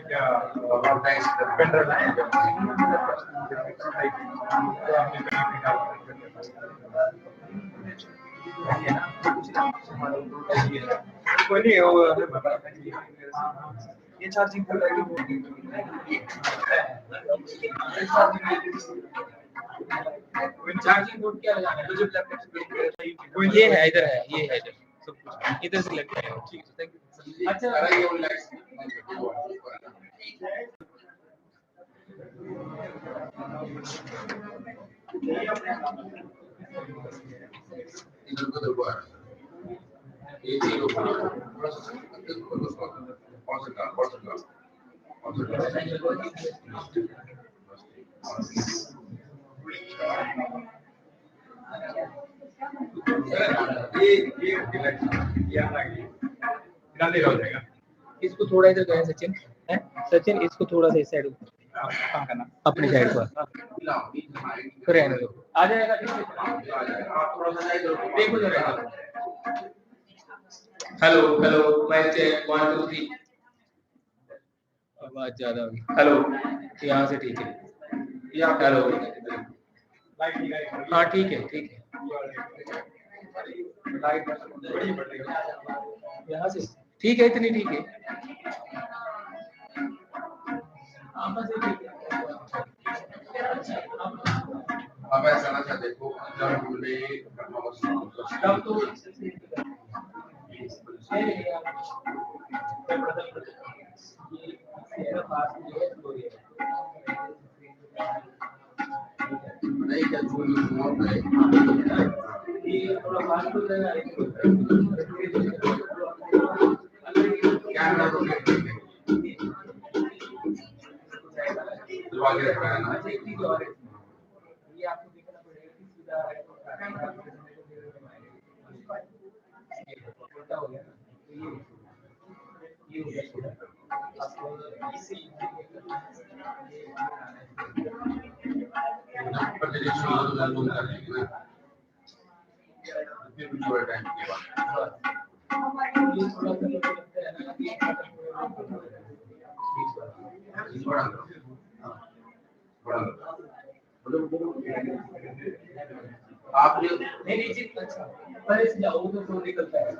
Yeah, organize the vendor line. कोई नहीं वो ये चार्जिंग कर चार्जिंग बोर्ड क्या लगाना है तो जब लैपटॉप ये है इधर सब कुछ इधर से लगता है ठीक है थैंक यू अच्छा ये हो जाएगा इसको थोड़ा इधर गए सचिन है सचिन इसको थोड़ा सा इस साइड कहाँ करना अपनी साइड पर रहने दो आ जाएगा देखो जरा हेलो हेलो माइक चेक 1 2 3 आवाज ज्यादा होगी हेलो यहाँ से ठीक है हेलो हाँ ठीक है यहाँ से ठीक है इतनी ठीक है अब ऐसा ना देखो जब बोले नहीं क्या ये आपको देखना पड़ेगा कि सीधा हो गया ना ये हो गया आपको इसी आप नहीं पर इस जाओ तो निकलता है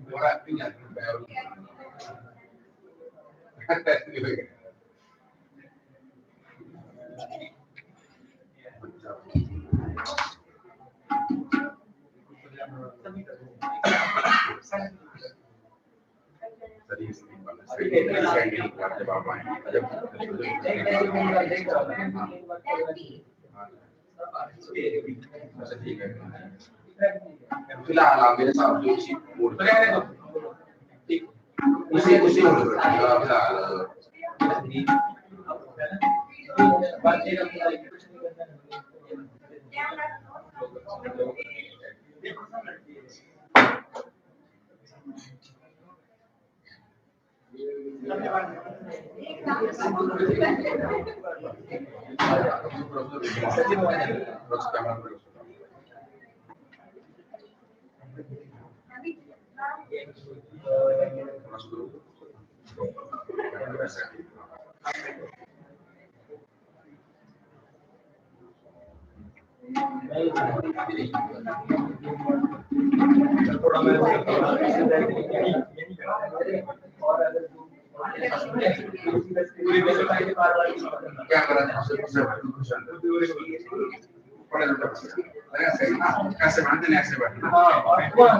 थोड़ा एक्टिंग है ठीक है फिलहाल आप मेरे साथ जो चीज मोड ठीक उसी फिलहाल थोड़ा मैं क्या करा ऐसे बांधते हैं ऐसे बैठना थोड़ा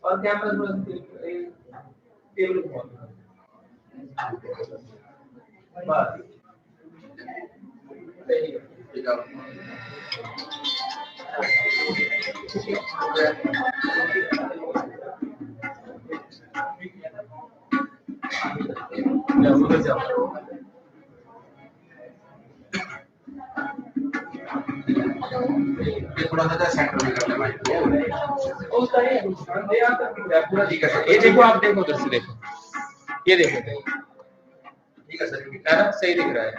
और कैमरा थोड़ा टेबल बस सही है ठीक है उधर जाओ थोड़ा सा सेंटर में कर ले भाई ओ सही पूरा ठीक है सर ये देखो आप देखो उधर से देखो ये देखो ठीक है सर है ना सही दिख रहा है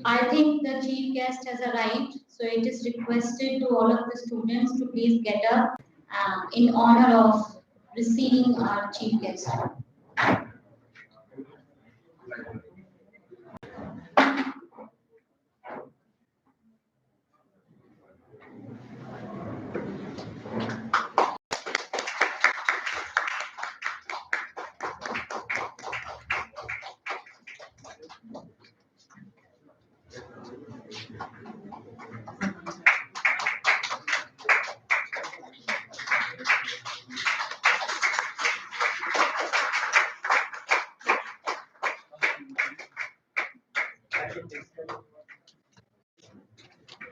I think the chief guest has arrived, so it is requested to all of the students to please get up in honor of receiving our chief guest.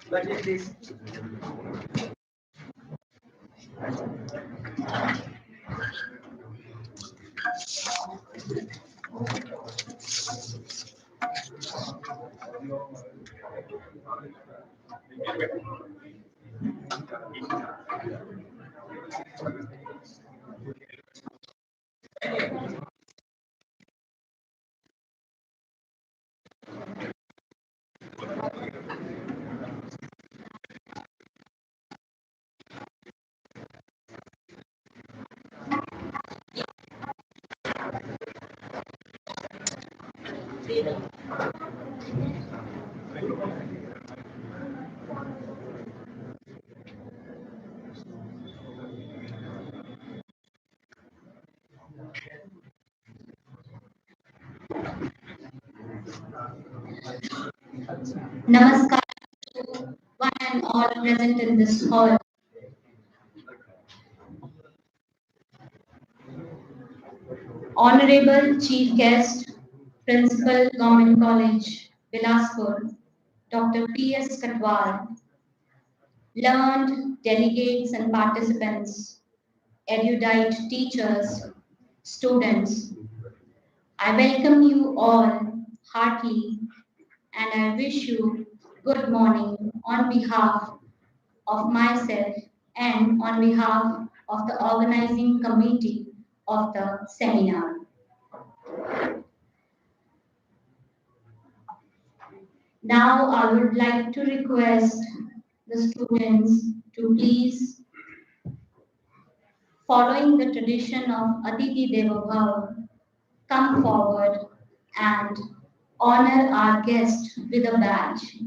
What is this? Namaskar to one and all present in this hall. Honorable Chief Guest, Principal Government College, Bilaspur, Dr. P.S. Katwal, learned delegates and participants, erudite teachers, students, I welcome you all heartily and I wish you good morning on behalf of myself and on behalf of the organizing committee of the seminar. Now I would like to request the students to please, following the tradition of Aditi Deva Bhava, come forward and honor our guest with a badge.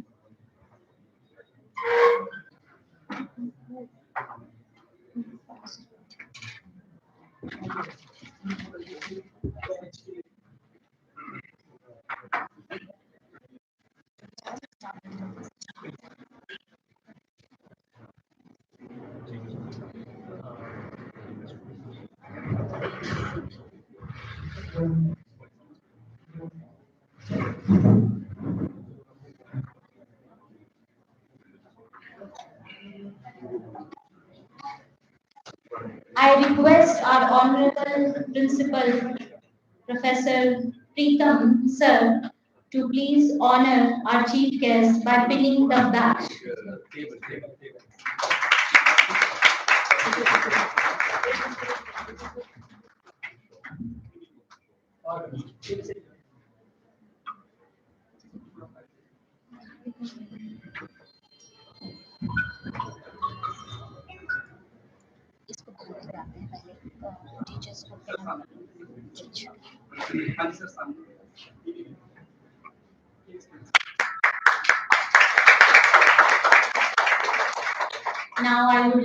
I request our Honorable Principal, Professor Preetham Sir, to please honor our chief guest by pinning the badge. Now I would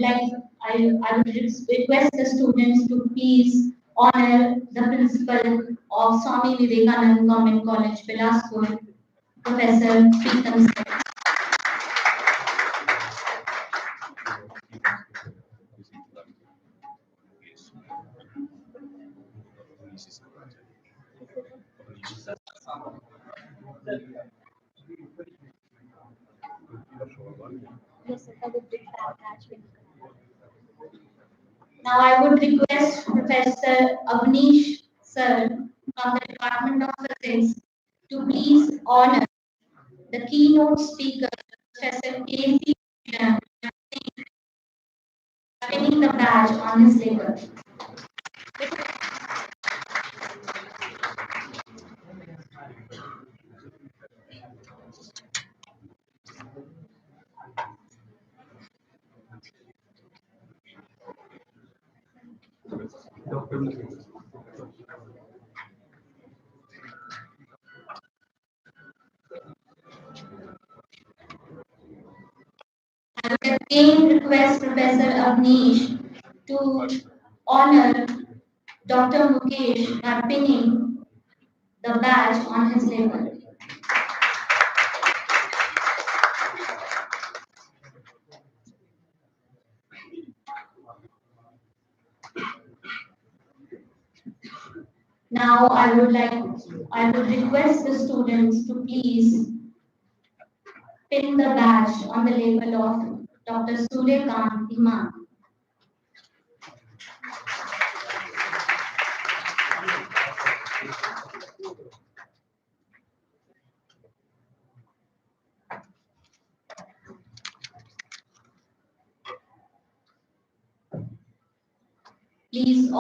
request the students to please honor the principal of Swami Vivekanand Government College, Bilaspur, Professor Preetham Sir. Now I would request Professor Avnish Sir from the Department of Physics to please honor the keynote speaker, Professor K.C. pinning the badge on his label. I would again request Professor Avnish to honor Dr. Mukesh by pinning the badge on his label. Now I would request the students to please pin the badge on the label of Dr. Suryakant Imam. Please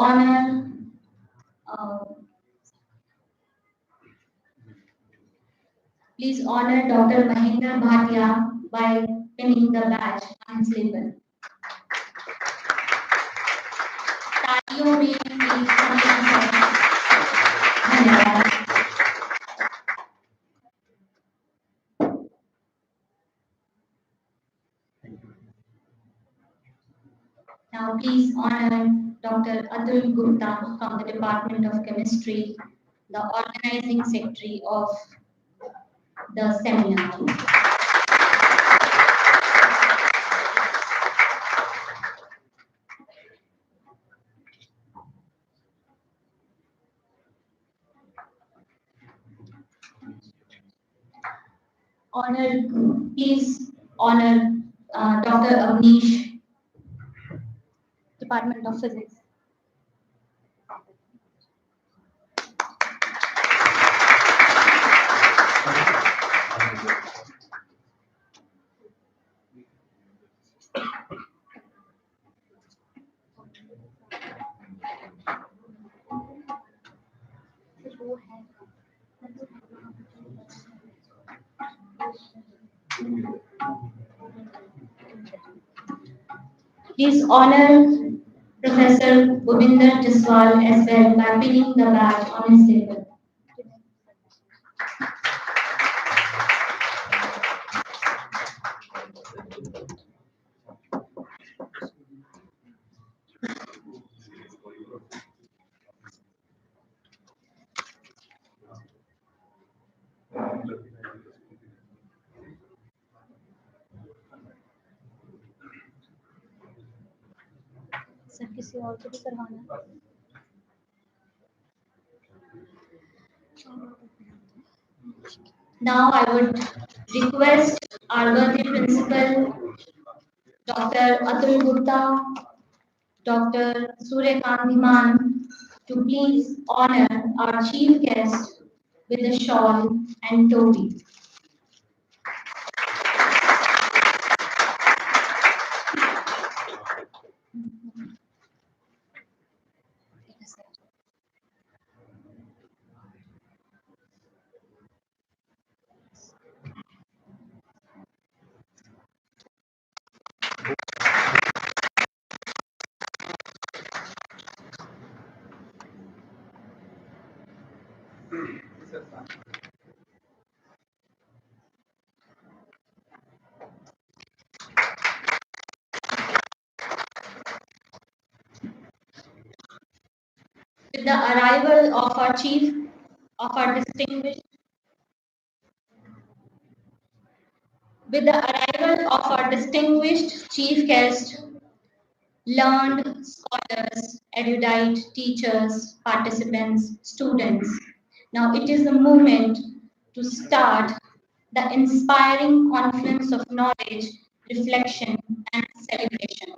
honor Dr. Mahendra Bhatia by pinning the badge on his label. तालियों में please धन्यवाद. Now please honor Dr. Atul Gupta from the Department of Chemistry, the organizing secretary of the seminar. Please honor Dr. Avnish, Department of Physics. Please honor Professor Govinder Jaswal as well by pinning the badge on his label. Sir किसी और को भी करवाना है। Now I would request our worthy principal, Dr. Atul Gupta, Dr. Suryakant Dhiman, to please honor our chief guest with a shawl and toby. With the arrival of our distinguished with the arrival of our distinguished chief guest, learned scholars, erudite teachers, participants, students. Now it is the moment to start the inspiring confluence of knowledge, reflection, and celebration.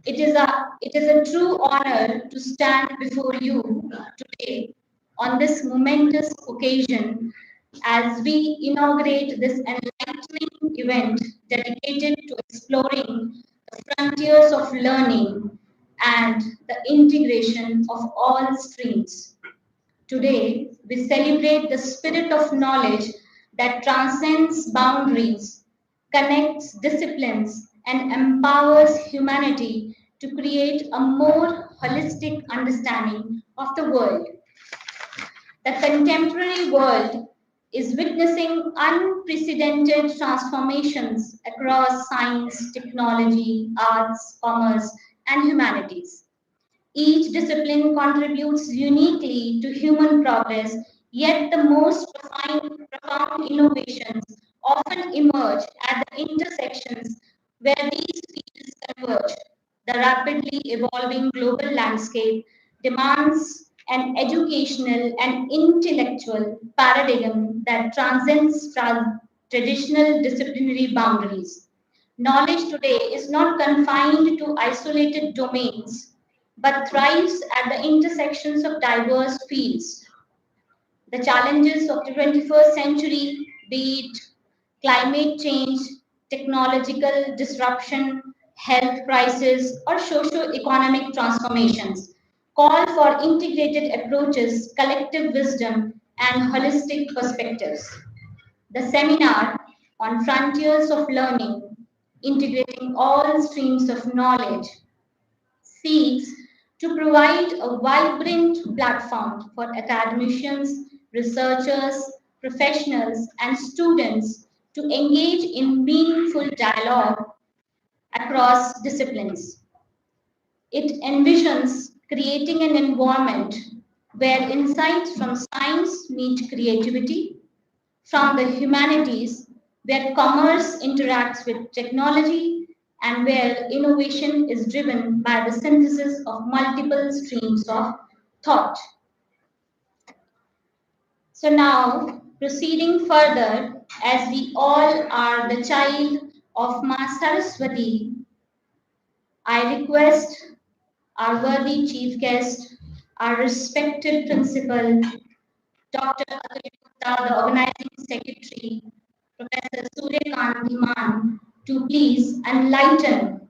It is a true honor to stand before you today on this momentous occasion as we inaugurate this enlightening event dedicated to exploring the frontiers of learning and the integration of all streams. Today, we celebrate the spirit of knowledge that transcends boundaries, connects disciplines, and empowers humanity to create a more holistic understanding of the world. The contemporary world is witnessing unprecedented transformations across science, technology, arts, commerce, and humanities. Each discipline contributes uniquely to human progress, yet the most profound innovations often emerge at the intersections where these fields converge. The rapidly evolving global landscape demands an educational and intellectual paradigm that transcends traditional disciplinary boundaries. Knowledge today is not confined to isolated domains, but thrives at the intersections of diverse fields. The challenges of the 21st century, be it climate change, technological disruption, health crisis, or socio-economic transformations, call for integrated approaches, collective wisdom, and holistic perspectives. The seminar on frontiers of learning, integrating all streams of knowledge, seeks to provide a vibrant platform for academicians, researchers, professionals, and students to engage in meaningful dialogue across disciplines. It envisions creating an environment where insights from science meet creativity, from the humanities, where commerce interacts with technology, and where innovation is driven by the synthesis of multiple streams of thought. So, now proceeding further, as we all are the child of Ma Saraswati, I request our worthy chief guest, our respected principal, Dr. Atul Gupta, the organizing secretary, Professor Suryakant Dhiman, to please enlighten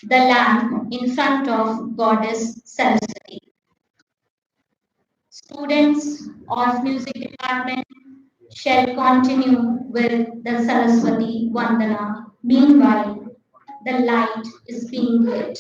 the lamp in front of Goddess Saraswati. Students of music department shall continue with the Saraswati Vandana. Meanwhile, the light is being lit.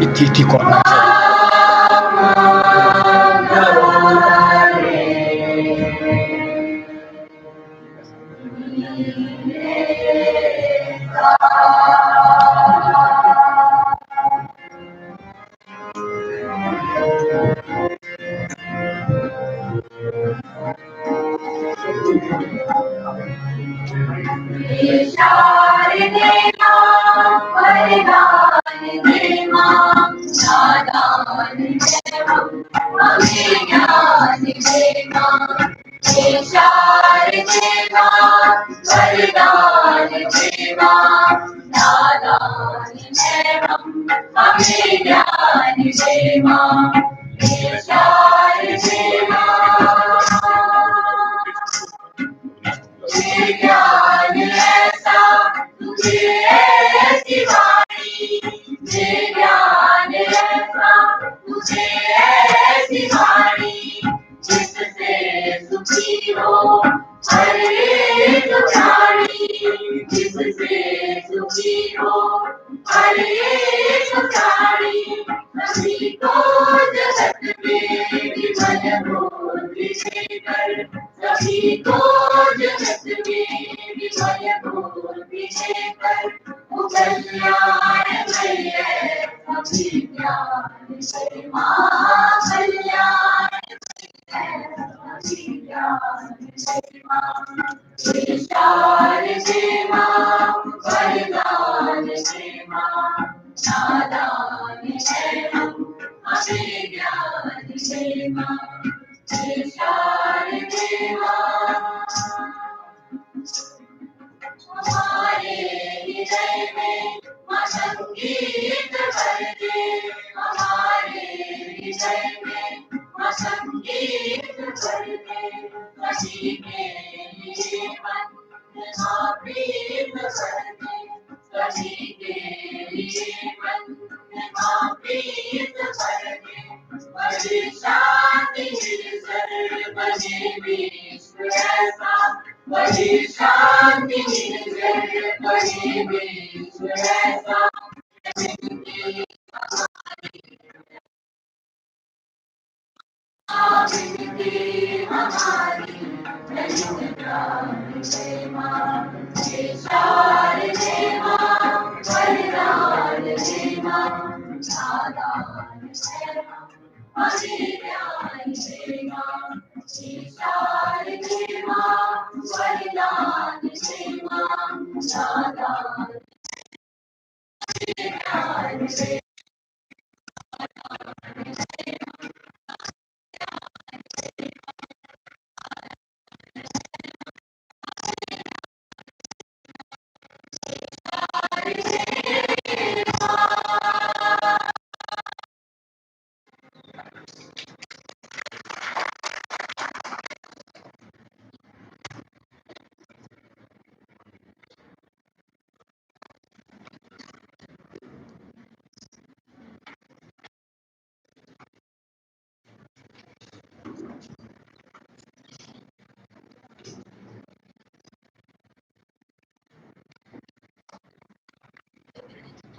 Iti kona.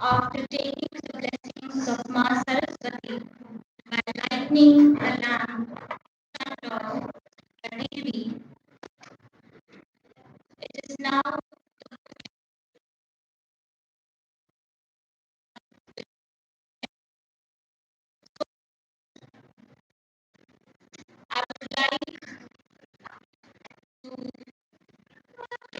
After taking the blessings of Ma Saraswati by lighting the lamp front of the TV, it is now I would like to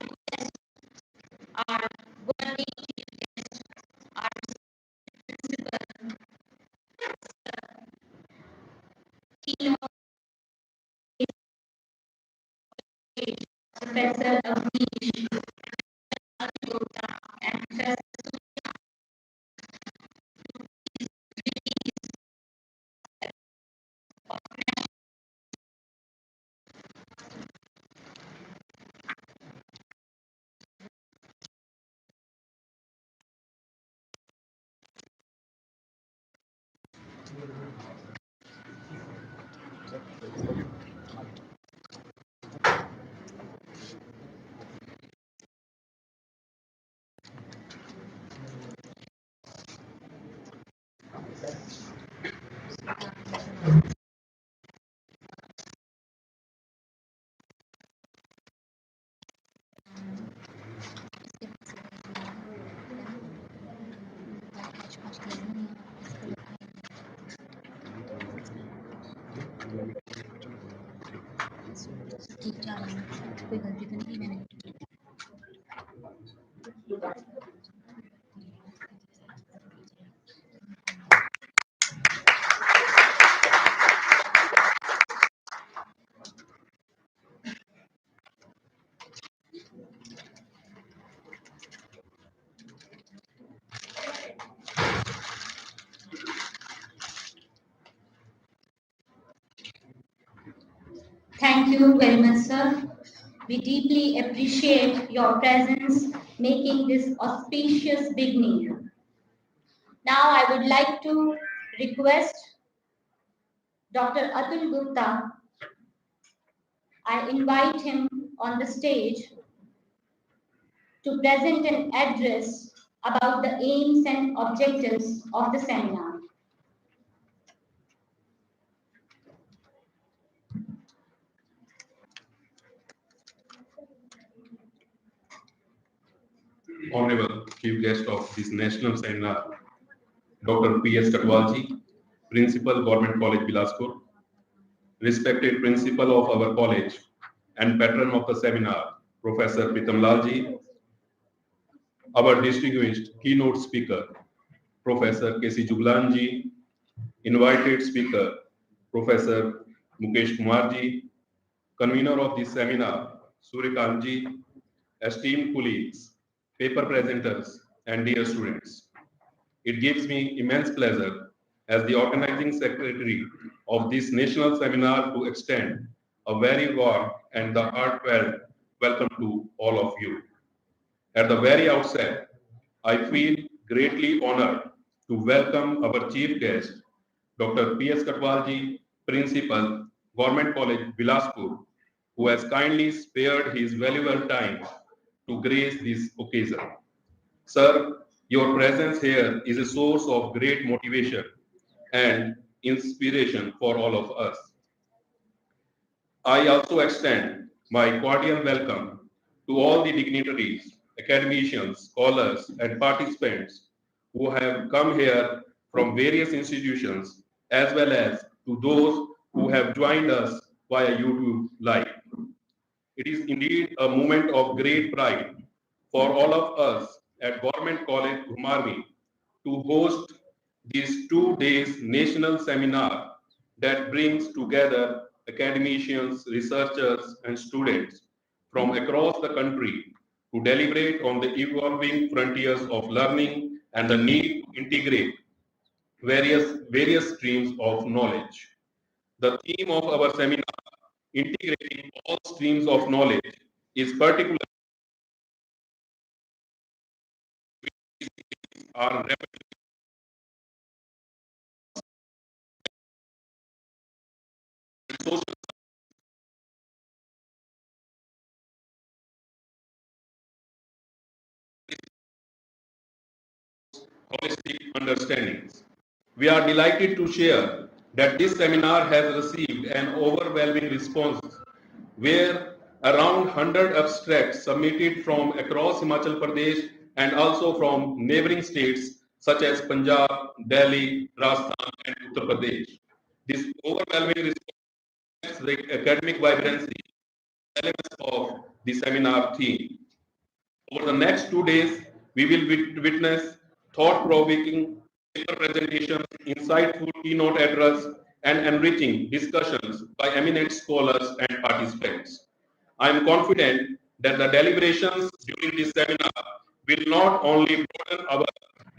Professor Avnish Gupta, and Professor Thank you very much, sir. We deeply appreciate your presence making this auspicious beginning. Now I would like to request Dr. Atul Gupta. I invite him on the stage to present an address about the aims and objectives of the seminar. Honorable Chief Guest of this National Seminar, Dr. P.S. Katwalji, Principal, Government College, Bilaspur, respected Principal of our college and Patron of the seminar, Professor Pritam Lalji, our distinguished keynote speaker, Professor K.C. Juglanji, invited speaker, Professor Mukesh Kumarji, convener of this seminar, Suryakanji, esteemed colleagues, paper presenters, and dear students. It gives me immense pleasure as the organizing secretary of this national seminar to extend a very warm and the heartfelt welcome to all of you. At the very outset, I feel greatly honored to welcome our chief guest, Dr. P.S. Katwalji, Principal, Government College, Bilaspur, who has kindly spared his valuable time to grace this occasion. Sir, your presence here is a source of great motivation and inspiration for all of us. I also extend my cordial welcome to all the dignitaries, academicians, scholars, and participants who have come here from various institutions, as well as to those who have joined us via YouTube Live. It is indeed a moment of great pride for all of us at Government College, Ghumarvi to host this 2 days national seminar that brings together academicians, researchers, and students from across the country to deliberate on the evolving frontiers of learning and the need to integrate various streams of knowledge. The theme of our seminar, integrating all streams of knowledge, is particularly our social holistic understandings. We are delighted to share that this seminar has received an overwhelming response where around 100 abstracts submitted from across Himachal Pradesh and also from neighboring states such as Punjab, Delhi, Rajasthan, and Uttar Pradesh. This overwhelming response reflects the academic vibrancy of the seminar theme. Over the next 2 days, we will witness thought-provoking paper presentations, insightful keynote address, and enriching discussions by eminent scholars and participants. I am confident that the deliberations during this seminar will not only broaden our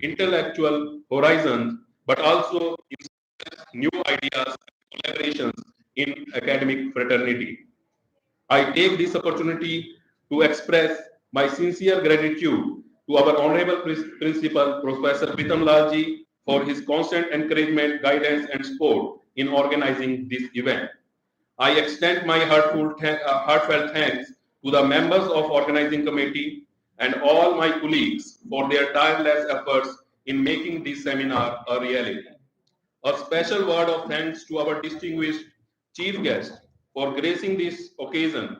intellectual horizons, but also inspire new ideas and collaborations in academic fraternity. I take this opportunity to express my sincere gratitude to our Honorable Principal, Professor Pritam Lalji, for his constant encouragement, guidance, and support in organizing this event. I extend my heartfelt thanks to the members of organizing committee and all my colleagues for their tireless efforts in making this seminar a reality. A special word of thanks to our distinguished chief guest for gracing this occasion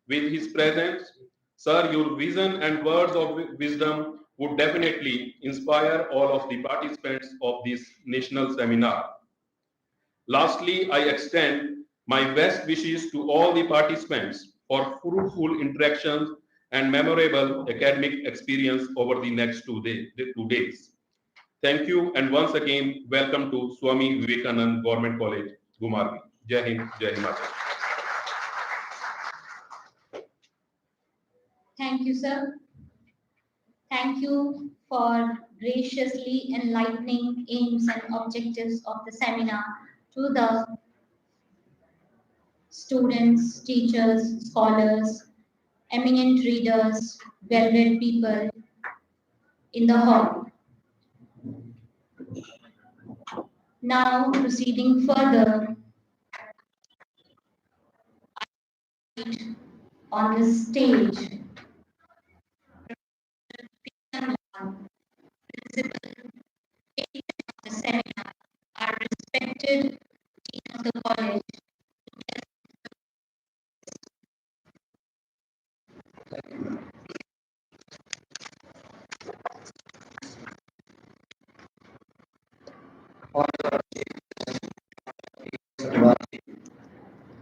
with his presence. Sir, your vision and words of wisdom would definitely inspire all of the participants of this national seminar. Lastly, I extend my best wishes to all the participants for fruitful interactions and memorable academic experience over the next 2 days. Thank you, and once again, welcome to Swami Vivekanand Government College, Gumargi. Jai Hind, Jai Himachal. Thank you, sir. Thank you for graciously enlightening aims and objectives of the seminar to the students, teachers, scholars, eminent readers, well-read people in the hall. Now, proceeding further, on the stage, principal of the seminar, our respected dean of the college.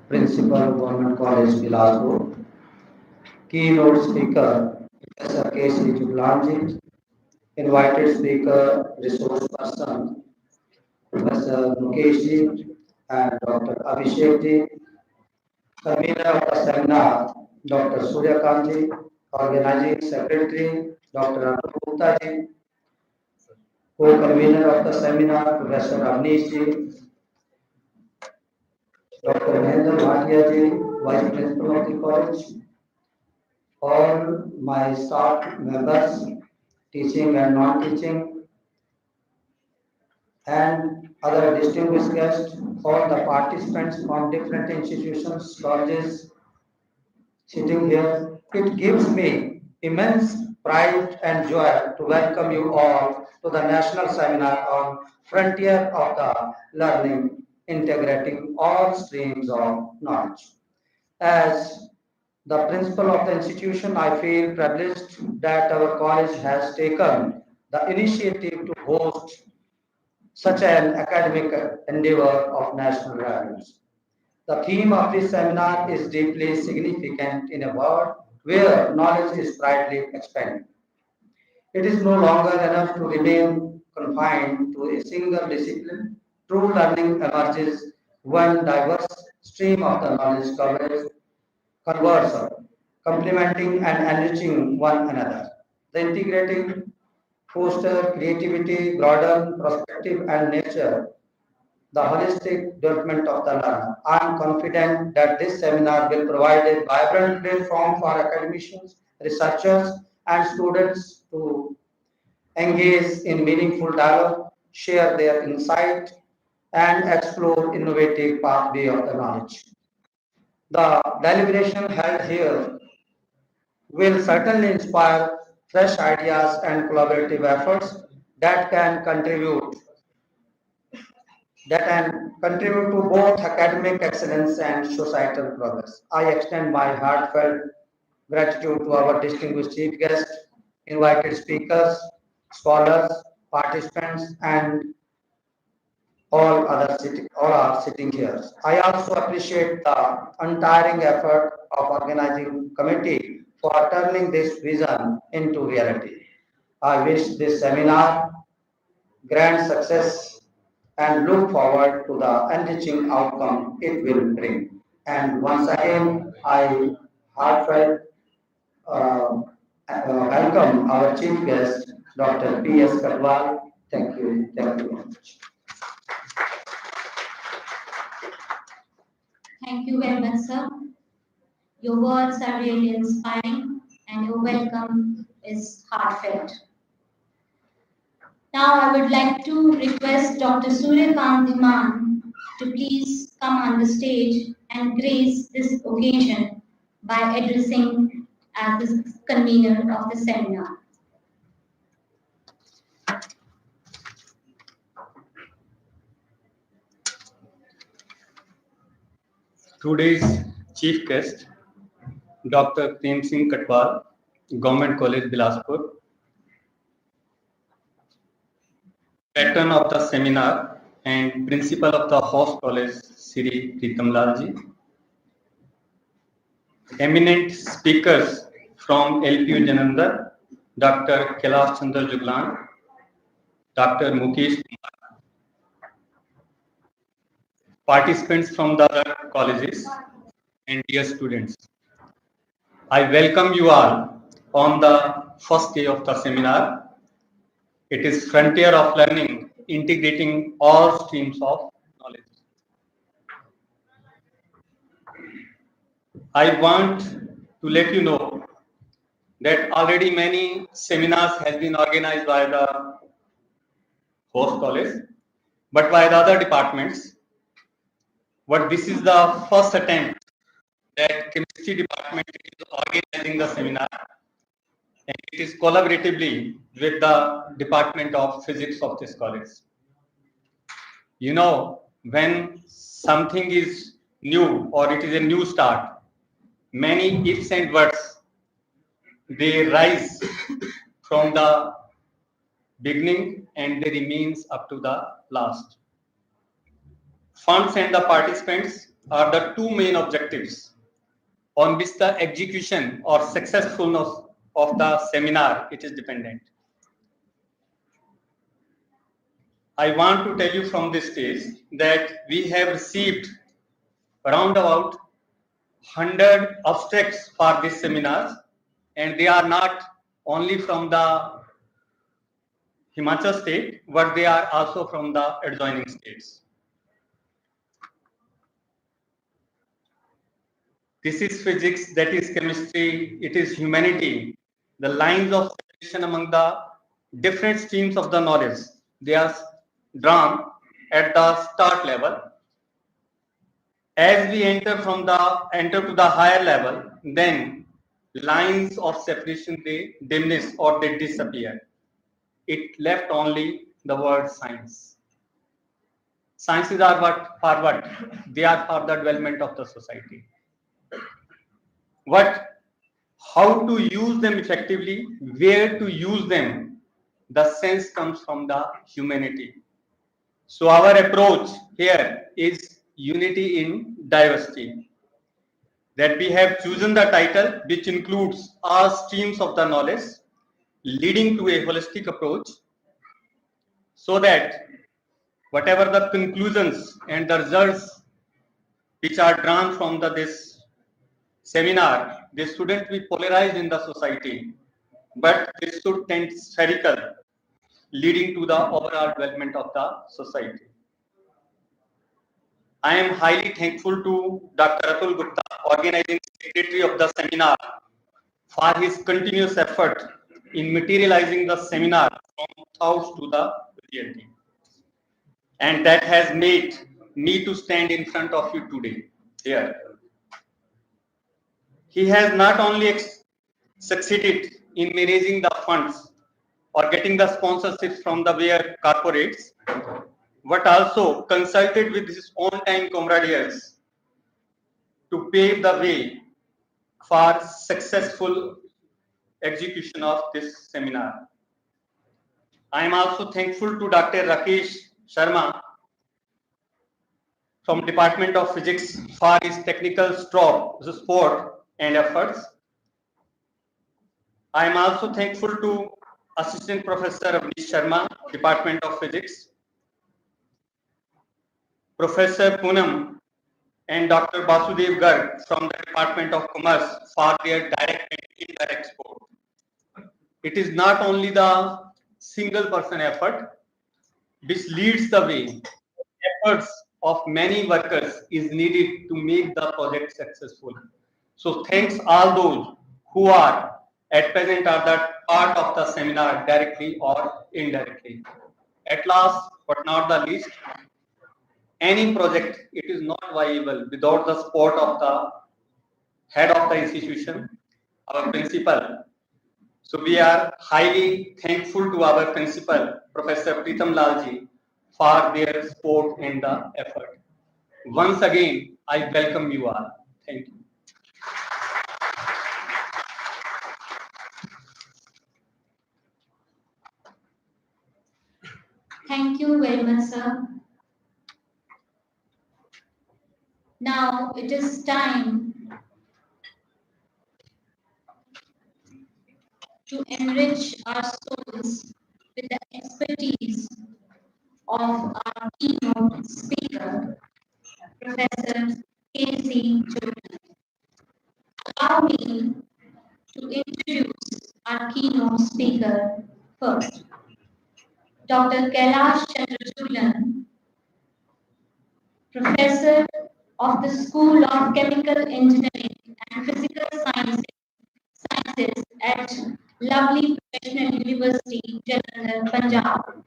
Principal Government College, Bilaspur. Keynote speaker, Professor K.C. Juglanji. Invited speaker, resource person, Professor Mukeshji and Dr. Abhishekji. Convener of the seminar, Dr. Suryakanji. Organizing secretary, Dr. Anup Guptaji. Co-convener of the seminar, Professor Avnishji. Dr. Mahendra Bhatia, Vice Principal of the college. All my staff members, teaching and non-teaching, and other distinguished guests, all the participants from different institutions, colleges sitting here. It gives me immense pride and joy to welcome you all to the national seminar on Frontier of the Learning, integrating all streams of knowledge. As the principal of the institution, I feel privileged that our college has taken the initiative to host such an academic endeavor of national relevance. The theme of this seminar is deeply significant in a world where knowledge is widely expanded. It is no longer enough to remain confined to a single discipline. True learning emerges when diverse stream of the knowledge coverage converse, complementing and enriching one another. The integrating foster creativity, broaden perspective, and nature the holistic development of the learner. I am confident that this seminar will provide a vibrant platform for academicians, researchers, and students to engage in meaningful dialogue, share their insight, and explore innovative pathway of the knowledge. The deliberation held here will certainly inspire fresh ideas and collaborative efforts that can contribute to both academic excellence and societal progress. I extend my heartfelt gratitude to our distinguished chief guests, invited speakers, scholars, participants, and all are sitting here. I also appreciate the untiring effort of organizing committee for turning this vision into reality. I wish this seminar grand success and look forward to the enriching outcome it will bring. And once again, I heartfelt welcome our chief guest, Dr. P.S. Katwal. Thank you. Thank you very much. Thank you very much, sir. Your words are really inspiring and your welcome is heartfelt. Now I would like to request Dr. Suryakant Dhiman to please come on the stage and grace this occasion by addressing as the convener of the seminar. Today's chief guest, Dr. Prem Singh Katwal, Government College, Bilaspur, patron of the seminar and principal of the host college, Sri Pritam Lalji, eminent speakers from LPU Janandhar, Dr. Kailash Chandra Juglan, Dr. Mukesh Kumar, participants from the other colleges, and dear students. I welcome you all on the first day of the seminar. It is Frontier of Learning, integrating all streams of knowledge. I want to let you know that already many seminars have been organized by the host college, but by the other departments. But this is the first attempt that chemistry department is organizing the seminar, and it is collaboratively with the Department of Physics of this college. You know, when something is new or it is a new start, many ifs and buts, they rise from the beginning and they remains up to the last. Funds and the participants are the two main objectives on which the execution or successfulness of the seminar it is dependent. I want to tell you from this stage that we have received around about 100 abstracts for this seminars, and they are not only from the Himachal state, but they are also from the adjoining states. This is physics, that is chemistry, it is humanity. The lines of separation among the different streams of the knowledge, they are drawn at the start level. As we enter to the higher level, then lines of separation they diminish or they disappear. It left only the word science. Sciences are for what? They are for the development of the society. What, how to use them effectively, where to use them, the sense comes from the humanity. So our approach here is unity in diversity. That we have chosen the title which includes all streams of the knowledge, leading to a holistic approach, so that whatever the conclusions and the results which are drawn from this seminar, they shouldn't be polarized in the society, but they should tend spherical, leading to the overall development of the society. I am highly thankful to Dr. Atul Gupta, organizing secretary of the seminar, for his continuous effort in materializing the seminar from thoughts to the reality. And that has made me to stand in front of you today here. He has not only succeeded in managing the funds or getting the sponsorships from the various corporates, but also consulted with his own time comrades to pave the way for successful execution of this seminar. I am also thankful to Dr. Rakesh Sharma from Department of Physics for his technical support and efforts. I am also thankful to Assistant Professor Avnish Sharma, Department of Physics, Professor Poonam and Dr. Basudev Garg from the Department of Commerce for their direct and indirect support. It is not only the single person effort which leads the way. Efforts of many workers is needed to make the project successful. So thanks all those who are at present are that part of the seminar directly or indirectly. At last but not the least, any project it is not viable without the support of the head of the institution, our principal. So we are highly thankful to our principal, Professor Pritam Lalji, for their support and the effort. Once again, I welcome you all. Thank you. Thank you very much, sir. Now it is time to enrich our souls with the expertise of our keynote speaker, Professor K.C. Jordan. Allow me to introduce our keynote speaker first. Dr. Kailash Chandra Julan, Professor of the School of Chemical Engineering and Physical Sciences at Lovely Professional University, Jalandhar, Punjab.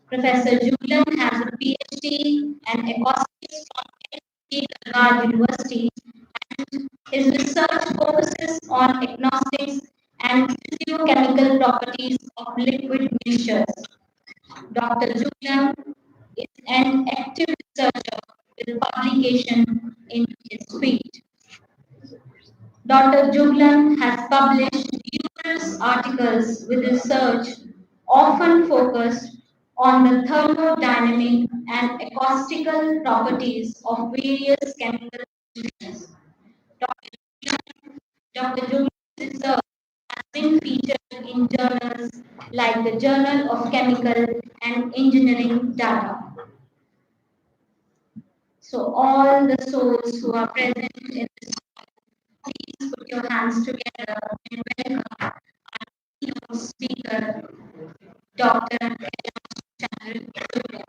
Professor Julan has a PhD and acoustics from Harvard University, and his research focuses on agnostics and physiochemical properties of liquid mixtures. Dr. Julan is an active researcher with publication in his field. Dr. Juglan has published numerous articles with research often focused on the thermodynamic and acoustical properties of various chemical solutions. Dr. Juglan's research has been featured in journals like the Journal of Chemical and Engineering Data. So all the souls who are present in this, please put your hands together and welcome our keynote speaker, Dr. Chandra Julia.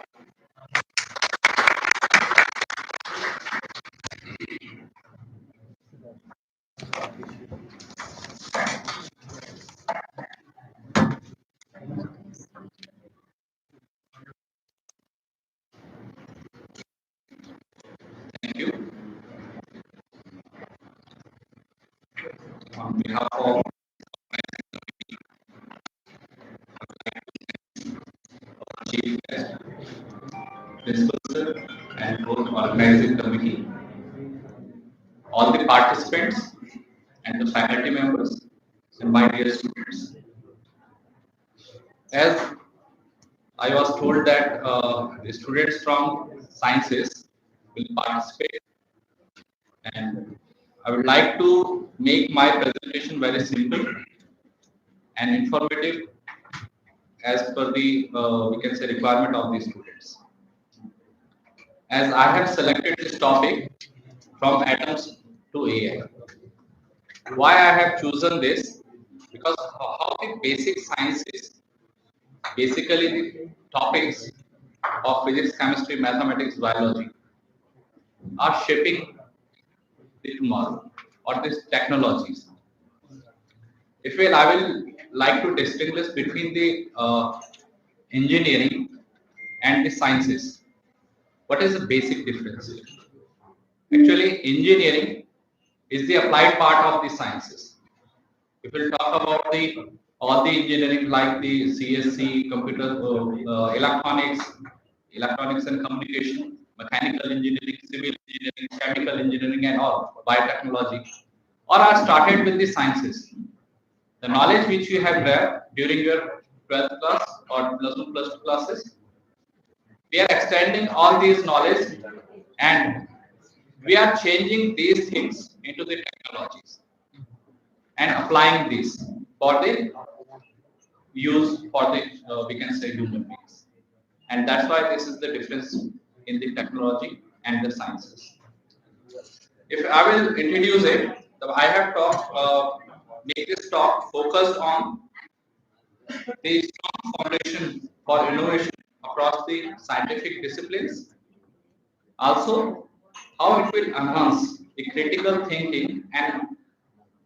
Thank you. On behalf of Chief Guest, Principal Sir, and both organizing committee, all the participants and the faculty members, and my dear students. As I was told that the students from sciences will participate, and I would like to make my presentation very simple and informative as per the we can say requirement of the students. As I have selected this topic from atoms to AI. Why I have chosen this? Because how the basic sciences, basically the topics of physics, chemistry, mathematics, biology, are shaping the tomorrow or these technologies. If will, I will like to distinguish between the engineering and the sciences. What is the basic difference here? Actually, engineering is the applied part of the sciences. If we'll talk about the all the engineering like the CSC, computer, electronics and communication, mechanical engineering, civil engineering, chemical engineering, and all biotechnology, or are started with the sciences. The knowledge which you have read during your 12th class or plus 1 plus 2 classes, we are extending all these knowledge and we are changing these things into the technologies and applying these for the use for the we can say human beings, and that's why this is the difference in the technology and the sciences. If I will introduce it, I have make this talk focused on the strong foundation for innovation across the scientific disciplines. Also, how it will enhance the critical thinking and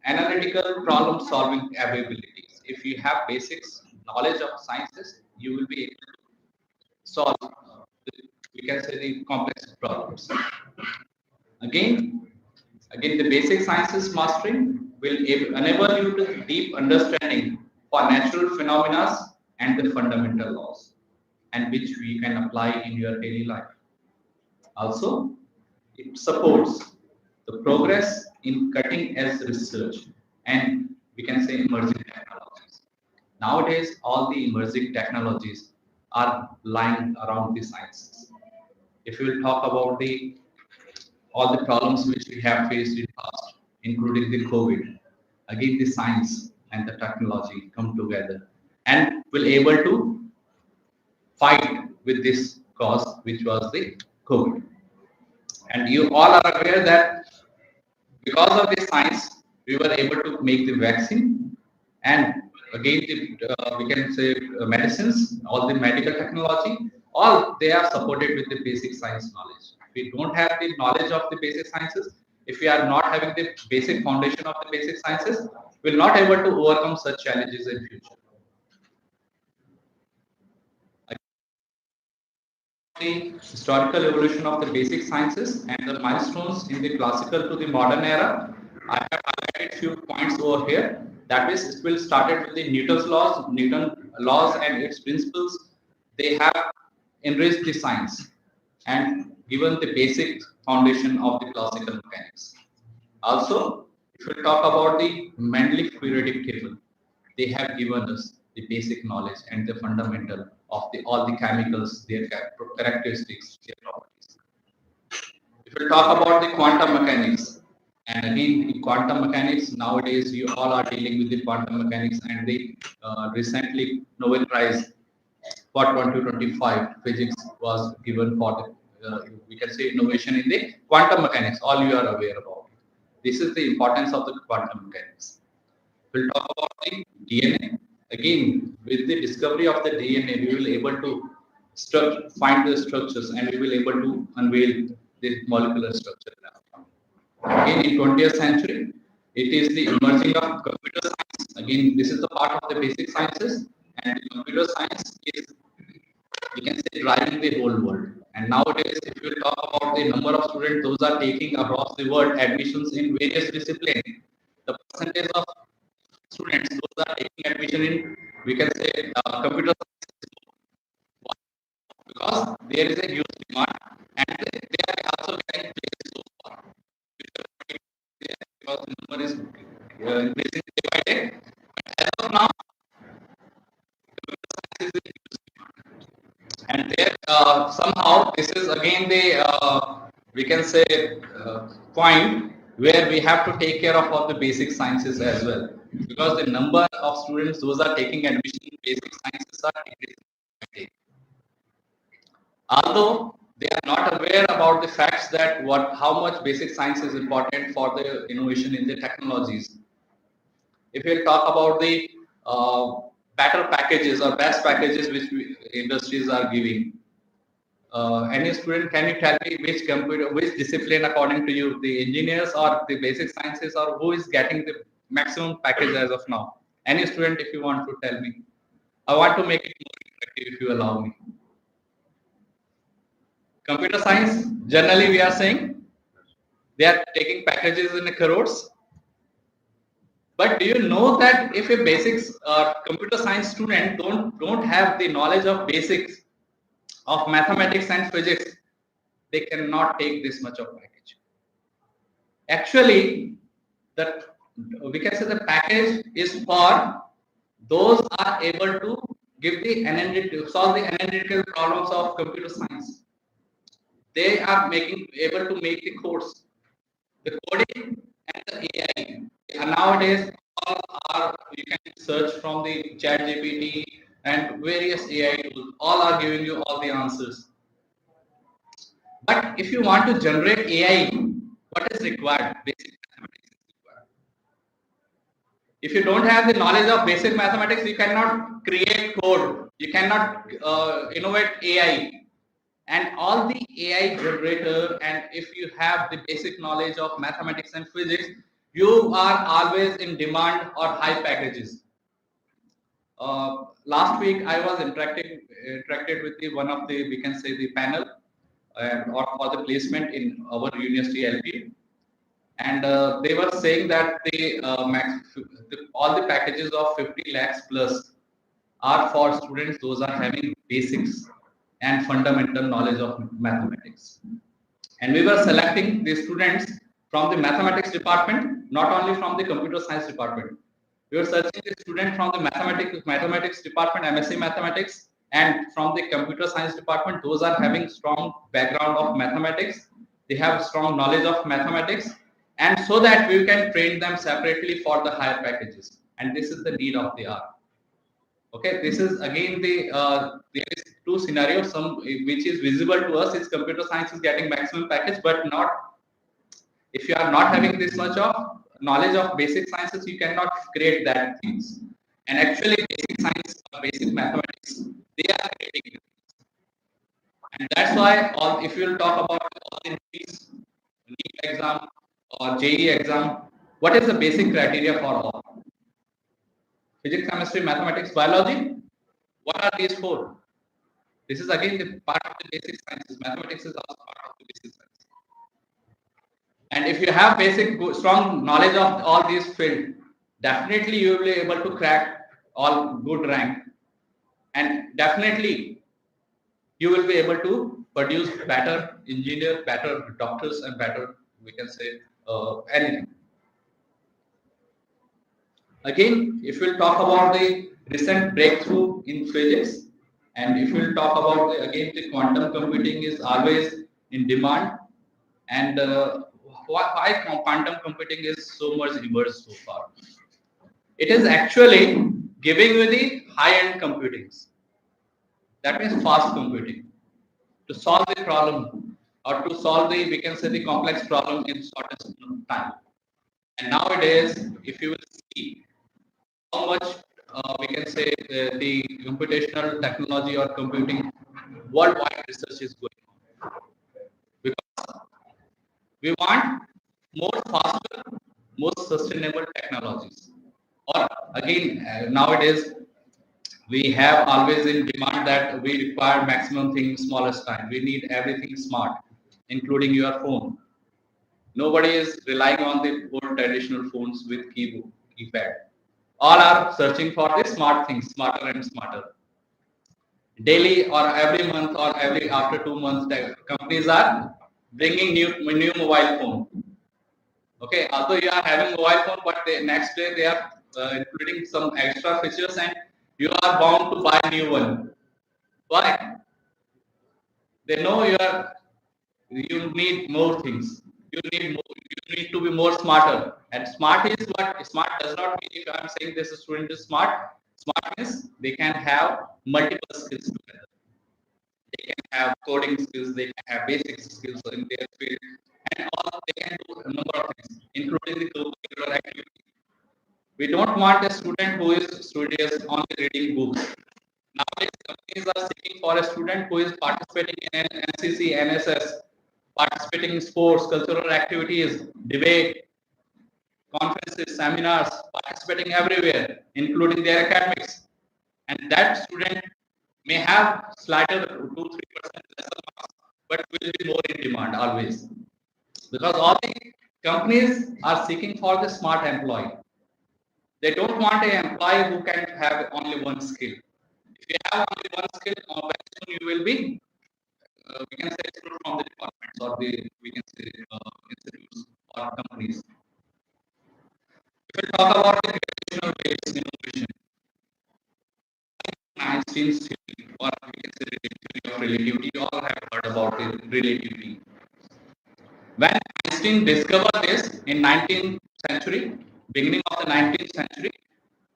analytical problem solving abilities. If you have basics knowledge of sciences, you will be able to solve, we can say, the complex problems. Again, again, the basic sciences mastering will enable you to deep understanding for natural phenomena and the fundamental laws, and which we can apply in your daily life. Also, it supports the progress in cutting edge research and, we can say, emerging technologies. Nowadays, all the emerging technologies are lying around the sciences. If we will talk about the all the problems which we have faced in past, including the COVID, again the science and the technology come together and will able to fight with this cause, which was the COVID. And you all are aware that because of this science, we were able to make the vaccine, and again, we can say medicines, all the medical technology, all they are supported with the basic science knowledge. If we don't have the knowledge of the basic sciences, if we are not having the basic foundation of the basic sciences, we will not able to overcome such challenges in future. The historical evolution of the basic sciences and the milestones in the classical to the modern era, I have highlighted few points over here. That is, it will started with the Newton laws and its principles. They have enriched the science and given the basic foundation of the classical mechanics. Also, if we talk about the Mendeleev periodic table, they have given us the basic knowledge and the fundamental of all the chemicals, their characteristics, their properties. If we talk about the quantum mechanics, and again, in quantum mechanics, nowadays you all are dealing with the quantum mechanics, and the recently Nobel Prize for 2025 physics was given for the, we can say, innovation in the quantum mechanics. All you are aware about. This is the importance of the quantum mechanics. We'll talk about the DNA. Again, with the discovery of the DNA, we will able to find the structures, and we will able to unveil the molecular structure. Again, in 20th century, it is the emerging of computer science. Again, this is the part of the basic sciences, and computer science is, you can say, driving the whole world. And nowadays, if you talk about the number of students those are taking across the world admissions in various disciplines, the percentage of students those are taking admission in, we can say, computer science, because there is a huge demand, and they are also getting places so far because the number is increasing day by day. But as of now, computer science is a huge demand. And there somehow this is again the we can say point where we have to take care of all the basic sciences as well, because the number of students those are taking admission in basic sciences are increasing. Although they are not aware about the facts that how much basic science is important for the innovation in the technologies. If we talk about the better packages or best packages which industries are giving, any student, can you tell me which discipline according to you, the engineers or the basic sciences, or who is getting the maximum package as of now? Any student, if you want to tell me. I want to make it more interactive if you allow me. Computer science, generally we are saying they are taking packages in crores. But do you know that if a basics computer science student don't have the knowledge of basics of mathematics and physics, they cannot take this much of package. Actually, that we can say the package is for those are able to give the solve the analytical problems of computer science. They are able to make the codes, the coding and the AI. And nowadays, all are, you can search from the chat GPT and various AI tools. All are giving you all the answers. But if you want to generate AI, what is required? Basic mathematics is required. If you don't have the knowledge of basic mathematics, you cannot create code. You cannot innovate AI. And all the AI generator, and if you have the basic knowledge of mathematics and physics, you are always in demand or high packages. Last week I was interacted with the one of the, we can say, the panel or for the placement in our university LP, and they were saying that all the packages of 50 lakhs plus are for students those are having basics and fundamental knowledge of mathematics. And we were selecting the students from the mathematics department, not only from the computer science department. We were searching the student from the mathematics department, MSc mathematics, and from the computer science department. Those are having strong background of mathematics. They have strong knowledge of mathematics, and so that we can train them separately for the higher packages. And this is the need of the hour. Okay, this is again there is two scenarios. Some which is visible to us is computer science is getting maximum package, but not if you are not having this much of knowledge of basic sciences, you cannot create that things. And actually, basic science or basic mathematics, they are creating it. And that's why all if you will talk about all the NEET exam or JEE exam, what is the basic criteria for all? Physics, chemistry, mathematics, biology. What are these four? This is again the part of the basic sciences. Mathematics is also part of the basic science. And if you have basic strong knowledge of all these fields, definitely you will be able to crack all good rank, and definitely you will be able to produce better engineer, better doctors, and better, we can say, anything. Again, if we'll talk about the recent breakthrough in physics, and if we'll talk about again the quantum computing is always in demand, and why quantum computing is so much immersed so far? It is actually giving you the high-end computings. That means fast computing to solve the problem or to solve the, we can say, the complex problem in shortest time. And nowadays, if you will see how much we can say the computational technology or computing worldwide research is going on, because we want more faster, more sustainable technologies. Or again, nowadays we have always in demand that we require maximum thing smallest time. We need everything smart, including your phone. Nobody is relying on the old traditional phones with keypad. All are searching for the smart things, smarter and smarter. Daily or every month or every after 2 months, companies are bringing new mobile phone. Okay, although you are having mobile phone, but the next day they are including some extra features, and you are bound to buy new one. Why? They know you need more things. You need to be more smarter. And smart is what? Smart does not mean if I am saying this student is smart. Smart means they can have multiple skills together. They can have coding skills, they can have basic skills in their field, and all they can do a number of things, including the co-curricular activity. We don't want a student who is studious only reading books. Nowadays, companies are seeking for a student who is participating in NCC, NSS, participating in sports, cultural activities, debate, conferences, seminars, participating everywhere, including their academics. And that student may have slighter 2-3% lesser marks, but will be more in demand always. Because all the companies are seeking for the smart employee. They don't want an employee who can have only one skill. If you have only one skill, very soon you will be, we can say, excluded from the departments or the, we can say, institutes or companies. If we talk about the gravitational waves innovation, Einstein's theory, or we can say the theory of relativity, you all have heard about the relativity. When Einstein discovered this in 19th century, beginning of the 19th century,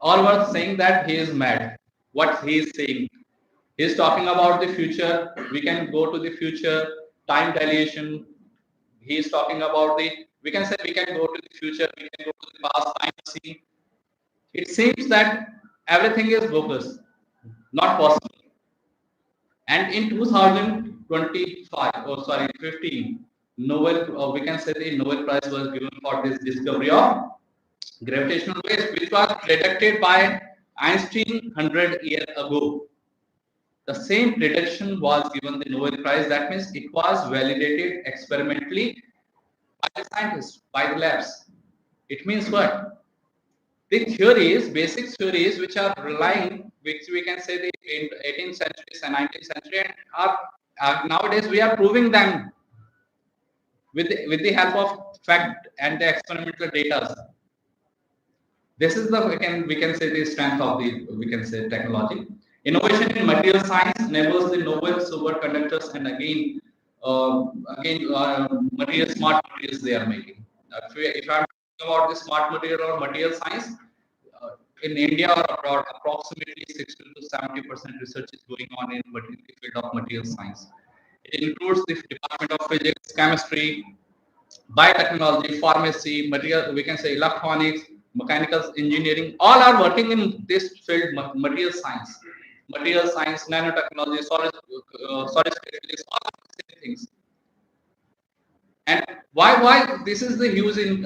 all were saying that he is mad. What he is saying, he is talking about the future. We can go to the future, time dilation. He is talking about the we can say we can go to the future, we can go to the past time to see. It seems that everything is bogus, not possible. And in 2025, oh sorry, 15, Nobel, we can say the Nobel Prize was given for this discovery of gravitational waves, which was predicted by Einstein 100 years ago. The same prediction was given the Nobel Prize. That means it was validated experimentally by the scientists, by the labs. It means what? The theories, basic theories, which are relying, which we can say the in 18th century and 19th century, and nowadays we are proving them with the help of fact and the experimental data. This is the we can say the strength of the we can say technology. Innovation in material science enables the novel superconductors and material smart materials they are making. If I'm talking about the smart material or material science, in India or abroad, approximately 60 to 70% research is going on in the field of material science. It includes the department of physics, chemistry, biotechnology, pharmacy, material, we can say electronics, mechanical engineering, all are working in this field, material science, nanotechnology, solid state physics, all are the same things. And why this is the huge in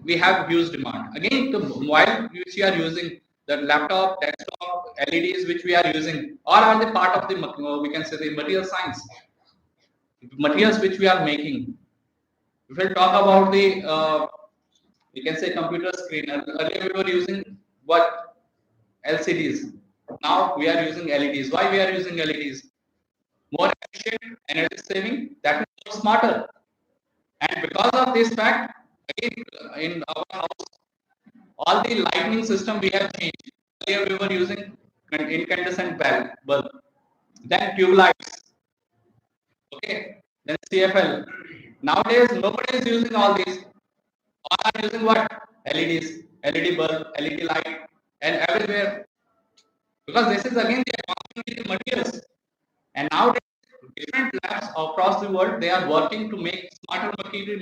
we have huge demand. Again, the mobile which we are using, the laptop, desktop, LEDs which we are using, all are the part of the we can say the material science, materials which we are making. If we talk about the we can say computer screen. Earlier we were using what? LCDs. Now we are using LEDs. Why we are using LEDs? More efficient, energy saving, that is more smarter. And because of this fact, again in our house, all the lighting system we have changed. Earlier we were using an incandescent bulb, then tube lights, okay, then CFL. Nowadays nobody is using all these. All are using what? LEDs, LED bulb, LED light, and everywhere. Because this is again the advancement in the materials. And nowadays, different labs across the world they are working to make smarter material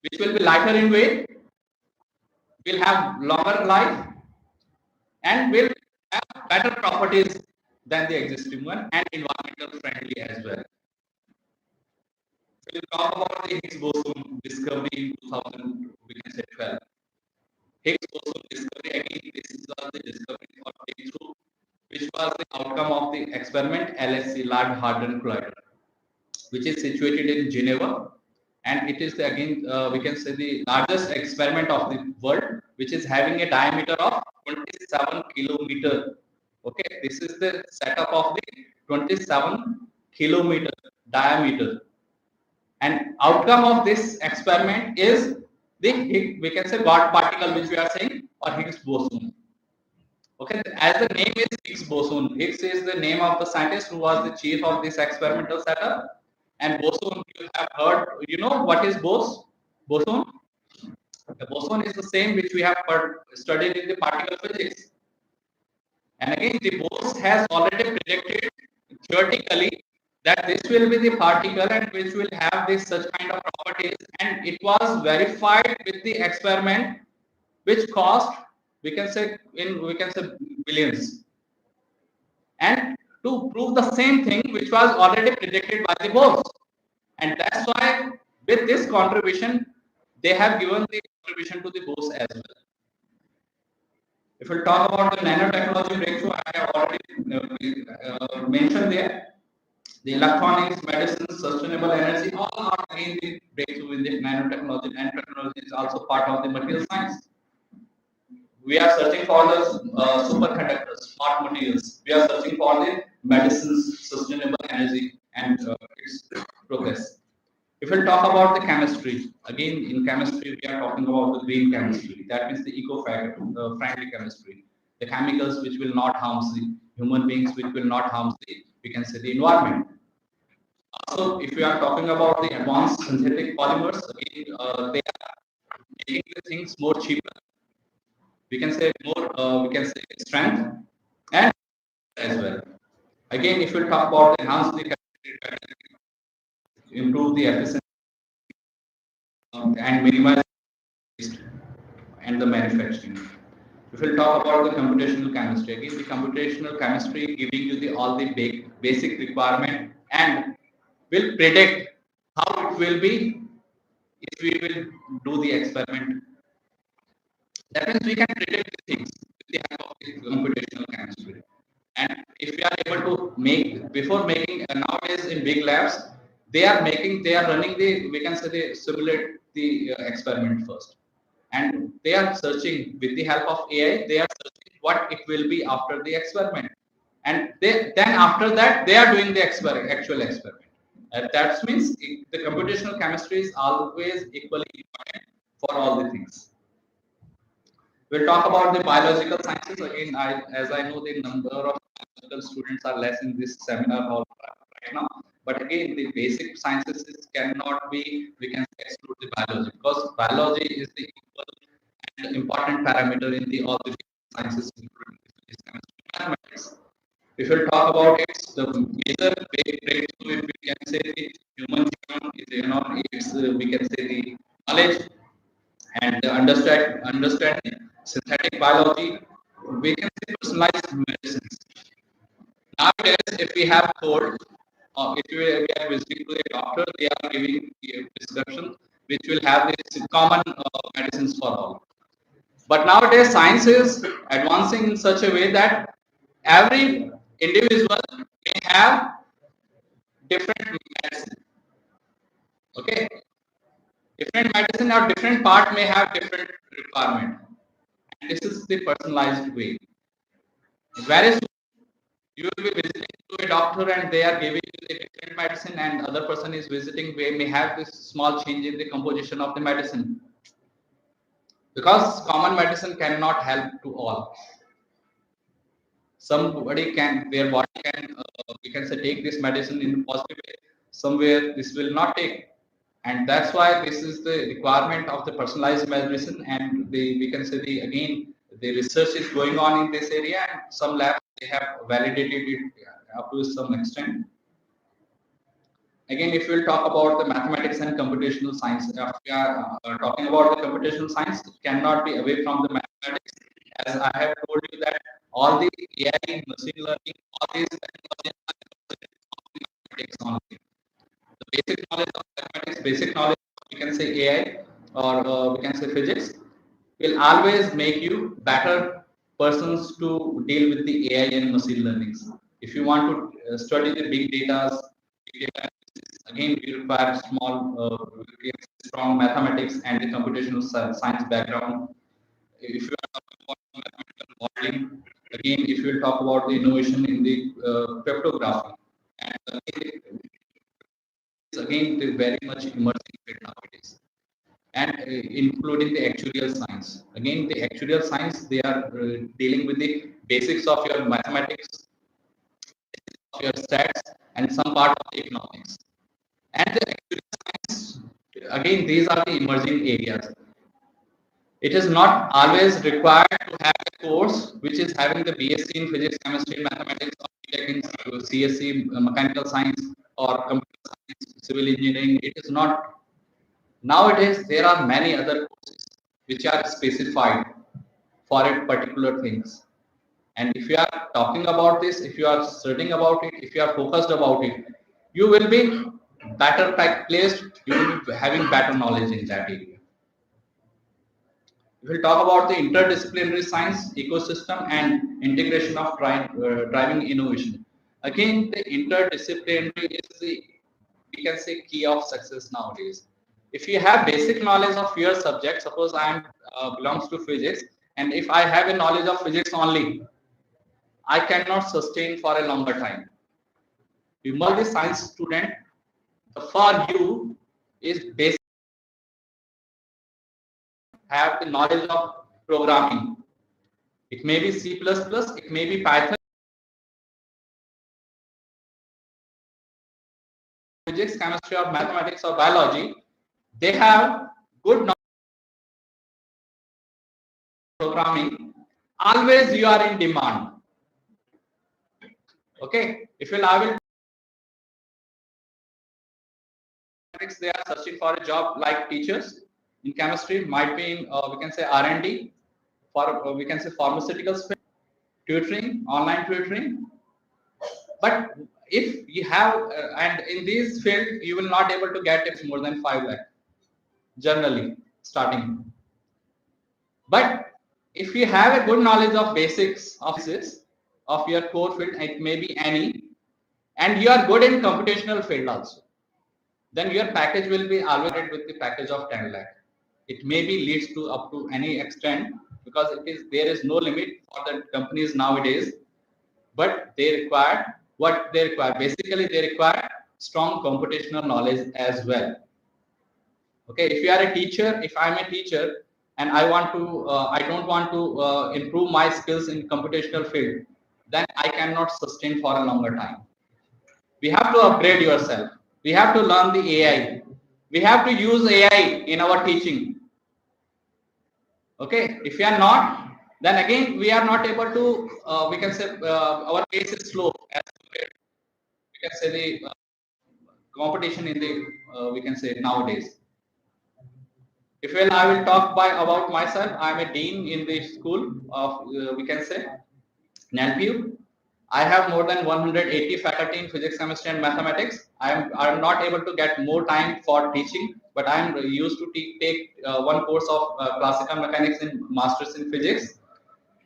which will be lighter in weight, will have longer life, and will have better properties than the existing one and environmental friendly as well. We'll talk about the Higgs boson discovery in 2000, we can say 12. Higgs boson discovery, again, this is the discovery for breakthrough, which was the outcome of the experiment LHC, Large Hadron Collider, which is situated in Geneva, and it is the, again we can say the largest experiment of the world, which is having a diameter of 27 kilometer. Okay, this is the setup of the 27 kilometer diameter, and outcome of this experiment is the we can say God particle, which we are saying, or Higgs boson. Okay, as the name is Higgs boson. Higgs is the name of the scientist who was the chief of this experimental setup. And boson, you have heard, you know what is boson? The boson is the same which we have studied in the particle physics. And again, the Bose has already predicted theoretically that this will be the particle and which will have this such kind of properties, and it was verified with the experiment, which cost we can say billions. And to prove the same thing which was already predicted by the Bose, and that's why with this contribution they have given the contribution to the Bose as well. If we talk about the nanotechnology breakthrough, I have already mentioned there. The electronics, medicine, sustainable energy, all are again the breakthrough in the nanotechnology. Nanotechnology is also part of the material science. We are searching for the superconductors, smart materials. We are searching for the medicines, sustainable energy, and its progress. If we talk about the chemistry, again in chemistry we are talking about the green chemistry. That means the eco-friendly chemistry, the chemicals which will not harm the human beings, which will not harm the we can say the environment. Also, if we are talking about the advanced synthetic polymers, again they are making the things more cheaper. We can say more we can say strength and as well. Again, if we talk about enhance the improve the efficiency and minimize waste and the manufacturing. If we'll talk about the computational chemistry, again the computational chemistry giving you all the basic requirement and will predict how it will be if we will do the experiment. That means we can predict the things with the help of the computational chemistry. And if we are able to make before making nowadays in big labs, they are running the we can say they simulate the experiment first, and they are searching with the help of AI. They are searching what it will be after the experiment, and then after that they are doing the actual experiment. That means the computational chemistry is always equally important for all the things. We'll talk about the biological sciences again. As I know, the number of biological students are less in this seminar hall right now. But again, the basic sciences cannot be, we can exclude the biology, because biology is the equal and important parameter in the all the sciences, including physics, chemistry, mathematics. If we talk about it, the major breakthrough, if we can say the human genome, is, it's we can say the knowledge and understanding synthetic biology, we can say personalized medicines. Nowadays, if we have cold, if we are visiting to a doctor, they are giving a prescription which will have these common medicines for all. But nowadays, science is advancing in such a way that every individual may have different medicine. Okay, different medicine or different part may have different requirement. And this is the personalized way. Very soon, you will be visiting to a doctor and they are giving you the different medicine, and other person is visiting, they may have this small change in the composition of the medicine, because common medicine cannot help to all. Somebody can, their body can, we can say, take this medicine in a positive way, somewhere this will not take. And that's why this is the requirement of the personalized medicine, and the we can say the again the research is going on in this area, and some labs they have validated it up to some extent. Again, if we'll talk about the mathematics and computational science, if we are talking about the computational science, it cannot be away from the mathematics. As I have told you that all the AI, machine learning, all these technologies are mathematics only. The basic knowledge of mathematics, basic knowledge, we can say AI or we can say physics, will always make you better persons to deal with the AI and machine learnings. If you want to study the big data analysis, again we require strong mathematics and the computational science background. If you are talking about mathematical modeling, again if you will talk about the innovation in the cryptography, and again the very much emerging field nowadays, and including the actuarial science. Again, the actuarial science, they are dealing with the basics of your mathematics, of your stats, and some part of the economics. And the actuarial science, again, these are the emerging areas. It is not always required to have a course which is having the BSc in physics, chemistry, mathematics, or in CSC, mechanical science, or computer science, civil engineering. It is not. Nowadays, there are many other courses which are specified for a particular things. And if you are talking about this, if you are studying about it, if you are focused about it, you will be better placed, you will be having better knowledge in that area. We will talk about the interdisciplinary science ecosystem and integration of driving innovation. Again, the interdisciplinary is the, we can say, key of success nowadays. If you have basic knowledge of your subject, suppose I am belongs to physics, and if I have a knowledge of physics only, I cannot sustain for a longer time. You must be science student. For you is basic, have the knowledge of programming. It may be C++, it may be Python, physics, chemistry, or mathematics, or biology. They have good knowledge of programming. Always you are in demand. Okay, if you I will mathematics, they are searching for a job like teachers. In chemistry, might be in we can say R&D, for we can say pharmaceuticals, tutoring, online tutoring. But if you have and in this field, you will not able to get it more than 5 lakh generally starting. But if you have a good knowledge of basics of this of your core field, it may be any, and you are good in computational field also, then your package will be allocated with the package of 10 lakh. It may be leads to up to any extent, because it is there is no limit for the companies nowadays. But they require what they require. Basically, they require strong computational knowledge as well. Okay, if you are a teacher, if I'm a teacher and I don't want to improve my skills in computational field, then I cannot sustain for a longer time. We have to upgrade yourself. We have to learn the AI. We have to use AI in our teaching. Okay, if we are not, then again we are not able to we can say our pace is slow as compared, we can say the competition in the we can say nowadays. If well, I will talk about myself. I am a dean in the school of we can say NLPU. I have more than 180 faculty in physics, chemistry, and mathematics. I am not able to get more time for teaching, but I am used to take one course of classical mechanics in masters in physics,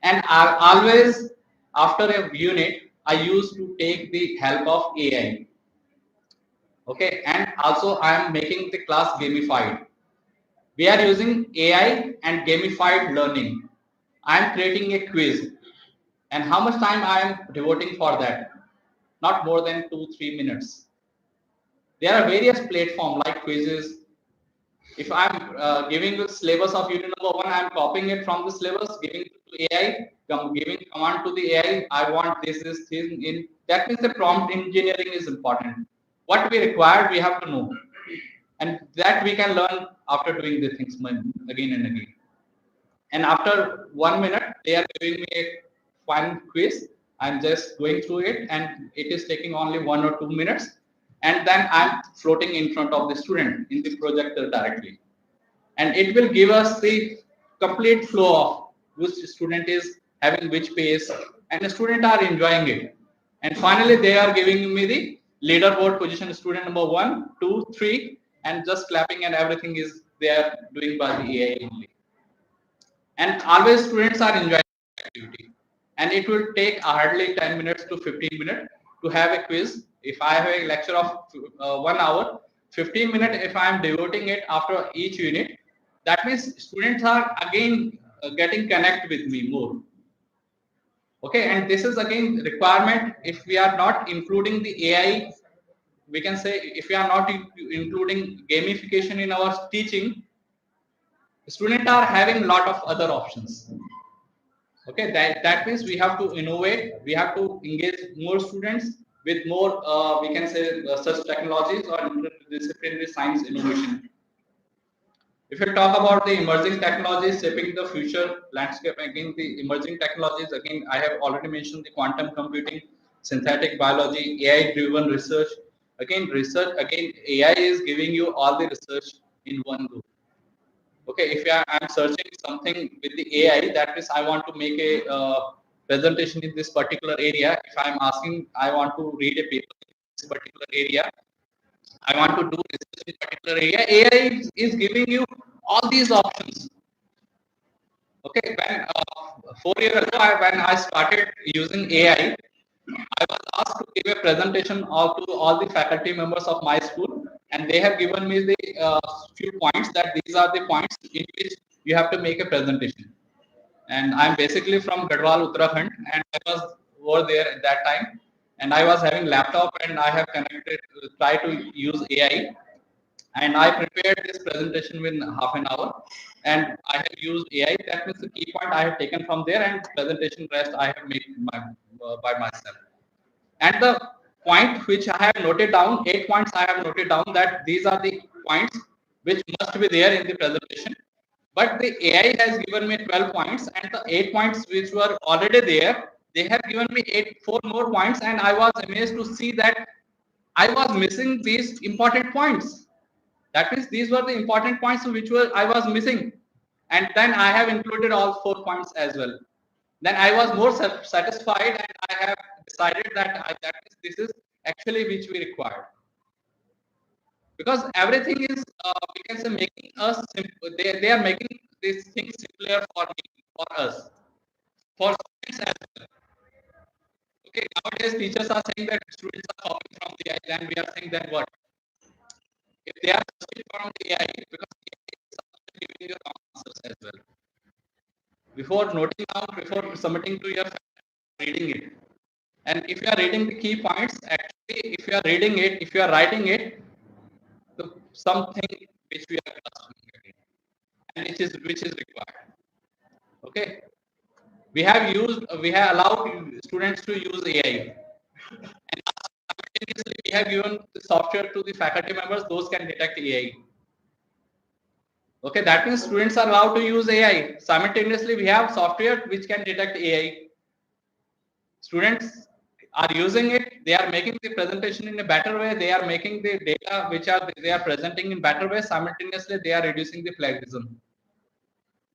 and I always after a unit I used to take the help of AI. Okay, and also I am making the class gamified. We are using AI and gamified learning. I am creating a quiz, and how much time I am devoting for that? Not more than 2-3 minutes. There are various platforms like quizzes. If I'm giving the syllabus of unit number 1, I'm copying it from the syllabus, giving it to AI, giving command to the AI. I want this thing in. That means the prompt engineering is important. What we require, we have to know, and that we can learn after doing the things again and again. And after 1 minute, they are giving me a fun quiz. I'm just going through it, and it is taking only 1 or 2 minutes. And then I'm floating in front of the student in the projector directly. And it will give us the complete flow of which student is having which pace, and the student are enjoying it. And finally, they are giving me the leaderboard position student number 1, 2, 3, and just clapping, and everything is they are doing by the AI only. And always students are enjoying the activity, and it will take hardly 10 minutes to 15 minutes to have a quiz. If I have a lecture of 1 hour, 15 minutes if I am devoting it after each unit, that means students are again getting connect with me more. Okay, and this is again requirement. If we are not including the AI, we can say, if we are not including gamification in our teaching, students are having a lot of other options. Okay, that means we have to innovate. We have to engage more students with more we can say such technologies or interdisciplinary science innovation. If you talk about the emerging technologies shaping the future landscape, again the emerging technologies, again I have already mentioned the quantum computing, synthetic biology, AI driven research. Again research, again AI is giving you all the research in one go. Okay, if I'm searching something with the AI, that means I want to make a presentation in this particular area. If I'm asking, I want to read a paper in this particular area, I want to do research in particular area, AI is giving you all these options. Okay, when 4 years ago, when I started using AI, I was asked to give a presentation to all the faculty members of my school, and they have given me the few points that these are the points in which you have to make a presentation. And I'm basically from Gadwal, Uttarakhand, and I was over there at that time, and I was having laptop, and I have connected, try to use AI, and I prepared this presentation within half an hour, and I have used AI. That means the key point I have taken from there, and presentation rest I have made by myself. And the point which I have noted down, 8 points I have noted down, that these are the points which must be there in the presentation. But the AI has given me 12 points, and the 8 points which were already there, they have given me 4 more points, and I was amazed to see that I was missing these important points. That means these were the important points which were I was missing, and then I have included all 4 points as well. Then I was more satisfied, and I have decided that this is actually which we required, because everything is we can say making us simple. They are making these things simpler for me, for us, for students as well. Okay, nowadays teachers are saying that students are copying from the AI, then we are saying that what if they are searching from the AI, because AI is sometimes giving you wrong answers as well. Before noting down, before submitting to your reading it, and if you are reading the key points, actually, if you are reading it, if you are writing it, the something which we are grasping again, and which is required. Okay, we have allowed students to use AI, and simultaneously we have given the software to the faculty members; those can detect AI. Okay, that means students are allowed to use AI. Simultaneously, we have software which can detect AI. Students are using it. They are making the presentation in a better way. They are making the data which are they are presenting in better way. Simultaneously, they are reducing the plagiarism.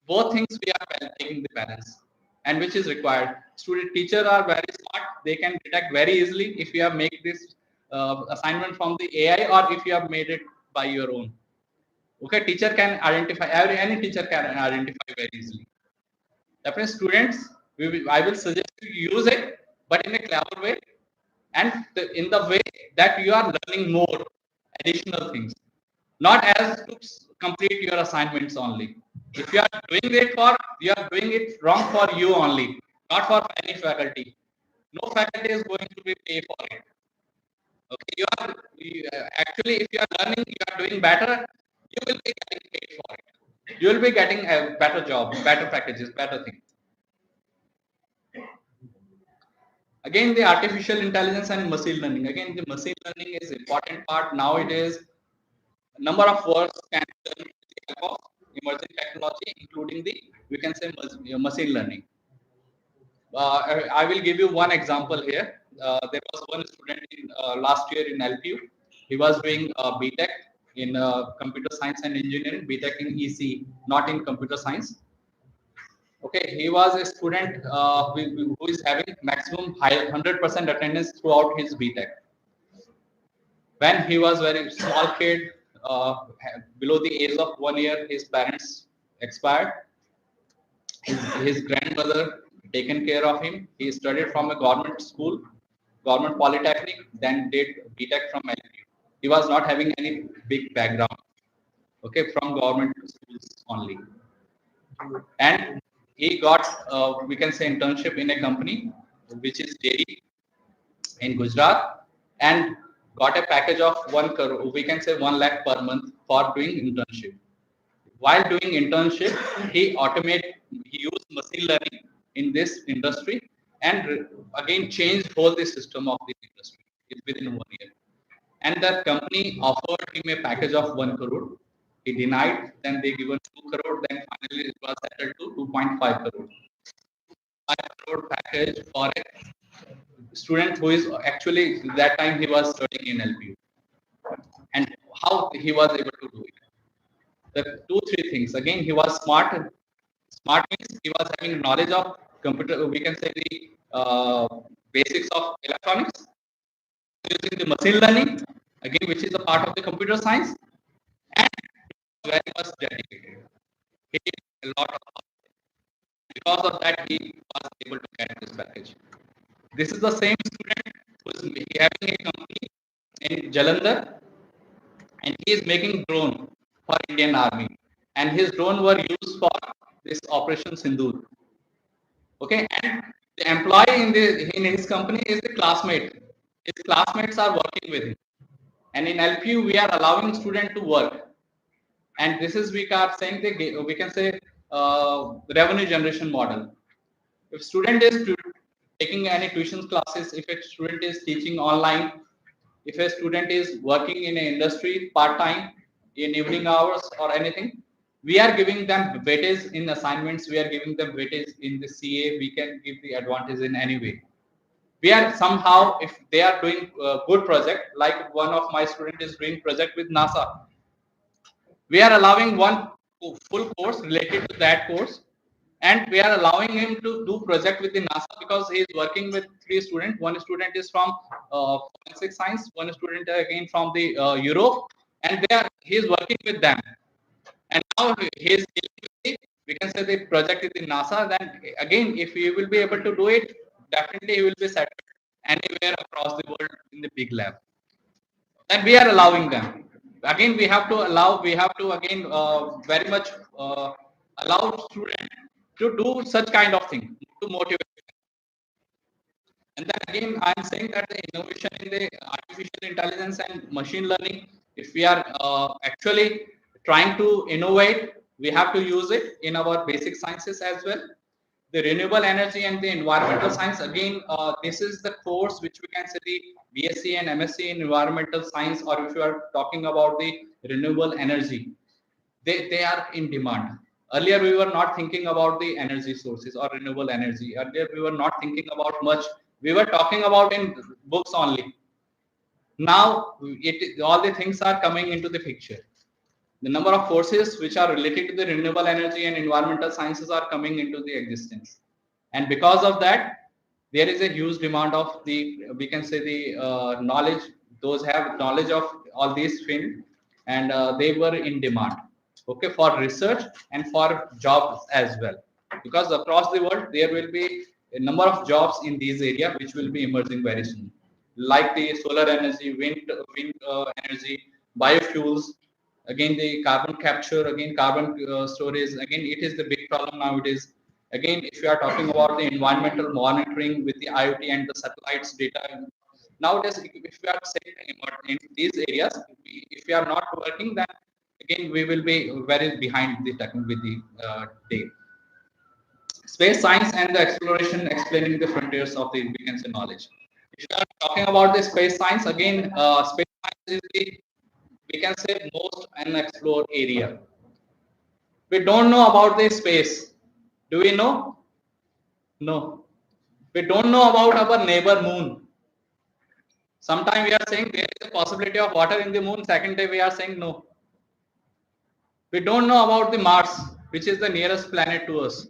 Both things we are taking the balance, and which is required. Student teacher are very smart. They can detect very easily if you have made this assignment from the AI or if you have made it by your own. Okay, teacher can identify, any teacher can identify very easily. That means students, I will suggest you use it, but in a clever way, and in the way that you are learning more additional things, not as to complete your assignments only. If you are doing it for, you are doing it wrong for you only, not for any faculty. No faculty is going to be pay for it. Okay, actually, if you are learning, you are doing better, you will be getting paid for it. You will be getting a better job, better packages, better things. Again, the artificial intelligence and machine learning. Again, the machine learning is important part nowadays. A number of works can be done with the help of emerging technology, including the we can say machine learning. I will give you one example here. There was one student in last year in LPU. He was doing BTech in computer science and engineering, BTech in EC, not in computer science. Okay, he was a student who is having maximum high 100% attendance throughout his BTech. When he was very small kid, below the age of 1 year, his parents expired. His grandmother taken care of him. He studied from a government school, government polytechnic, then did BTech from LPU. He was not having any big background. Okay, from government schools only, and he got we can say internship in a company which is dairy in Gujarat, and got a package of 1 crore, we can say 1 lakh per month for doing internship. While doing internship, he used machine learning in this industry, and again changed whole the system of the industry within 1 year. And the company offered him a package of 1 crore. He denied. Then they given 2 crore. Then finally it was settled to 2.5 crore. 5 crore package for a student who is actually that time he was studying in LPU. And how he was able to do it? The two three things. Again, he was smart. Smart means he was having knowledge of computer. We can say the basics of electronics, using the machine learning, again, which is a part of the computer science, and very much dedicated. He did a lot of work. Because of that, he was able to get this package. This is the same student who is having a company in Jalandhar, and he is making drone for Indian Army, and his drone were used for this Operation Sindoor. Okay, and the employee in his company is the classmate. His classmates are working with him, and in LPU we are allowing student to work, and this is we are saying we can say revenue generation model. If student is taking any tuition classes, if a student is teaching online, if a student is working in an industry part time in evening hours or anything, we are giving them weightage in assignments. We are giving them weightage in the CA. We can give the advantage in any way. We are somehow, if they are doing a good project, like one of my student is doing project with NASA, We are allowing one full course related to that course, and we are allowing him to do project with the NASA because he is working with three students. One student is from forensic science, one student again from the Europe, and he is working with them. And now he is dealing with we can say the project with the NASA. Then again, if he will be able to do it, definitely he will be settled anywhere across the world in the big lab. And we are allowing them. Again, we have to again very much allow students to do such kind of thing to motivate. And then again, I'm saying that the innovation in the artificial intelligence and machine learning, if we are actually trying to innovate, we have to use it in our basic sciences as well. The renewable energy and the environmental science, again, this is the course which we can say the BSc and MSc in environmental science, or if you are talking about the renewable energy, they are in demand. Earlier, we were not thinking about the energy sources or renewable energy. Earlier, we were not thinking about much. We were talking about in books only. Now, all the things are coming into the picture. The number of courses which are related to the renewable energy and environmental sciences are coming into the existence, and because of that, there is a huge demand of the, we can say, the knowledge. Those have knowledge of all these fields, and they were in demand, okay, for research and for jobs as well, because across the world there will be a number of jobs in these areas which will be emerging very soon, like the solar energy, wind energy, biofuels, again the carbon capture, again carbon storage. Again, it is the big problem nowadays. Again, if you are talking about the environmental monitoring with the IoT and the satellites data, nowadays if we are saying in these areas, if we are not working, then again we will be very behind the technology with the day. Space science and the exploration, explaining the frontiers of the, we can say, knowledge. If you are talking about the space science, again, space science is the, we can say, most unexplored area. We don't know about the space. Do we know? No. We don't know about our neighbor moon. Sometimes we are saying there is a possibility of water in the moon. Second day we are saying no. We don't know about the Mars, which is the nearest planet to us.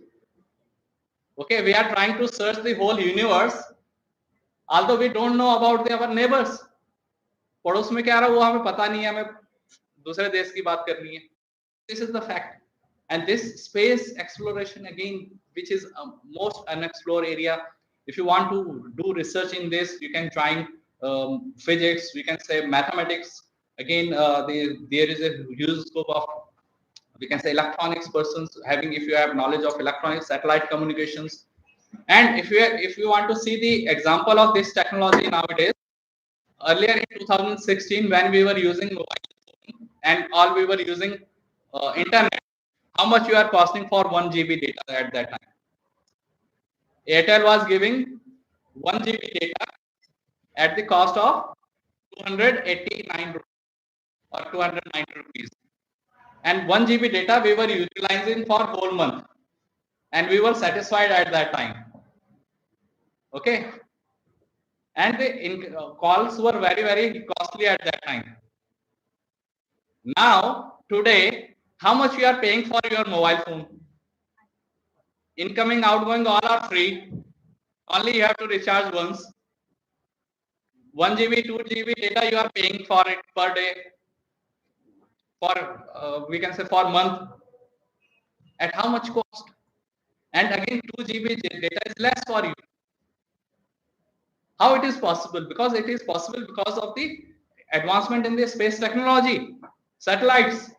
Okay, we are trying to search the whole universe, although we don't know about our neighbors. पड़ोस में क्या रहा वो हमें पता नहीं है, हमें दूसरे देश की बात करनी है. This is the fact. And this space exploration, again, which is a most unexplored area. If you want to do research in this, you can join physics, we can say mathematics. Again, there is a huge scope of, we can say, electronics persons having, if you have knowledge of electronics, satellite communications. And if you want to see the example of this technology nowadays, earlier in 2016, when we were using mobile phone and all, we were using internet, how much you are costing for 1 GB data at that time? Airtel was giving 1 GB data at the cost of 289 rupees or 290 rupees. And 1 GB data we were utilizing for whole month, and we were satisfied at that time. Okay. And the calls were very, very costly at that time. Now, today, how much you are paying for your mobile phone? Incoming, outgoing, all are free. Only you have to recharge once. 1 GB, 2 GB data you are paying for it per day, for we can say for month. At how much cost? And again, 2 GB data is less for you. How it is possible? Because it is possible because of the advancement in the space technology, satellites.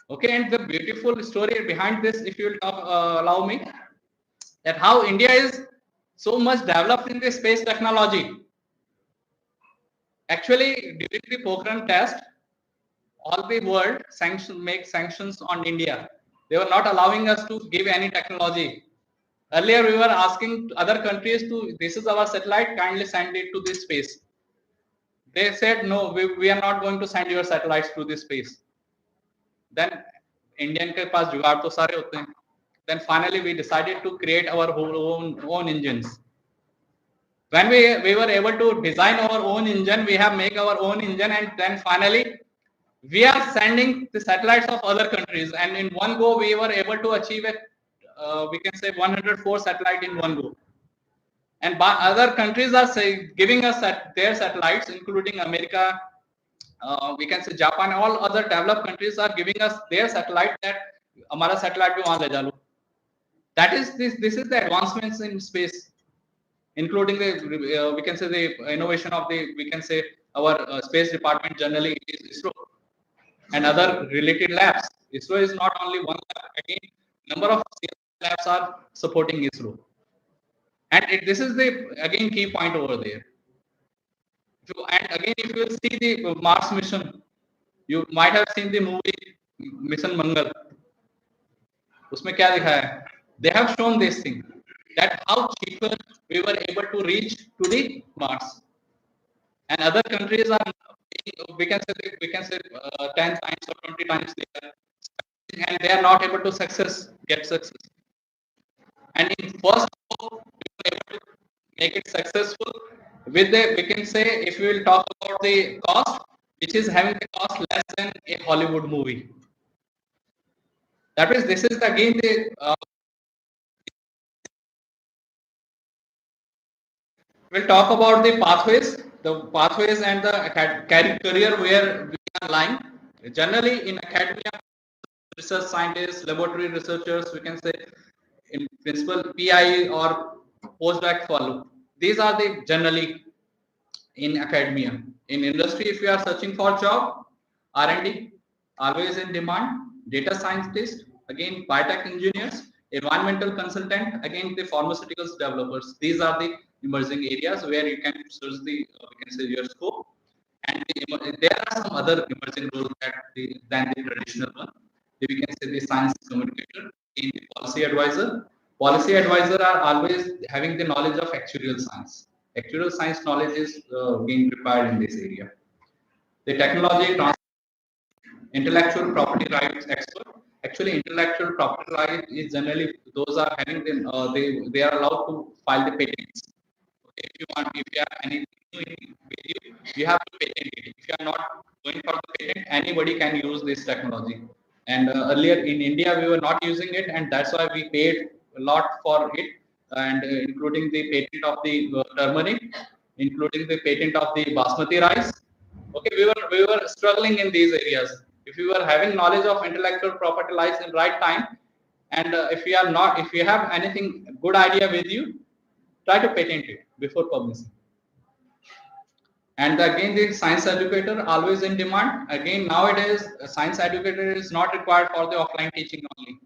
Okay, and the beautiful story behind this, if you will talk, allow me, that how India is so much developed in the space technology. Actually, during the Pokhran test, all the world make sanctions on India. They were not allowing us to give any technology. Earlier, we were asking other countries to, this is our satellite, kindly send it to this space. They said, no, we are not going to send your satellites to this space. Then Indian के पास जुगाड़ तो सारे होते हैं. Then finally we decided to create our own engines. When we were able to design our own engine, we have make our own engine, and then finally we are sending the satellites of other countries, and in one go we were able to achieve a we can say 104 satellite in one go. And other countries are giving us their satellites, including America, we can say Japan, all other developed countries are giving us their satellite that हमारा satellite भी वहां ले जा लो. That is this is the advancements in space, including the we can say the innovation of the we can say our space department generally is ISRO and other related labs. ISRO is not only one lab. Again, number of labs are supporting ISRO, and this is the again key point over there. And again, if you will see the Mars mission, you might have seen the movie Mission Mangal. उसमें क्या दिखाया है? They have shown this thing that how cheaper we were able to reach to the Mars, and other countries are we can say 10 times or 20 times they are, and they are not able to get success. And in first we were able to make it successful with the we can say if we will talk about the cost, which is having the cost less than a Hollywood movie. That is, this is again the we'll talk about the pathways and the career where we are lying. Generally, in academia, research scientists, laboratory researchers, we can say in principal PI or postdoc follow. These are the generally in academia. In industry, if you are searching for job, R&D, always in demand. Data scientist, again biotech engineers, environmental consultant, again the pharmaceuticals developers. These are the emerging areas where you can search the we can say your scope. And there are some other emerging roles than the traditional one. We can say the science communicator, in the policy advisor. Policy advisor are always having the knowledge of actuarial science. Actuarial science knowledge is being required in this area. The technology intellectual property rights expert. Actually, intellectual property right is generally those are having the they are allowed to file the patents. Okay, if you want, if you have anything new with you, you have to patent it. If you are not going for the patent, anybody can use this technology. And earlier in India, we were not using it, and that's why we paid a lot for it, and including the patent of the turmeric, including the patent of the basmati rice. Okay, we were struggling in these areas. If you are having knowledge of intellectual property rights in right time, and if you are not, if you have anything good idea with you, try to patent it before publishing. And again, the science educator always in demand. Again, nowadays, a science educator is not required for the offline teaching only.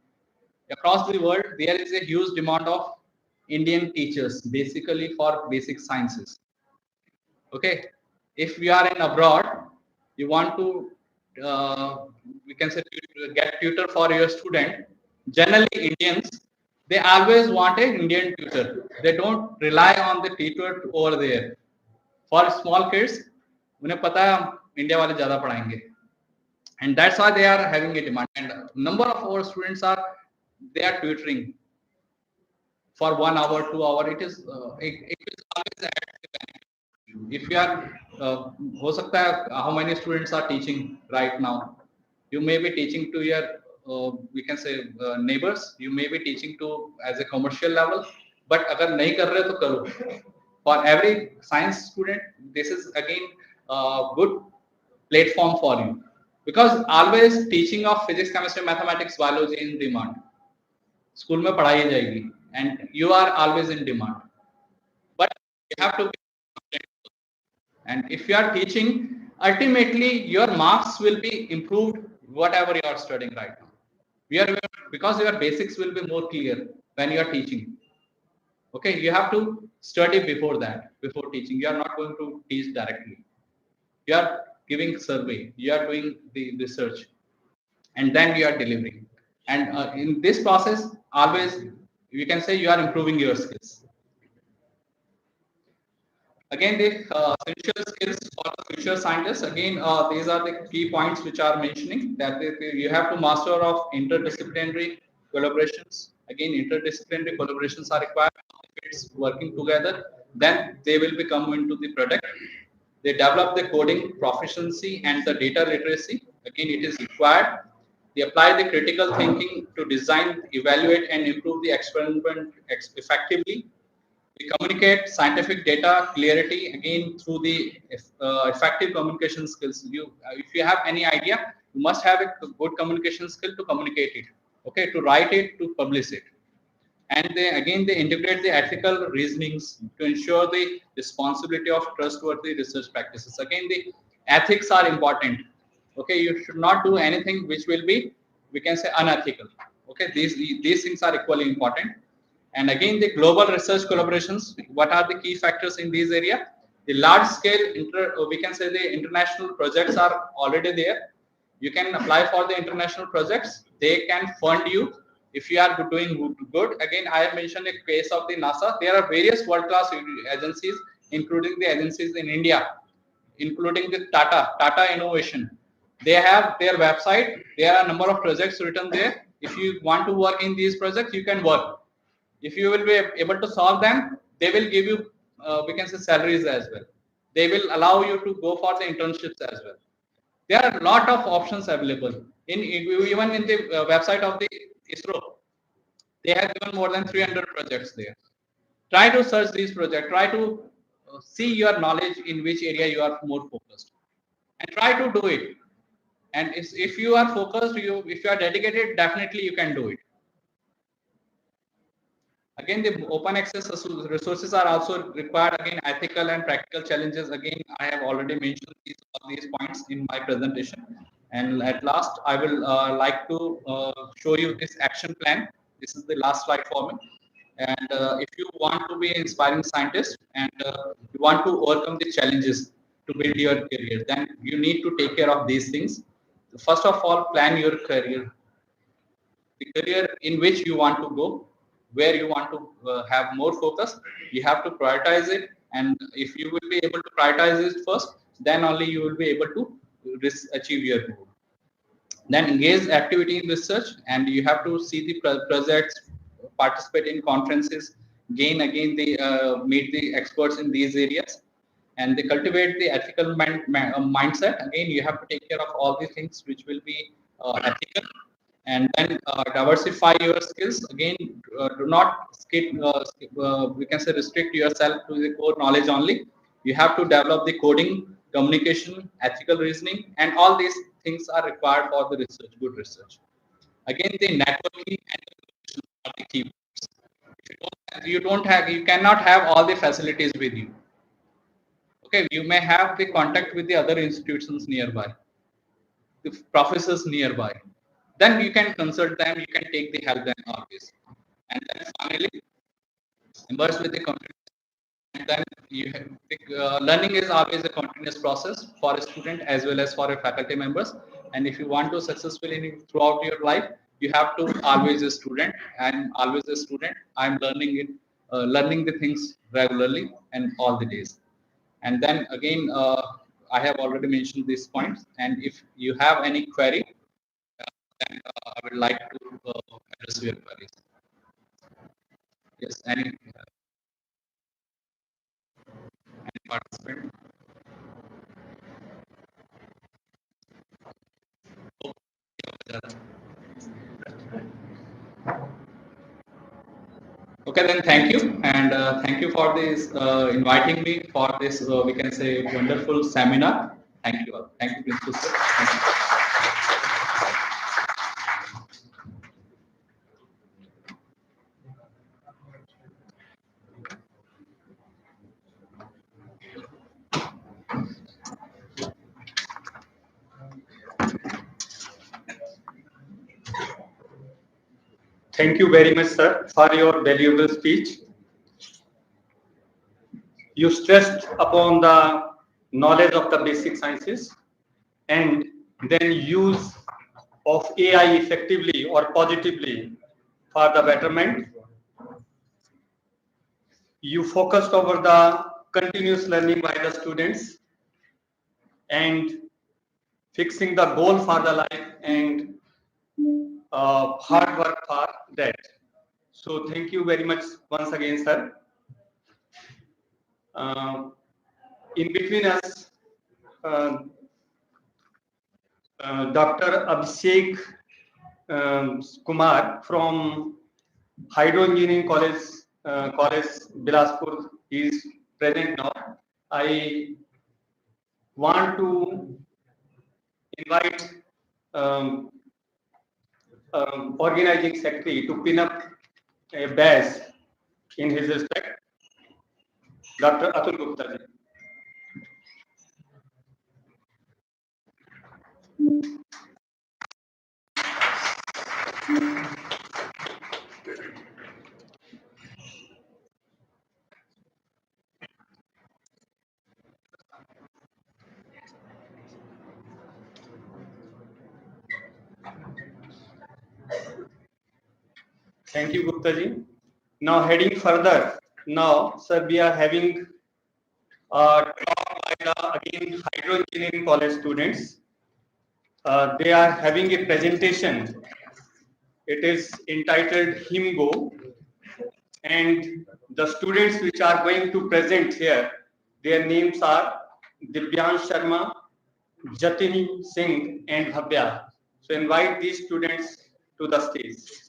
Across the world, there is a huge demand of Indian teachers, basically for basic sciences. Okay, if we are in abroad, you want to we can say get tutor for your student. Generally, Indians they always want an Indian tutor. They don't rely on the tutor over there. For small kids, उन्हें पता है हम India वाले ज्यादा पढ़ाएंगे, and that's why they are having a demand. And number of our students are they are tutoring for 1 hour, 2 hour. It is always active. If you are हो सकता है how many students are teaching right now, you may be teaching to your we can say neighbors, you may be teaching to as a commercial level, but अगर नहीं कर रहे तो करो. For every science student, this is again a good platform for you, because always teaching of physics, chemistry, mathematics, biology in demand. School में पढ़ाई जाएगी and you are always in demand, but you have to be, and if you are teaching, ultimately your marks will be improved whatever you are studying right now. We are because your basics will be more clear when you are teaching. Okay, you have to study before that, before teaching. You are not going to teach directly. You are giving survey, you are doing the research, and then you are delivering. And in this process, always you can say you are improving your skills. Again, the essential skills for the future scientists. Again, these are the key points which are mentioning that you have to master of interdisciplinary collaborations. Again, interdisciplinary collaborations are required. If it's working together, then they will become into the product. They develop the coding proficiency and the data literacy. again it is required. They apply the critical thinking to design, evaluate, and improve the experiment effectively. We communicate scientific data clarity again through the effective communication skills. If you have any idea, you must have a good communication skill to communicate it. Okay, to write it, to publish it, and they integrate the ethical reasonings to ensure the responsibility of trustworthy research practices. Again, the ethics are important. Okay, you should not do anything which will be, we can say, unethical. Okay, these things are equally important. And again, the global research collaborations, what are the key factors in this area? The large scale we can say the international projects are already there. You can apply for the international projects. They can fund you if you are doing good. Again, I have mentioned a case of the NASA. There are various world class agencies, including the agencies in India, including the Tata Innovation. They have their website. There are a number of projects written there. If you want to work in these projects, you can work. If you will be able to solve them, they will give you, we can say, salaries as well. They will allow you to go for the internships as well. There are a lot of options available in even in the website of the ISRO. They have given more than 300 projects there. Try to search these projects. Try to see your knowledge in which area you are more focused, and try to do it. And if you are focused, if you are dedicated, definitely you can do it. Again, the open access resources are also required. Again, ethical and practical challenges. Again, I have already mentioned all these points in my presentation. And at last, I will like to show you this action plan. This is the last slide for me. And if you want to be an inspiring scientist and you want to overcome the challenges to build your career, then you need to take care of these things. First of all, plan your career, the career in which you want to go, where you want to have more focus. You have to prioritize it, and if you will be able to prioritize it first, then only you will be able to achieve your goal. Then engage activity in research, and you have to see the projects, participate in conferences, gain again the meet the experts in these areas, and they cultivate the ethical mindset. Again, you have to take care of all the things which will be ethical, and then diversify your skills. Again, do not we can say, restrict yourself to the core knowledge only. You have to develop the coding, communication, ethical reasoning, and all these things are required for the research, good research. Again, the networking and communication are the key. If you cannot have all the facilities with you. Okay, you may have the contact with the other institutions nearby, the professors nearby. Then you can consult them, you can take the help then always. And then finally, immerse with the content. And then learning is always a continuous process for a student as well as for a faculty members. And if you want to successfully throughout your life, you have to always a student. I'm always a student. I'm learning the things regularly and all the days. And then again, I have already mentioned these points. And if you have any query, then I would like to address your queries. Yes, any participant? Okay, then thank you, and thank you for this inviting me for this we can say wonderful seminar. Thank you all. Thank you, Principal Sir. Thank you. Thank you very much, sir, for your valuable speech. You stressed upon the knowledge of the basic sciences and then use of AI effectively or positively for the betterment. You focused over the continuous learning by the students and fixing the goal for the life and hard work for that. So thank you very much once again, sir. In between us, uh, Dr. Abhishek Kumar from Hydro Engineering College Bilaspur is present now. I want to invite um, organizing secretary to pin up a badge in his respect, Dr. Atul Gupta ji. Thank you, Gupta ji. Now heading further, now sir, we are having a talk by the again Hydro Engineering College students. They are having a presentation. It is entitled Himgo, and the students which are going to present here, their names are Divyan Sharma, Jatin Singh, and Bhavya. So invite these students to the stage.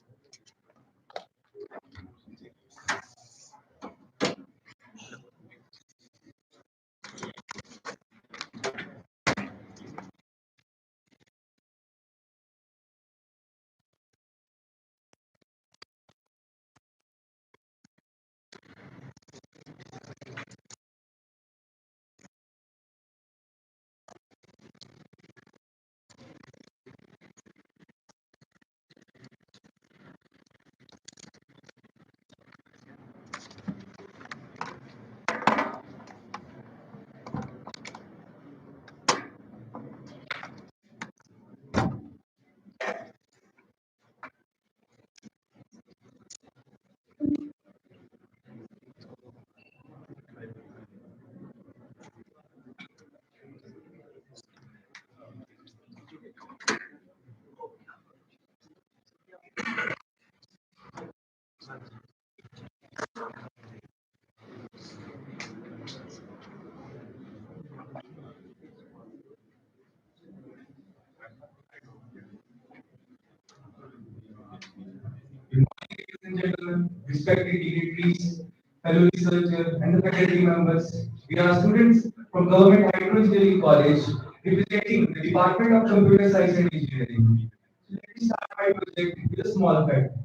Good morning, ladies and gentlemen, respected dignitaries, fellow researchers, and the faculty members. We are students from Government Hydro Engineering College, representing the Department of Computer Science and Engineering. So let me start my project with a small fact,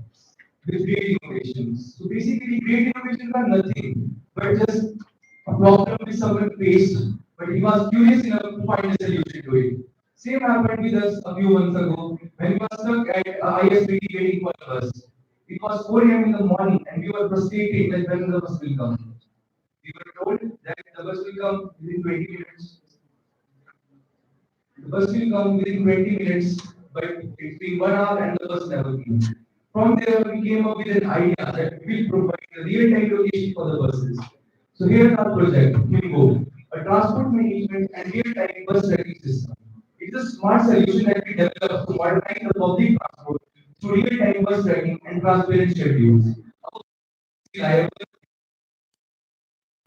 with great innovations. So basically, great innovations are nothing but just a problem which someone faced, but he was curious enough to find a solution to it. Same happened with us a few months ago when we were stuck at ISBT waiting for the bus. It was 4 a.m. in the morning and we were frustrated that when the bus will come. We were told that the bus will come within 20 minutes. The bus will come within 20 minutes, but it's been 1 hour and the bus never came. From there, we came up with an idea that we will provide a real-time location for the buses. So here's our project, Himgo, a transport management and real-time bus tracking system. It's a smart solution that we developed to modernize the public transport through real-time bus tracking and transparent schedules. Reliable.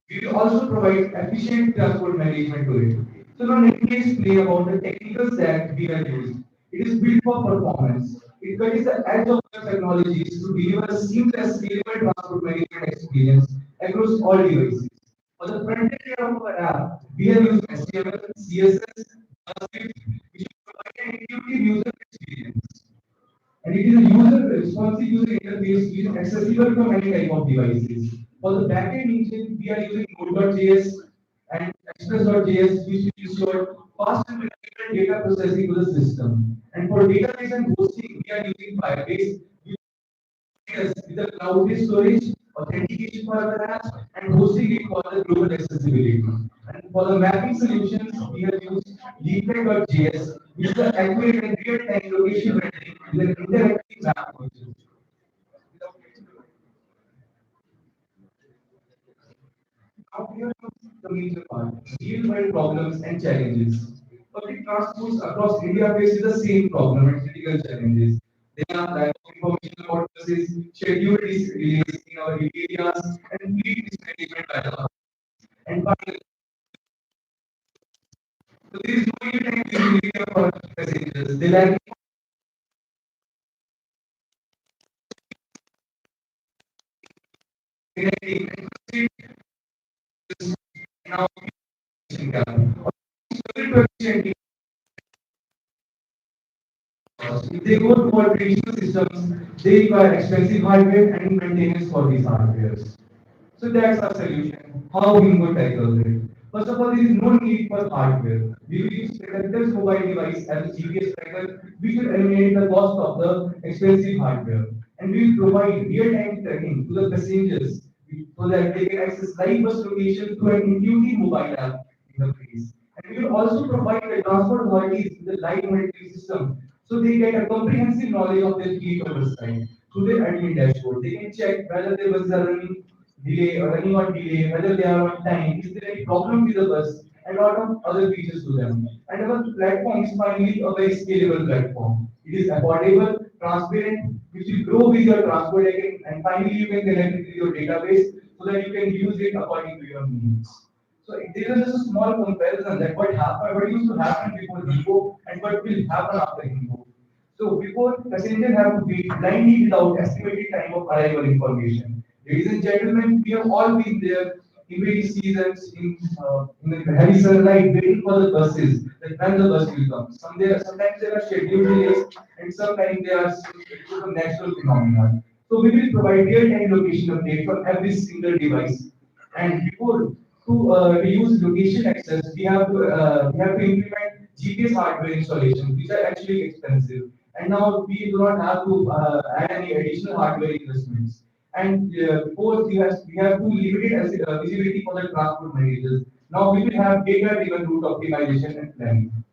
We will also provide efficient transport management to it. So now let me explain about the technical stack we have used. It is built for performance. It carries the edge of the technologies to deliver a seamless, scalable transport management experience across all devices. For the front end layer of our app, we have used HTML, CSS, JavaScript, which will provide an intuitive user experience. And it is a responsive user interface which is accessible from any type of devices. For the backend engine, we are using Node.js and Express.js, which will ensure fast and reliable data processing to the system. And for database and hosting, we are using Firebase, with the cloud-based storage, authentication for our apps, and hosting it for the global accessibility. And for the mapping solutions, we have used leaflet.js, which is the accurate and real-time location rendering with an interactive map function. Now here comes the major part, real-world problems and challenges. Public transports across India face the same problem and critical challenges. There are lack of information about buses, scheduled delays in our areas, and fleet mismanagement by the. And finally, So there is no real-time visibility of our passengers. They lack connecting and now struggle to efficiently. If they go to more traditional systems, they require expensive hardware and maintenance for these hardwares. So that's our solution. How we will tackle it. First of all, there is no need for hardware. We will use Protector's mobile device as a GPS tracker. We should eliminate the cost of the expensive hardware. And we will provide real-time tracking to the passengers so that they can access live bus location through an intuitive mobile app interface. And we will also provide the transport authorities with a live monitoring system so they get a comprehensive knowledge of their fleet oversight through their admin dashboard. They can check whether their buses are running delay or running on delay, whether they are on time, is there any problem with the bus, and a lot of other features to them. And our platform is finally a very scalable platform. It is affordable, transparent, which will grow with your transport again, and finally you can connect it with your database so that you can use it according to your needs. So there is just a small comparison that what used to happen before Hebo and what will happen after Hebo. So before passengers have to wait blindly without estimated time of arrival information. Ladies and gentlemen, we have all been there in many seasons in the heavy sunlight waiting for the buses that when the bus will come. Sometimes there are scheduled delays and sometimes there are some natural phenomena. So we will provide real-time location updates on every single device. And before to use location access, we have to implement GPS hardware installations, which are actually expensive. And now we do not have to add any additional hardware investments. And fourth, we have to limited visibility for the transport managers. Now we will have data-driven route optimization and planning.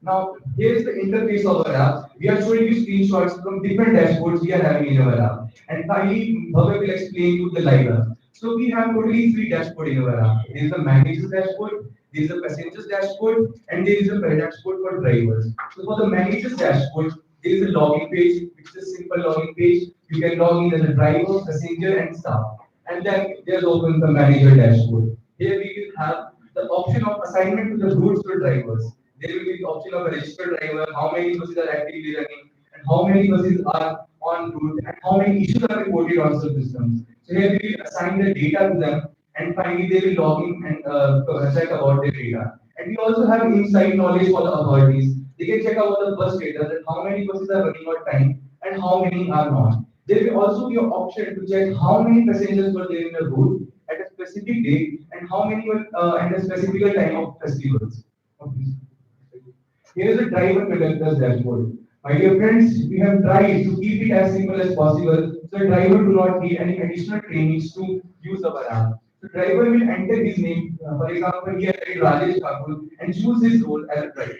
Now, here's the interface of our app. We are showing you screenshots from different dashboards we are having in our app. And finally, Bhavya will explain you the live app. So we have totally three dashboards in our app. There is the manager's dashboard, there is the passenger's dashboard, and there is a dashboard for drivers. So for the manager's dashboard, there is a login page, which is a simple login page. You can log in as a driver, passenger, and staff. And then there's open the manager dashboard. Here we will have the option of assignment to the routes to drivers. There will be the option of a registered driver, how many buses are actively running, and how many buses are on route, and how many issues are reported on some systems. So here we will assign the data to them, and finally they will log in and check about their data. And we also have inside knowledge for the authorities. They can check out the bus data, that how many buses are running on time and how many are not. There will also be an option to check how many passengers were there in the route at a specific date and how many were at a specific time of festivals. Okay. Here is a driver conductor's dashboard. My dear friends, we have tried to keep it as simple as possible so the driver do not need any additional trainings to use our app. The driver will enter his name, for example, here Rajesh Thakur, and choose his role as a driver.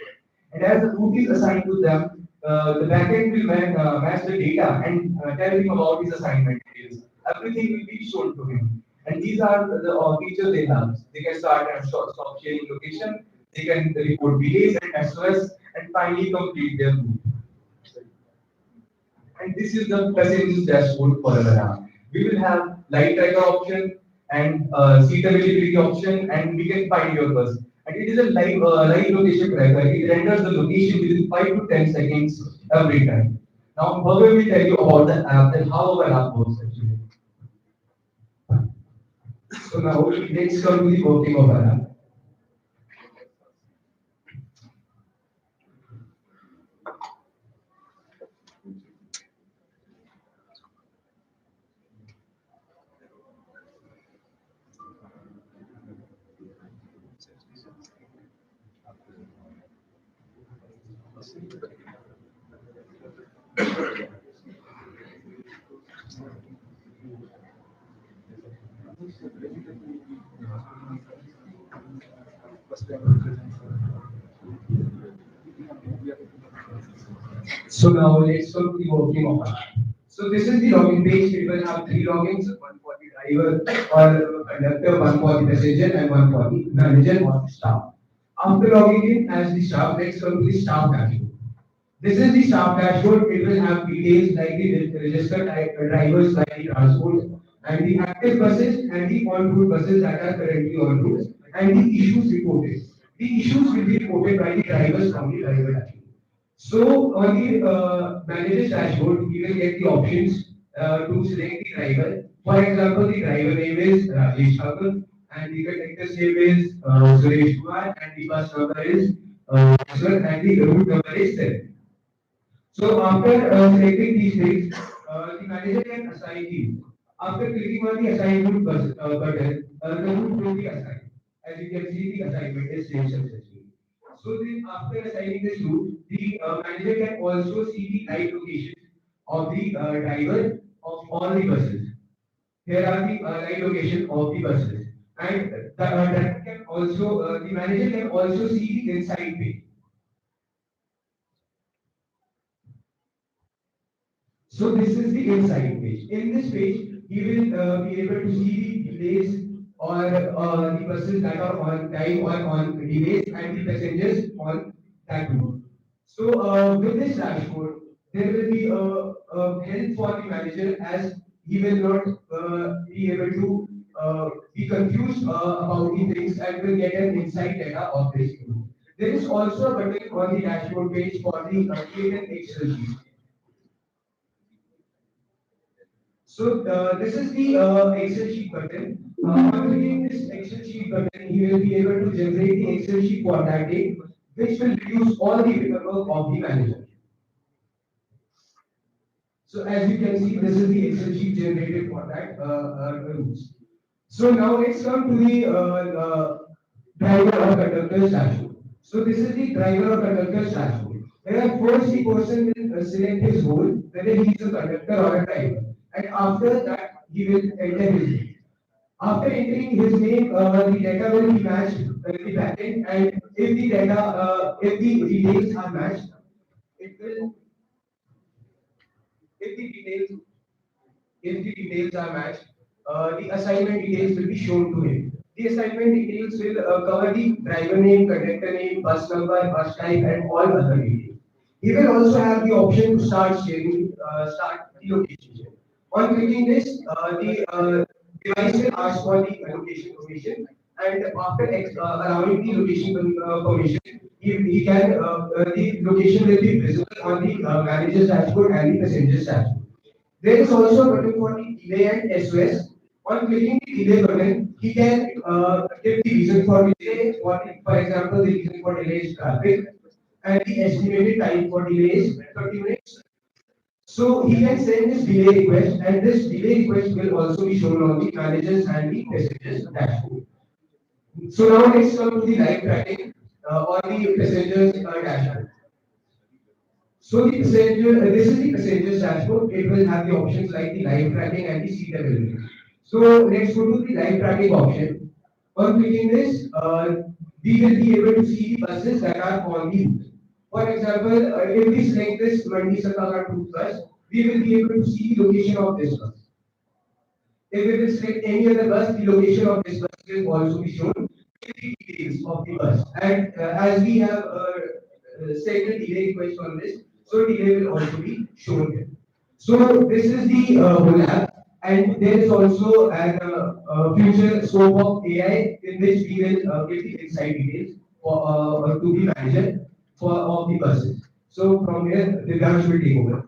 And as the route is assigned to them, the backend will match the data and tell him about his assignment details. Everything will be shown to him. And these are the features they have. They can start and stop sharing location. They can report delays and SOS and finally complete their route. And this is the passenger's dashboard for our app. We will have light tracker option and seat availability option, and we can find your bus. And it is a live location tracker. It renders the location within 5 to 10 seconds every time. Now, Bhavya will tell you about the app and how our app works actually. So now let's come to the working of our app. So now let's come to the working of our app. So this is the login page. It will have three logins, one for the driver or conductor, one for the passenger, and one for the manager or the staff. After logging in as the staff, let's come to the staff dashboard. This is the staff dashboard. It will have details like the registered drivers by the transport and the active buses and the on route buses that are currently on route and the issues reported. the issues will be reported by the drivers from the driver dashboard. So on the manager's dashboard, you will get the options to select the driver. For example, the driver name is Rajesh Thakur and the conductor's name is Suresh Kumar and the bus number is and the route number is 7. So after selecting these things, the manager can assign the. After clicking on the assign route button, the route will be assigned. As you can see, the assignment is saved successfully. So then after assigning this route, the manager can also see the live location of the driver of all the buses. Here are the live location of the buses. And the manager can also see the inside page. So this is the inside page. In this page, he will be able to see the delays or the buses that are on time or on delays and the passengers on that route. So with this dashboard, there will be a help for the manager as he will not be able to be confused about the things and will get an inside data of this route. There is also a button on the dashboard page for the create an Excel sheet. So this is the Excel sheet button. On clicking this Excel sheet button, you will be able to generate the Excel sheet for that day, which will reduce all the paperwork of the manager. So as you can see, this is the Excel sheet generated for that routes. So now let's come to the driver or conductor's dashboard. So this is the driver or conductor's dashboard. Where first the person will select his role, whether he is a conductor or a driver. And after that, he will enter his name. After entering his name, the data will be matched in the backend, and if the details are matched, it will if the details if the details are matched, the assignment details will be shown to him. The assignment details will cover the driver name, conductor name, bus number, bus type, and all other details. He will also have the option to start the location share. On clicking this, the device will ask for the location permission, and after allowing the location permission, he can the location will be visible on the manager's dashboard and the passenger's dashboard. There is also a button for the delay and SOS. On clicking the delay button, he can give the reason for delay. For example, the reason for delay is traffic, and the estimated time for delay is 30 minutes. So he can send this delay request, and this delay request will also be shown on the managers and the passengers dashboard. So now let's come to the live tracking or the passengers dashboard. So this is the passenger's dashboard. It will have the options like the live tracking and the seat availability. So let's go to the live tracking option. On clicking this, we will be able to see the buses that are on the route. For example, if we select this Mandi Satara route bus, we will be able to see the location of this bus. If we will select any other bus, the location of this bus will also be shown with the details of the bus. And as we have set the delay request on this, so delay will also be shown here. So this is the whole app, and there is also an future scope of AI in which we will give the inside details to the manager for of the buses. So from here, the branch will take over.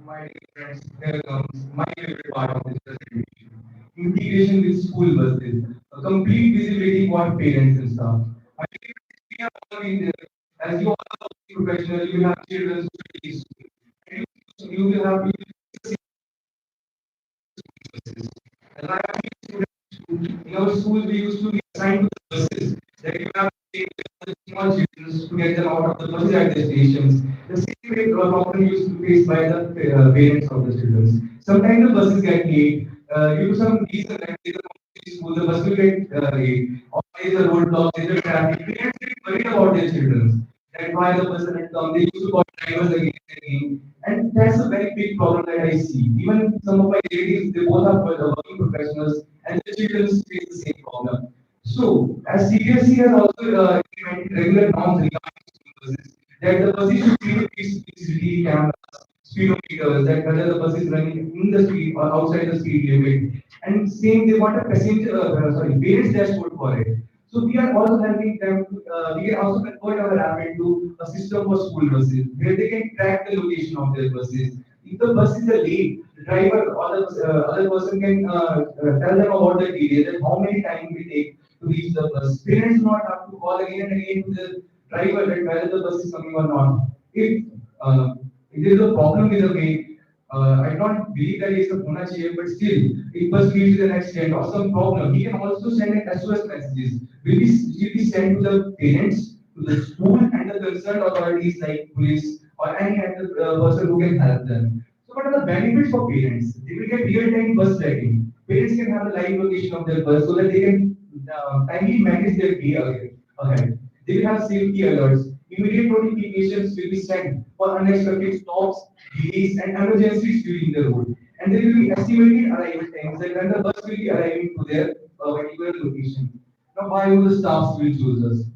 My dear friends, here comes my favorite part of this presentation. Integration with school buses, a complete visibility for parents and staff. I think we have all been there. As you all are professionals, you will have children studying school. And you will have buses. As I have been students, in our schools, we used to be assigned to the buses. That you have to take the small children to get them out of the buses at the stations. The same way problem used to face by the parents of the children. Sometimes the buses get late due to some reason that they are school, the bus will get late. Or there is a roadblock, there is a traffic. Parents get worried about their children. That why the bus didn't come. They used to call drivers again and again. And that's a very big problem that I see. Even some of my relatives, they both are working professionals, and the children face the same problem. So So, as CBSE has also implemented regular norms regarding school buses, that the buses should be with CCTV cameras, speedometers, that whether the bus is running in the speed or outside the speed limit. And same, they want a parents dashboard for it. So we are also helping them. We can also convert our app into a system for school buses, where they can track the location of their buses. If the bus is late, the driver or the other person can tell them about the delay, that how many time we take to reach the bus. Parents do not have to call again and again to the driver that whether the bus is coming or not. If there is a problem with the way, I don't believe that it's a hona chahiye, but still, if bus leads to an accident or some problem, he can also send an SOS messages. Will be sent to the parents, to the school, and the concerned authorities like police or any other person who can help them. So, what are the benefits for parents? They will get real-time bus tracking. Parents can have a live location of their bus so that they can timely manage their day ahead. They will have safety alerts. Immediate notifications will be sent for unexpected stops, delays, and emergencies during the route. And there will be estimated arrival times that when the bus will be arriving to their particular location. Now, why would the staffs will choose us?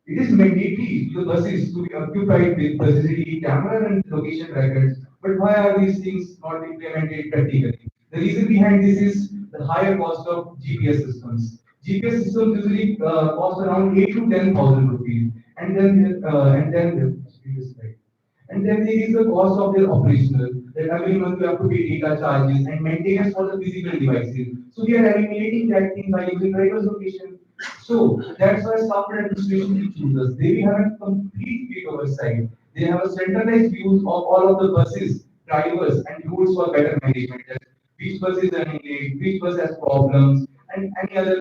It is mandatory to the buses to be occupied with the CCTV camera and location records. But why are these things not implemented practically? The reason behind this is the higher cost of GPS systems. GPS systems usually cost around 8 to 10,000 rupees, and then there is the cost of their operational. That every month you have to pay data charges and maintenance for the physical devices. So we are eliminating that thing by using driver's location. So that's why software administration will choose us. They will have a complete view oversight. They have a centralized views of all of the buses, drivers, and rules for better management. That which bus is running late, which bus has problems, and any other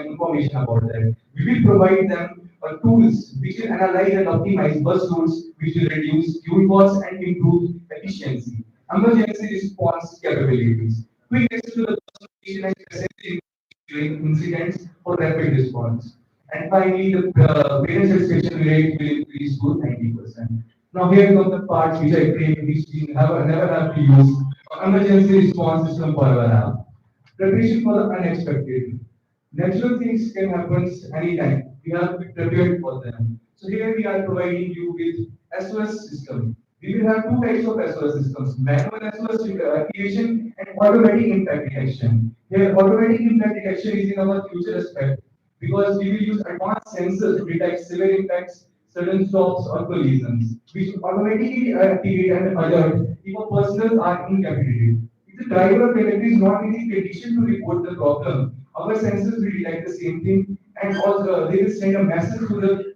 information about that. We will provide them tools which will analyze and optimize bus routes, which will reduce fuel costs and improve efficiency. Emergency response capabilities. Quick access to the bus location and passenger during incidents for rapid response. And finally, the parent satisfaction rate will increase to 90%. Now here comes the part which I claim which we never have to use emergency response system for our app. Preparation for the unexpected. Natural things can happen anytime. We have to be prepared for them. So here we are providing you with SOS system. We will have two types of SOS systems: manual SOS activation and automatic impact detection. Here, automatic impact detection is in our future aspect because we will use advanced sensors to detect severe impacts, sudden stops, or collisions, which automatically activate and alert if a personnel are incapacitated. If the driver or conductor is not in the condition to report the problem, our sensors will detect the same thing and also they will send a message to the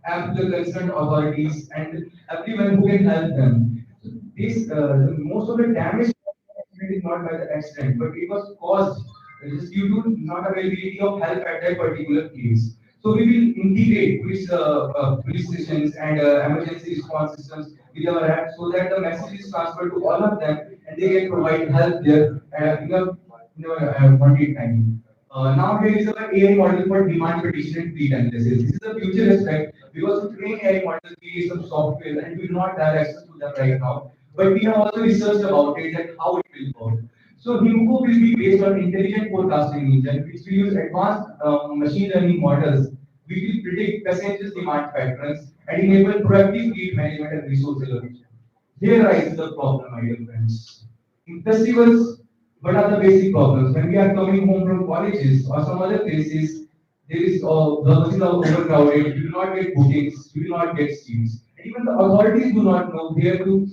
concerned authorities and everyone who can help them. So this, most of the damage is not by the accident, but it was caused just due to not availability of help at that particular place. So we will integrate police stations and emergency response systems with our app so that the message is transferred to all of them and they can provide help there in a wanted time. Now here is our AI model for demand prediction and fleet analysis. This is the future aspect because to train AI models we need some software and we do not have access to them right now. But we have also researched about it that how it will work. So HIMCO will be based on intelligent forecasting engine, which will use advanced machine learning models, which will predict passengers' demand patterns and enable proactive fleet management and resource allocation. Here rises the problem, my dear friends. In festivals, what are the basic problems? When we are coming home from colleges or some other places, there is the buses are overcrowded, you do not get bookings, you do not get seats. And even the authorities do not know where to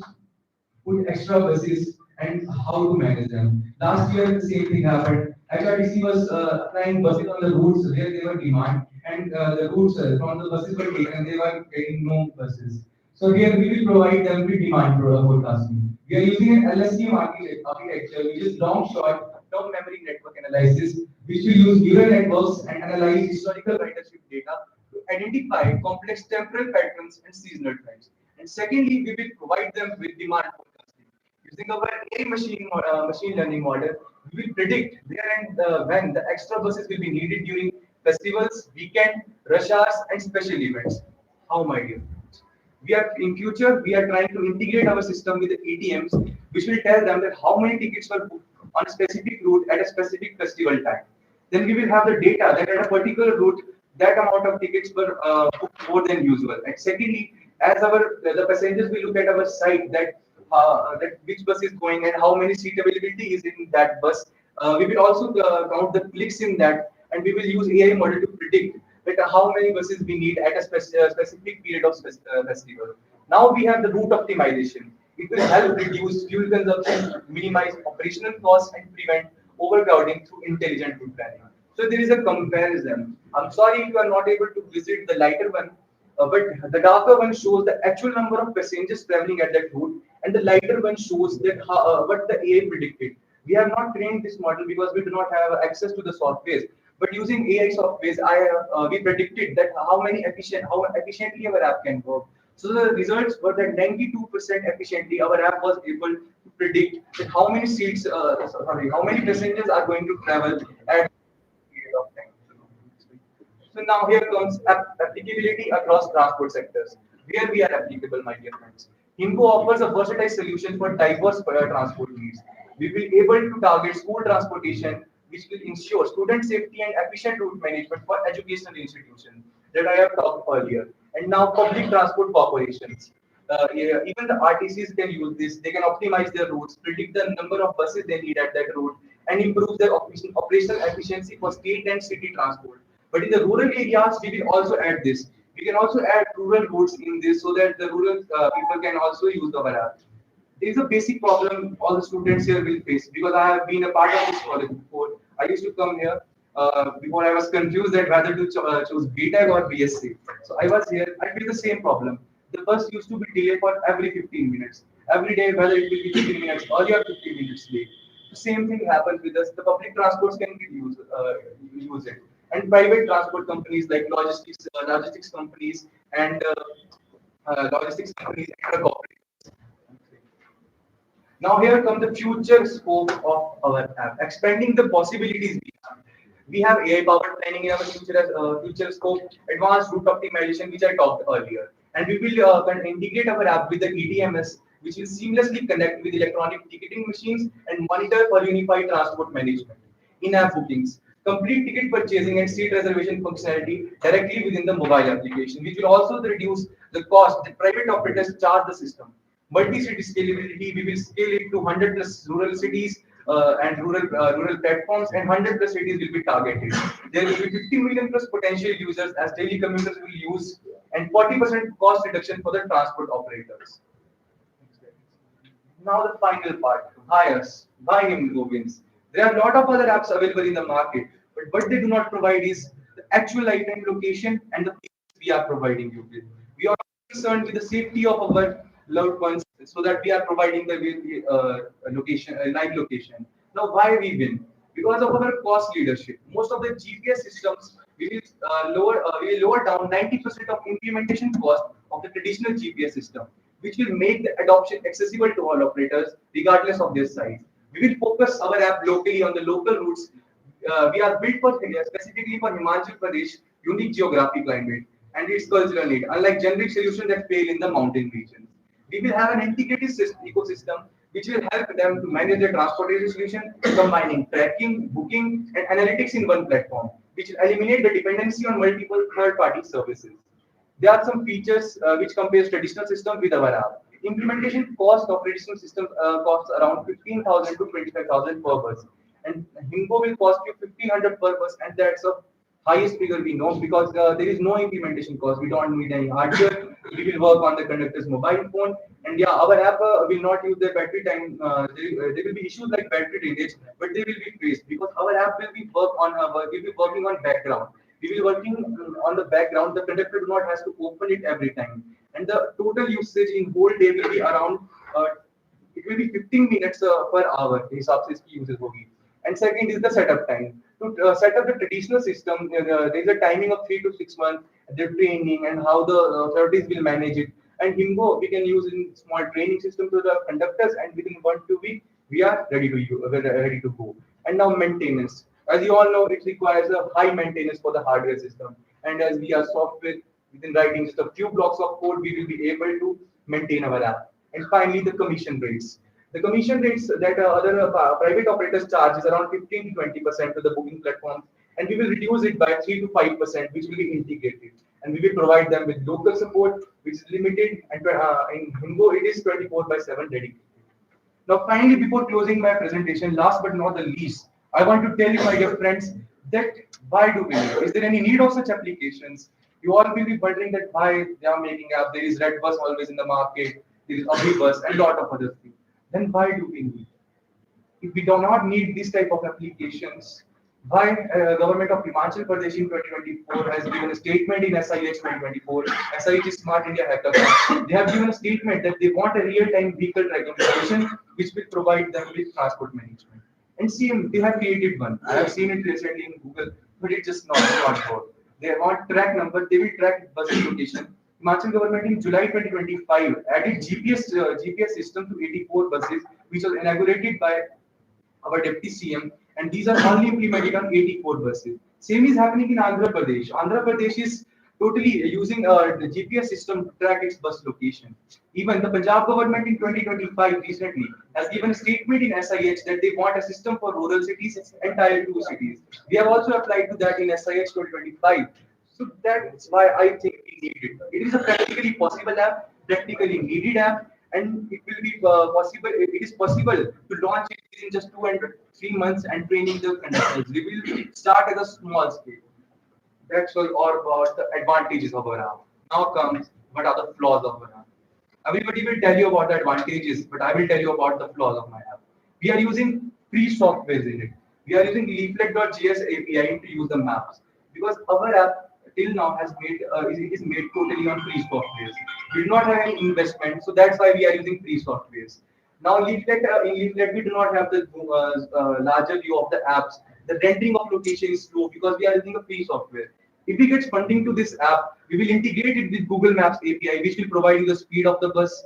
put extra buses and how to manage them. Last year, the same thing happened. HRTC was applying buses on the routes where they were demand, and the routes from the buses were taken, and they were getting no buses. So here we will provide them with demand forecasting. We are using an LSTM architecture, which is long short term memory network analysis, which will use neural networks and analyze historical ridership data to identify complex temporal patterns and seasonal trends. And secondly, we will provide them with demand forecasting. Using our machine learning model, we will predict where and when the extra buses will be needed during festivals, weekend, rush hours, and special events. How, my dear? We are in future we are trying to integrate our system with the ATMs, which will tell them that how many tickets were booked on a specific route at a specific festival time. Then we will have the data that at a particular route, that amount of tickets were booked more than usual. And secondly, as our the passengers will look at our site that which bus is going and how many seat availability is in that bus. We will also count the clicks in that, and we will use AI model to predict that how many buses we need at a specific period of festival. Now we have the route optimization. It will help reduce fuel consumption, minimize operational costs, and prevent overcrowding through intelligent route planning. So there is a comparison. I'm sorry if you are not able to visit the lighter one, but the darker one shows the actual number of passengers traveling at that route, and the lighter one shows that what the AI predicted. We have not trained this model because we do not have access to the software. But using AI software, we predicted that how efficiently our app can work. So the results were that 92% efficiently our app was able to predict that how many passengers are going to travel at period of time. So now here comes applicability across transport sectors. Where we are applicable, my dear friends. Himbo offers a versatile solution for diverse transport needs. We will be able to target school transportation, which will ensure student safety and efficient route management for educational institutions that I have talked earlier. And now public transport corporations. Yeah, even the RTCs can use this. They can optimize their routes, predict the number of buses they need at that route, and improve their operational efficiency for state and city transport. But in the rural areas, we will also add this. We can also add rural routes in this so that the rural people can also use the app. There is a basic problem all the students here will face because I have been a part of this college before. I used to come here before I was confused that whether to choose BTech or BSc. So I was here. I feel the same problem. The bus used to be delayed for every 15 minutes. Every day, whether it will be 15 minutes early or 15 minutes late. The same thing happens with us. The public transports can be use it, and private transport companies like logistics companies and logistics companies and the corporates. Now here comes the future scope of our app, expanding the possibilities we have. We have AI-powered planning in our future scope, advanced route optimization, which I talked earlier, and we will integrate our app with the ETMS, which will seamlessly connect with electronic ticketing machines and monitor for unified transport management. In-app bookings, complete ticket purchasing and seat reservation functionality directly within the mobile application, which will also reduce the cost that private operators charge the system. Multi-city scalability, we will scale it to 100 plus rural cities and rural platforms, and 100 plus cities will be targeted. There will be 50 million plus potential users as daily commuters will use, and 40% cost reduction for the transport operators. Now the final part, buyers, buying hemoglobins. There are a lot of other apps available in the market, but what they do not provide is the actual lifetime location and the features we are providing you with. We are concerned with the safety of our loved ones, so that we are providing the location, live location. Now, why we win? Because of our cost leadership. Most of the GPS systems we will lower down 90% of implementation cost of the traditional GPS system, which will make the adoption accessible to all operators regardless of their size. We will focus our app locally on the local routes. We are built for specifically for Himachal Pradesh, unique geographic climate and its cultural need, unlike generic solutions that fail in the mountain regions. We will have an integrated ecosystem which will help them to manage their transportation solution, combining tracking, booking, and analytics in one platform, which will eliminate the dependency on multiple third-party services. There are some features which compares traditional system with our app. Implementation cost of traditional systems costs around 15,000 to 25,000 per bus, and Himbo will cost you 1,500 per bus, and that's a highest figure we know because there is no implementation cost. We don't need any hardware. We will work on the conductor's mobile phone, and yeah, our app will not use the battery time. There will be issues like battery drainage, but they will be faced because our app will be working on background. We will working on the background. The conductor do not has to open it every time, and the total usage in whole day will be around uh, it will be 15 minutes per hour हिसाब से इसकी uses होगी. And second is the setup time. To set up the traditional system, there is a timing of 3 to 6 months, the training and how the authorities will manage it. And Himbo we can use in small training system to the conductors, and within 1 2 weeks we are ready to go. And now maintenance. As you all know, it requires a high maintenance for the hardware system. And as we are software, within writing just a few blocks of code, we will be able to maintain our app. And finally, the commission rates. The commission rates that other private operators charge is around 15 to 20% to the booking platforms, and we will reduce it by 3 to 5%, which will be integrated. And we will provide them with local support, which is limited, and in Himbo it is 24 by 7 dedicated. Now, finally, before closing my presentation, last but not the least, I want to tell you, my dear friends, that why do we need? Is there any need of such applications? You all will be wondering that why they are making app. There is Red Bus always in the market. There is Abhi and lot of other things. Then why do we need? If we do not need this type of applications, why government of Himachal Pradesh in 2024 has given a statement in SIH 2024, SIH is Smart India Hackathon. They have given a statement that they want a real-time vehicle tracking solution which will provide them with transport management. And see, they have created one. I have seen it recently in Google, but it's just not work. They want track number, they will track bus location. Himachal government in July 2025 added GPS system to 84 buses, which was inaugurated by our deputy CM, and these are only implemented on 84 buses. Same is happening in Andhra Pradesh. Andhra Pradesh is totally using the GPS system to track its bus location. Even the Punjab government in 2025 recently has given a statement in SIH that they want a system for rural cities and tier 2 cities. We have also applied to that in SIH 2025. So that's why I think we need it. It is a practically possible app, practically needed app, and it will be possible. It is possible to launch it within just 2 and 3 months and training the conductors. We will start at a small scale. That's all about the advantages of our app. Now comes what are the flaws of our app. Everybody will tell you about the advantages, but I will tell you about the flaws of my app. We are using free software in it. We are using leaflet.js API to use the maps because our app till now has made it is made totally on free softwares. We do not have any investment, so that's why we are using free softwares. Now, in Leaflet, we do not have the larger view of the apps. The rendering of location is slow because we are using a free software. If we get funding to this app, we will integrate it with Google Maps API, which will provide you the speed of the bus,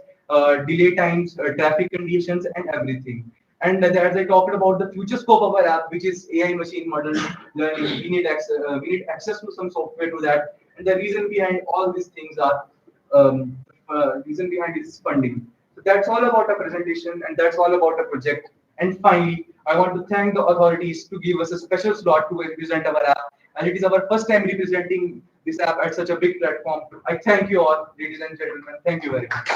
delay times, traffic conditions, and everything. And as I talked about the future scope of our app, which is AI machine model learning, we need access to some software to that. And the reason behind all these things are reason behind is funding. So that's all about a presentation, and that's all about a project. And finally, I want to thank the authorities to give us a special slot to represent our app. And it is our first time representing this app at such a big platform. I thank you all, ladies and gentlemen. Thank you very much.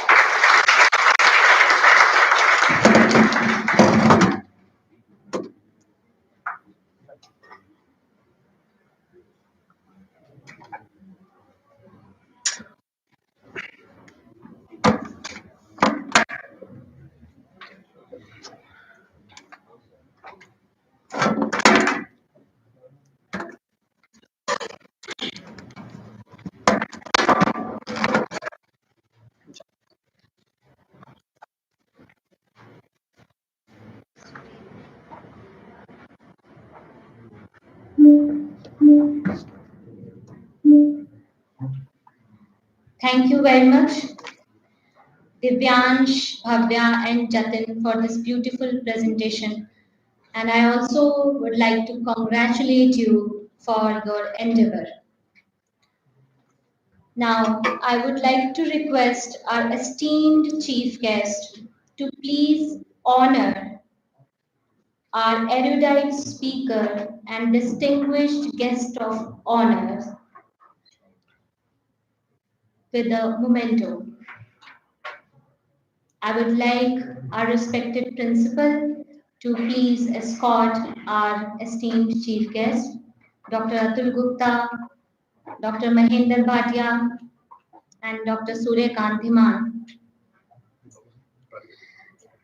Thank you very much, Divyansh, Bhavya, and Jatin for this beautiful presentation. And I also would like to congratulate you for your endeavor. Now, I would like to request our esteemed chief guest to please honor our erudite speaker and distinguished guest of honor with a memento. I would like our respected principal to please escort our esteemed chief guest, Dr. Atul Gupta, Dr. Mahinder Bhatia, and Dr. Suryakant Dhiman.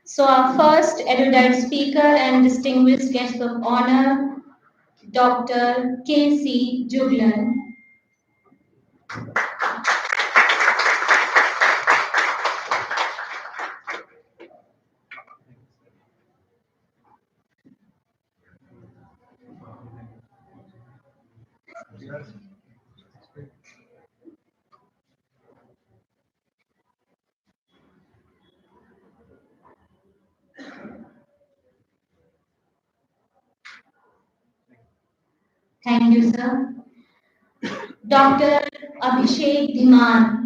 So our first erudite speaker and distinguished guest of honor, Dr. K.C. Juglan. Thank you, sir. Dr. Abhishek Dhiman.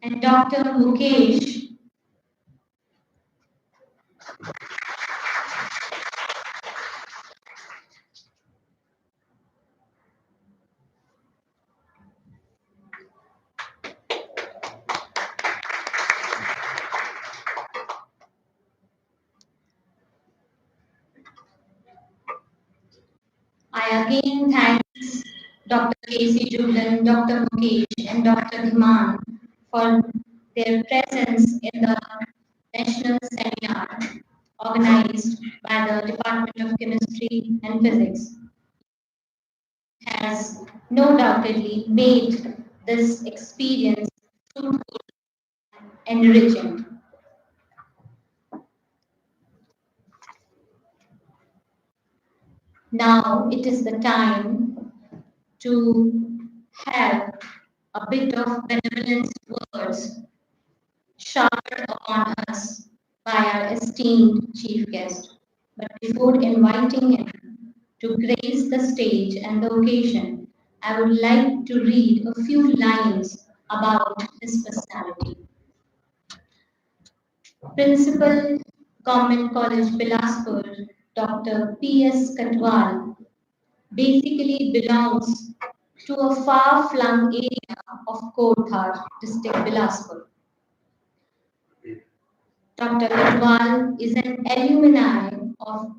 and Dr. Mukesh. I again thank Dr. K.C. Julan, Dr. Mukesh, and Dr. Dhiman for their presence in the national seminar organized by the Department of Chemistry and Physics. Has no doubtedly made this experience fruitful and enriching. Now it is the time to have a bit of benevolent words showered upon us by our esteemed chief guest. But before inviting him to grace the stage and the occasion, I would like to read a few lines about his personality. Principal, Government College Bilaspur, Dr. P.S. Katwal, basically belongs to a far-flung area of Kothar, district Bilaspur. Dr. Katwal is an alumni of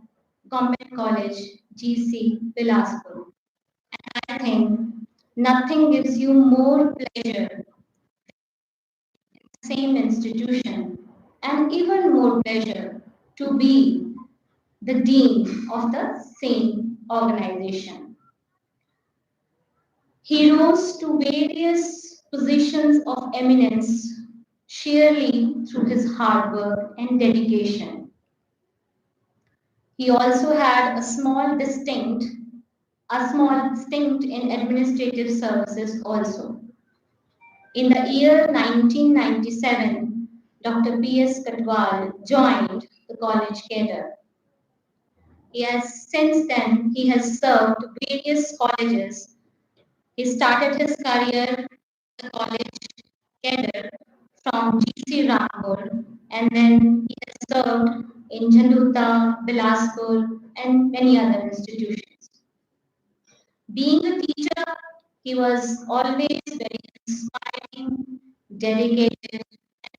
Government College GC Bilaspur. And I think nothing gives you more pleasure, same institution, and even more pleasure to be the dean of the same organization. He rose to various positions of eminence sheerly through his hard work and dedication. He also had a small stint in administrative services also. In the year 1997, Dr. P.S. Katwal joined the college cadre. He has served various colleges. He started his career in the college cadre from GC Rampur, and then he has served in Jhanduta, Bilaspur, and many other institutions. Being a teacher, he was always very inspiring, dedicated,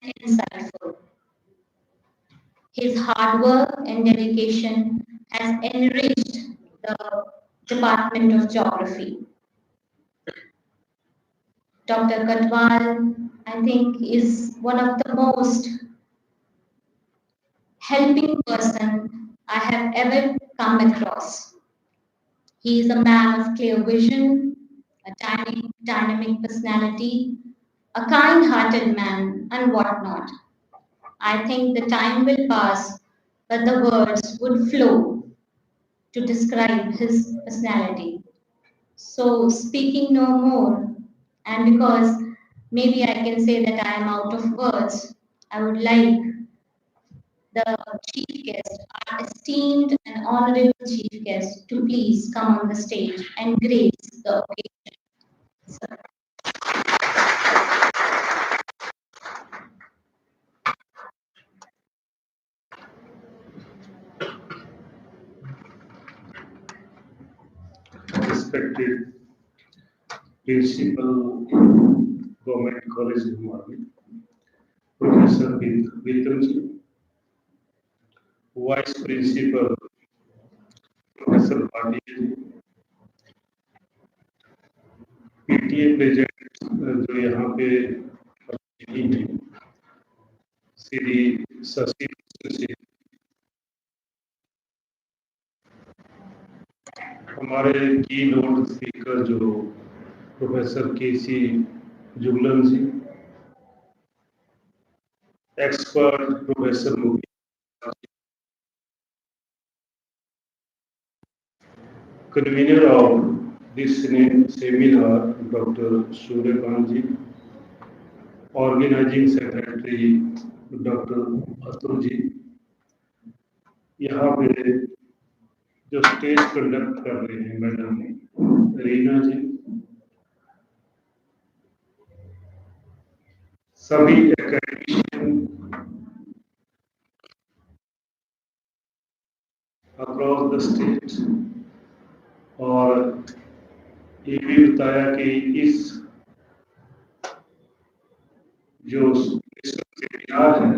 and insightful. His hard work and dedication has enriched the Department of Geography. Dr. Katwal, I think, is one of the most helping person I have ever come across. He is a man of clear vision, a dynamic personality, a kind-hearted man, and whatnot. I think the time will pass, but the words would flow to describe his personality. So, speaking no more, and because maybe I can say that I am out of words, I would like the chief guest, our esteemed and honorable chief guest, to please come on the stage and grace the occasion. Sir. Respected Principal, Government College Himali, Professor Vitamji, Vice Principal, Professor Bhatia, PTA president जो यहाँ पे हैं, श्री शशि जी, हमारे keynote speaker जो professor KC Juglan ji, expert professor Mukesh, convener of this seminar, Dr. Suryakant ji, organizing secretary Dr. Atul ji, यहाँ पे जो stage conduct कर रहे हैं मैडम रीना जी, सभी एकेडमिशियन अक्रॉस द स्टेट, और ये भी बताया कि इस जो सेमिनार है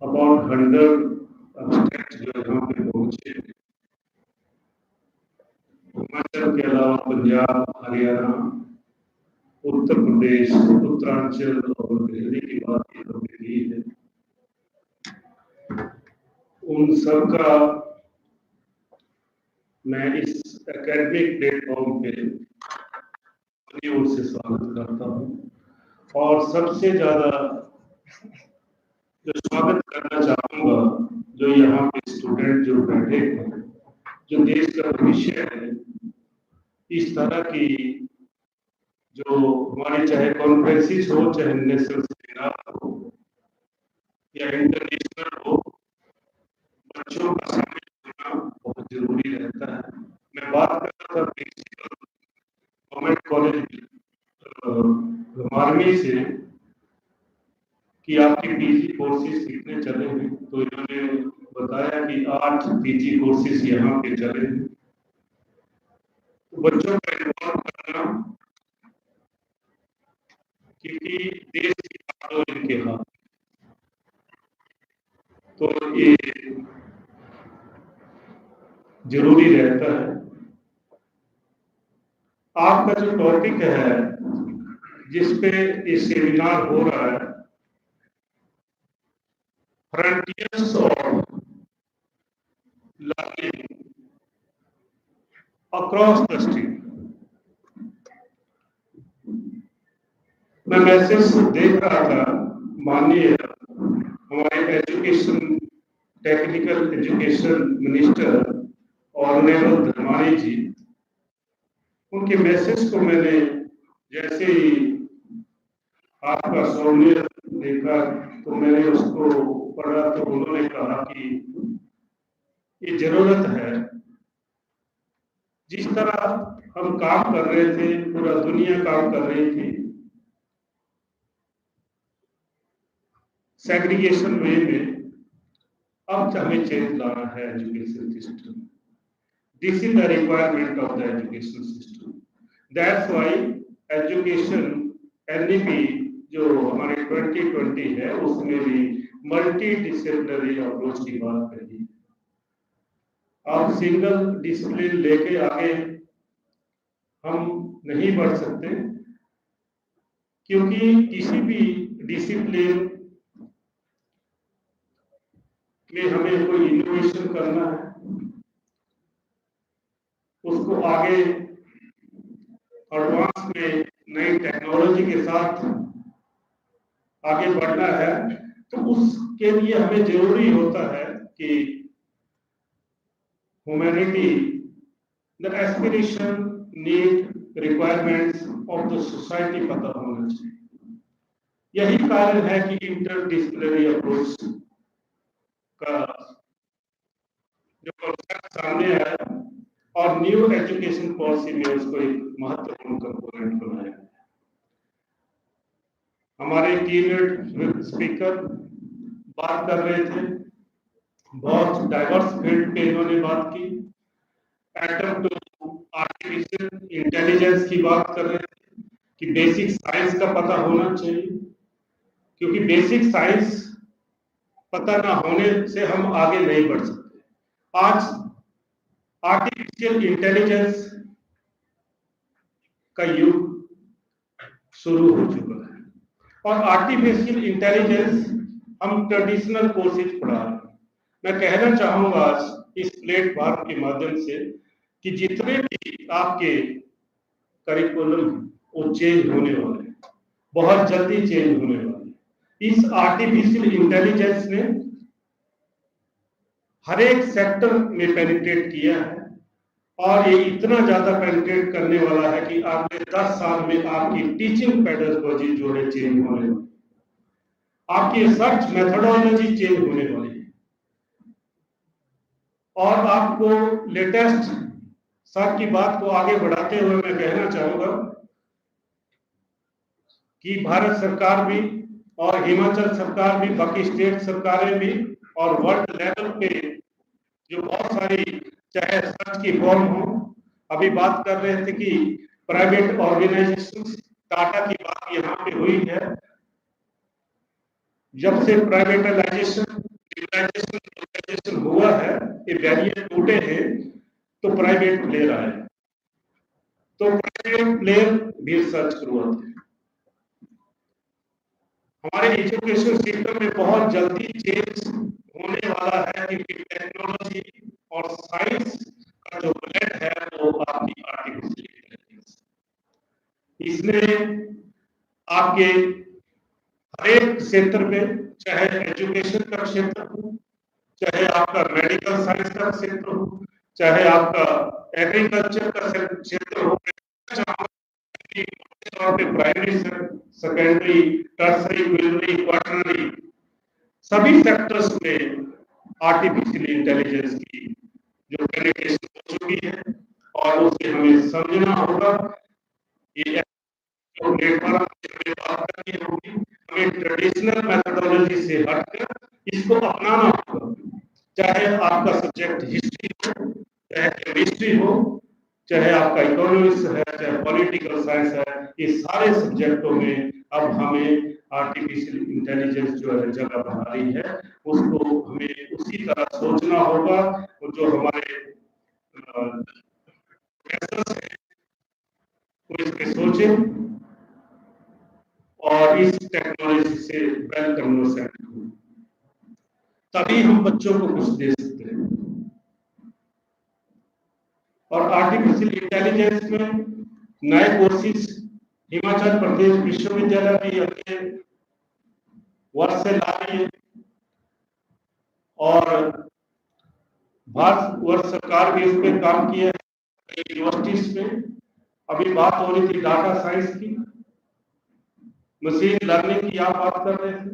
अबाउट 100 स्टेट जो यहाँ पे पहुंचे, हिमाचल के अलावा पंजाब, हरियाणा, उत्तर प्रदेश, उत्तरांचल और दिल्ली की बात हमने की है। उन सब का मैं इस एकेडमिक प्लेटफॉर्म पे अपनी ओर से स्वागत करता हूँ, और सबसे ज्यादा जो स्वागत करना चाहूंगा, जो यहाँ पे स्टूडेंट जो बैठे हैं, जो देश का भविष्य है, इस तरह की जो हमारी चाहे कॉन्फ्रेंसिस हो, चाहे नेशनल सेमिनार हो या इंटरनेशनल हो, बच्चों का शामिल होना बहुत जरूरी रहता है। मैं बात कर रहा था प्रिंसिपल गवर्नमेंट कॉलेज मारमी से कि आपके पीजी कोर्सेज कितने चले हैं, तो इन्होंने बताया कि 8 पीजी कोर्सेज यहाँ पे चले हैं। तो बच्चों का इन्वॉल्व करना, क्योंकि देश की बात इनके हाथ, तो ये जरूरी रहता है। आपका जो टॉपिक है जिसपे ये सेमिनार हो रहा है, frontiers of learning across the state. मैं मैसेज देख रहा था, माननीय हमारे education, technical education minister honourable Dharmani ji, उनके मैसेज को मैंने जैसे ही आपका सौम्य देखा तो मैंने उसको पढ़ा, तो उन्होंने कहा कि ये जरूरत है, जिस तरह हम काम कर रहे थे, पूरा दुनिया काम कर रही थी सेग्रीगेशन वे में, अब हमें चेंज लाना है education system. This is the requirement of the education system. That's why education NEP जो हमारे 2020 है, उसमें भी मल्टी डिसिप्लिनरी अप्रोच की बात कही। आप सिंगल डिसिप्लिन लेके आगे हम नहीं बढ़ सकते, क्योंकि किसी भी डिसिप्लिन में हमें कोई इनोवेशन करना है, उसको आगे एडवांस में नई टेक्नोलॉजी के साथ आगे बढ़ना है, तो उसके लिए हमें जरूरी होता है कि humanity, the aspiration, need, requirements of the society पता होना चाहिए। यही कारण है कि इंटरडिसिप्लिनरी अप्रोच का जो कॉन्सेप्ट सामने आया और न्यू एजुकेशन पॉलिसी में उसको एक महत्वपूर्ण कंपोनेंट बनाया। हमारे कीनोट स्पीकर बात कर रहे थे, बहुत डाइवर्स फील्ड पे इन्होंने बात की, एटम टू आर्टिफिशियल इंटेलिजेंस की बात कर रहे थे कि बेसिक साइंस का पता होना चाहिए, क्योंकि बेसिक साइंस पता ना होने से हम आगे नहीं बढ़ सकते। आज आर्टिफिशियल इंटेलिजेंस का युग शुरू हो चुका है, और आर्टिफिशियल इंटेलिजेंस हम ट्रेडिशनल कोर्सेज पढ़ा रहे हैं। मैं कहना चाहूंगा आज इस प्लेटफॉर्म के माध्यम से कि जितने भी आपके करिकुलम वो चेंज होने वाले हैं, बहुत जल्दी चेंज होने वाले हैं। इस आर्टिफिशियल इंटेलिजेंस ने हर एक सेक्टर में पेनिट्रेट किया है, और ये इतना ज्यादा पेनिट्रेट करने वाला है कि अगले 10 साल में आपकी टीचिंग पेडागोजी जो है चेंज होने वाली, आपकी रिसर्च मेथोडोलॉजी चेंज होने वाली है, और आपको लेटेस्ट सर की बात को आगे बढ़ाते हुए मैं कहना चाहूंगा कि भारत सरकार भी और हिमाचल सरकार भी, बाकी स्टेट सरकारें भी और वर्ल्ड लेवल पे जो बहुत सारी चाहे सर्च की फॉर्म हो, अभी बात कर रहे थे कि प्राइवेट ऑर्गेनाइजेशन, टाटा की बात यहाँ पे हुई है। जब से प्राइवेटाइजेशन लिबरलाइजेशन हुआ है, ये बैरियर टूटे हैं, तो प्राइवेट प्लेयर आए, तो प्राइवेट प्लेयर भी सर्च करवाते हैं। हमारे एजुकेशन सिस्टम में बहुत जल्दी चेंज होने वाला है, क्योंकि टेक्नोलॉजी और साइंस का जो ब्लेंड है वो आपकी आर्टिफिशियल इंटेलिजेंस, इसने आपके हर एक क्षेत्र में, चाहे एजुकेशन का क्षेत्र हो, चाहे आपका मेडिकल साइंस का क्षेत्र हो, चाहे आपका एग्रीकल्चर का क्षेत्र हो, तौर पे primary, secondary, tertiary, preliminary, quaternary, सभी सेक्टर्स में आर्टिफिशियल इंटेलिजेंस की जो पेनिट्रेशन हो चुकी है, और उसे हमें समझना होगा। ये जो नेटवर्क की बात करनी होगी, हमें ट्रेडिशनल मेथोडोलॉजी से हटकर इसको अपनाना होगा। चाहे आपका सब्जेक्ट हिस्ट्री हो, चाहे केमिस्ट्री हो, चाहे आपका इकोनॉमिक्स है, चाहे पॉलिटिकल साइंस है, ये सारे सब्जेक्टों में अब हमें आर्टिफिशियल इंटेलिजेंस जो है जगह बना रही है, उसको हमें उसी तरह सोचना होगा। और जो हमारे प्रोफेसर्स हैं वो इस पे सोचें और इस टेक्नोलॉजी से वेल कन्वर्सेंट हो, तभी हम बच्चों को कुछ दे सकते हैं। और आर्टिफिशियल इंटेलिजेंस में नए कोर्सेज हिमाचल प्रदेश विश्वविद्यालय भी अपने वर्ष से ला रही है, और भारत वर्ष सरकार भी इस पर काम किया है यूनिवर्सिटीज में। अभी बात हो रही थी डाटा साइंस की, मशीन लर्निंग की आप बात कर रहे थे,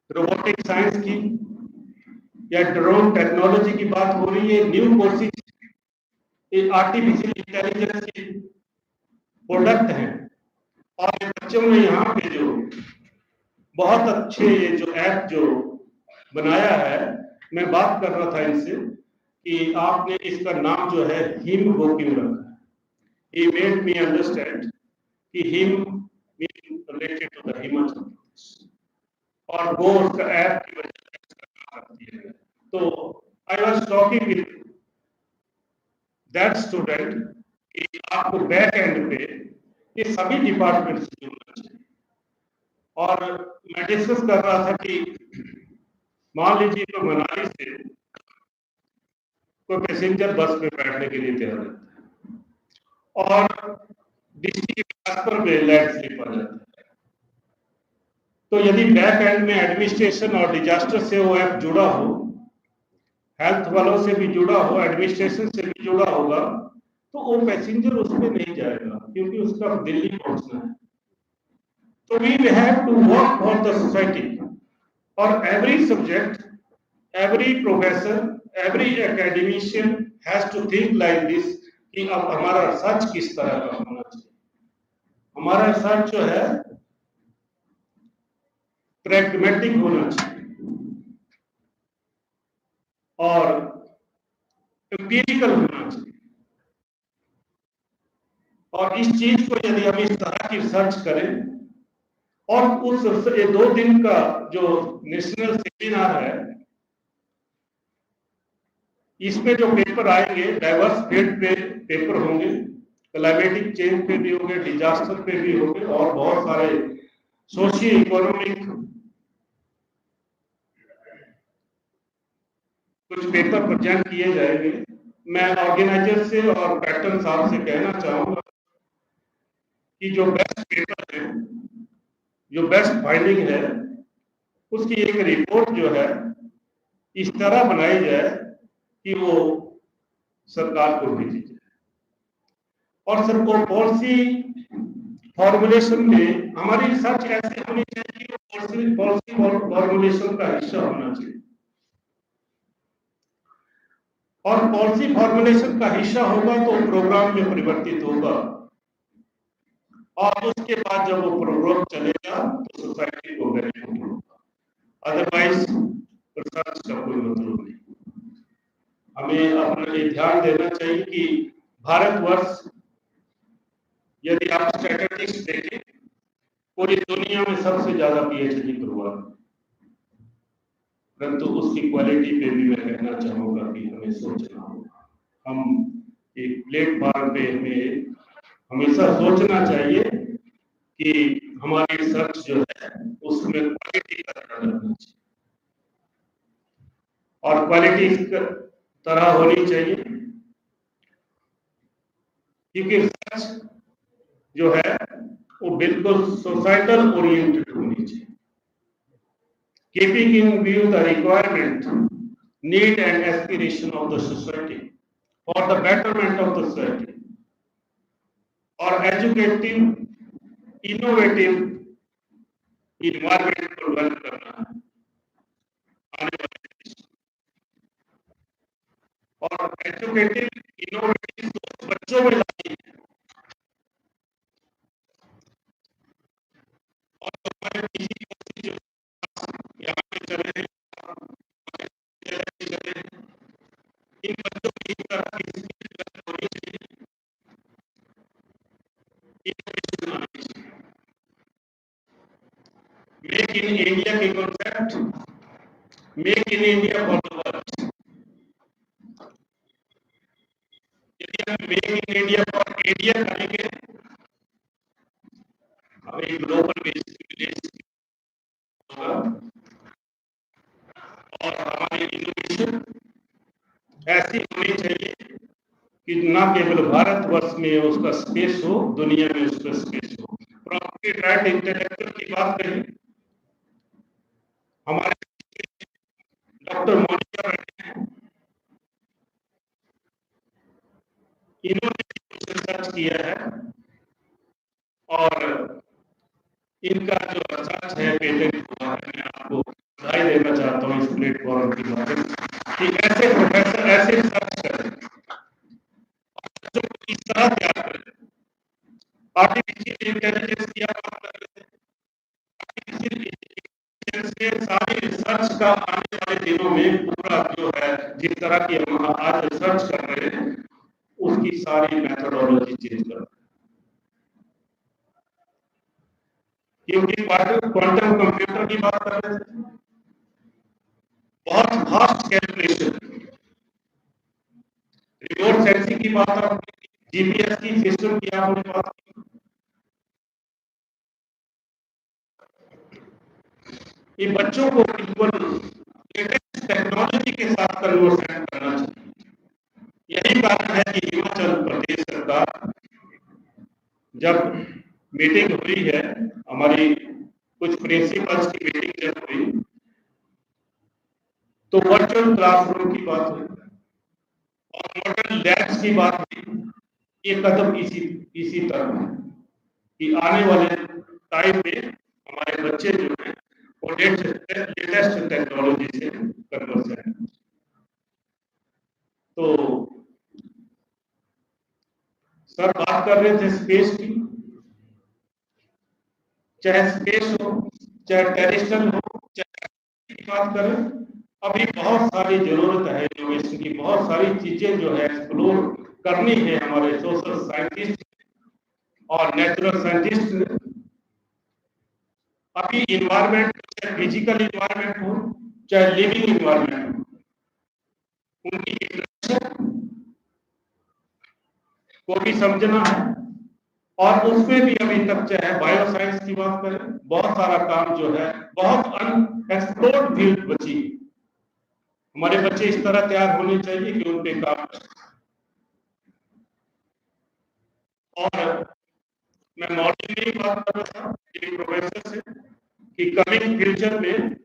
रोबोटिक साइंस की या ड्रोन टेक्नोलॉजी की बात हो रही है। न्यू कोर्सेज ये आर्टिफिशियल इंटेलिजेंस की प्रोडक्ट हैं, और बच्चों ने यहाँ पे जो बहुत अच्छे ये जो ऐप जो बनाया है, मैं बात कर रहा था इनसे कि आपने इसका नाम जो है हिम गो क्यों रखा है। He made me understand कि him related to the Himachal Pradesh, और वो उसका ऐप की वजह से काम करती है। तो I was talking with that student कि आपको बैक एंड पे ये सभी डिपार्टमेंट से जुड़ना चाहिए। और मैं डिस्कस कर रहा था कि मान लीजिए तो मनाली से कोई पैसेंजर बस में बैठने के लिए तैयार रहता है और डिस्ट्रिक्ट बिलासपुर में लैंडस्लाइड आ जाता है, तो यदि बैक एंड में एडमिनिस्ट्रेशन और डिजास्टर से वो ऐप जुड़ा हो, हेल्थ वालों से भी जुड़ा हो, एडमिनिस्ट्रेशन से भी जुड़ा होगा, तो वो पैसेंजर उस पर नहीं जाएगा, क्योंकि उसका दिल्ली पहुंचना है। तो we have to work for the society, और every subject, every professor, every academician has to think like this कि अब हमारा रिसर्च किस तरह का होना चाहिए। हमारा रिसर्च जो है प्रैग्मेटिक होना चाहिए और एम्पिरिकल होना चाहिए, और इस चीज को यदि हम इस तरह की रिसर्च करें, और उस ये 2 दिन का जो नेशनल सेमिनार है, इसमें जो पेपर आएंगे डाइवर्स फील्ड पे पेपर होंगे, क्लाइमेटिक चेंज पे भी होंगे, डिजास्टर पे भी होंगे, और बहुत सारे सोशियो इकोनॉमिक कुछ पेपर प्रेजेंट किए जाएंगे। मैं ऑर्गेनाइजर से और पैटर्न साहब से कहना चाहूंगा कि जो बेस्ट पेपर है, जो बेस्ट फाइंडिंग है, उसकी एक रिपोर्ट जो है इस तरह बनाई जाए कि वो सरकार को भेजी जाए, और सर को पॉलिसी फॉर्मुलेशन में हमारी रिसर्च ऐसे होनी चाहिए कि पॉलिसी फॉर्मुलेशन का हिस्सा होना चाहिए, और पॉलिसी फॉर्मुलेशन का हिस्सा होगा तो प्रोग्राम में परिवर्तित होगा, और उसके बाद जब वो प्रोग्राम चलेगा तो सोसाइटी को बेनिफिट होगा। अदरवाइज रिसर्च का कोई मतलब नहीं। हमें अपना ये ध्यान देना चाहिए कि भारतवर्ष, यदि आप स्टैटिस्टिक्स देखें, पूरी दुनिया में सबसे ज्यादा पीएचडी करवा, परंतु उसकी क्वालिटी पे भी मैं कहना चाहूंगा कि हमें सोचना होगा। हम एक प्लेटफॉर्म पे हमें हमेशा सोचना चाहिए कि हमारी रिसर्च जो है उसमें क्वालिटी का ध्यान रखना चाहिए, और क्वालिटी इस तरह होनी चाहिए क्योंकि रिसर्च जो है वो बिल्कुल सोसाइटल ओरिएंटेड होनी चाहिए, keeping in view the requirement, need and aspiration of the society for the betterment of the society, और एजुकेटिव इनोवेटिव इन्वायरमेंट को डेवलप करना है आने वाले, और एजुकेटिव इनोवेटिव सोच बच्चों में लानी है। और हमारे किसी को जो यहाँ पे चले हैं, चले हैं, इन बच्चों की इस तरह की स्किल होनी चाहिए, इनोवेशन आनी चाहिए। मेक इन इंडिया के concept, make in India for the world. यदि हम make in India for India करेंगे, हम एक ग्लोबल बेसिस होगा, और हमारी इनोवेशन ऐसी होनी चाहिए कि न केवल भारतवर्ष में उसका स्पेस हो, दुनिया में उसका स्पेस हो। प्रॉपर्टी राइट इंटेलेक्चुअल की बात करें, हमारे डॉक्टर मोनिका बैठे हैं, इन्होंने कुछ रिसर्च किया है, और इनका जो रिसर्च है पेटेंट हुआ है। मैं आपको बधाई देना चाहता हूँ इस प्लेटफॉर्म के माध्यम से कि ऐसे प्रोफेसर ऐसे रिसर्च करें, जो इस तरह तैयार करें। आर्टिफिशियल इंटेलिजेंस की आप बात कर रहे थे, आर्टिफिशियल इंटेलिजेंस के सारी रिसर्च का आने वाले दिनों में पूरा जो है, जिस तरह की हम आज रिसर्च कर रहे हैं, उसकी सारी मेथोडोलॉजी चेंज कर, क्योंकि क्वांटम कंप्यूटर की बात कर रहे थे, बहुत फास्ट कैलकुलेशन, रिमोट सेंसिंग की बात आपने की, जीपीएस की सिस्टम की आपने बात की। ये बच्चों को बिल्कुल लेटेस्ट टेक्नोलॉजी के साथ कन्वर्सेंट करना चाहिए। यही कारण है कि हिमाचल प्रदेश सरकार, जब मीटिंग हुई है हमारी, कुछ प्रिंसिपल्स की मीटिंग जब हुई, तो वर्चुअल क्लासरूम की बात हुई और मॉडर्न लैब्स की बात हुई। ये कदम इसी तरह है कि आने वाले टाइम में हमारे बच्चे जो हैं वो लेटेस्ट टेक्नोलॉजी से कन्वर्सेंट हैं। तो सर बात कर रहे थे स्पेस की, चाहे स्पेस हो, चाहे टेरिस्ट्रियल हो, चाहे की बात करें, अभी बहुत सारी जरूरत है इनोवेशन की, बहुत सारी चीजें जो है एक्सप्लोर करनी है हमारे सोशल साइंटिस्ट और नेचुरल साइंटिस्ट ने। अभी इन्वायरमेंट, चाहे फिजिकल इन्वायरमेंट हो, चाहे लिविंग इन्वायरमेंट हो, उनकी इंटरेक्शन को भी समझना है, और उसमें भी अभी तक चाहे बायो साइंस की बात करें, बहुत सारा काम जो है, बहुत अनएक्सप्लोर्ड फील्ड बची। हमारे बच्चे इस तरह तैयार होने चाहिए कि उन पे काम करें। और मैं मॉर्निंग में ही बात कर रहा था एक प्रोफेसर से कि कमिंग फ्यूचर में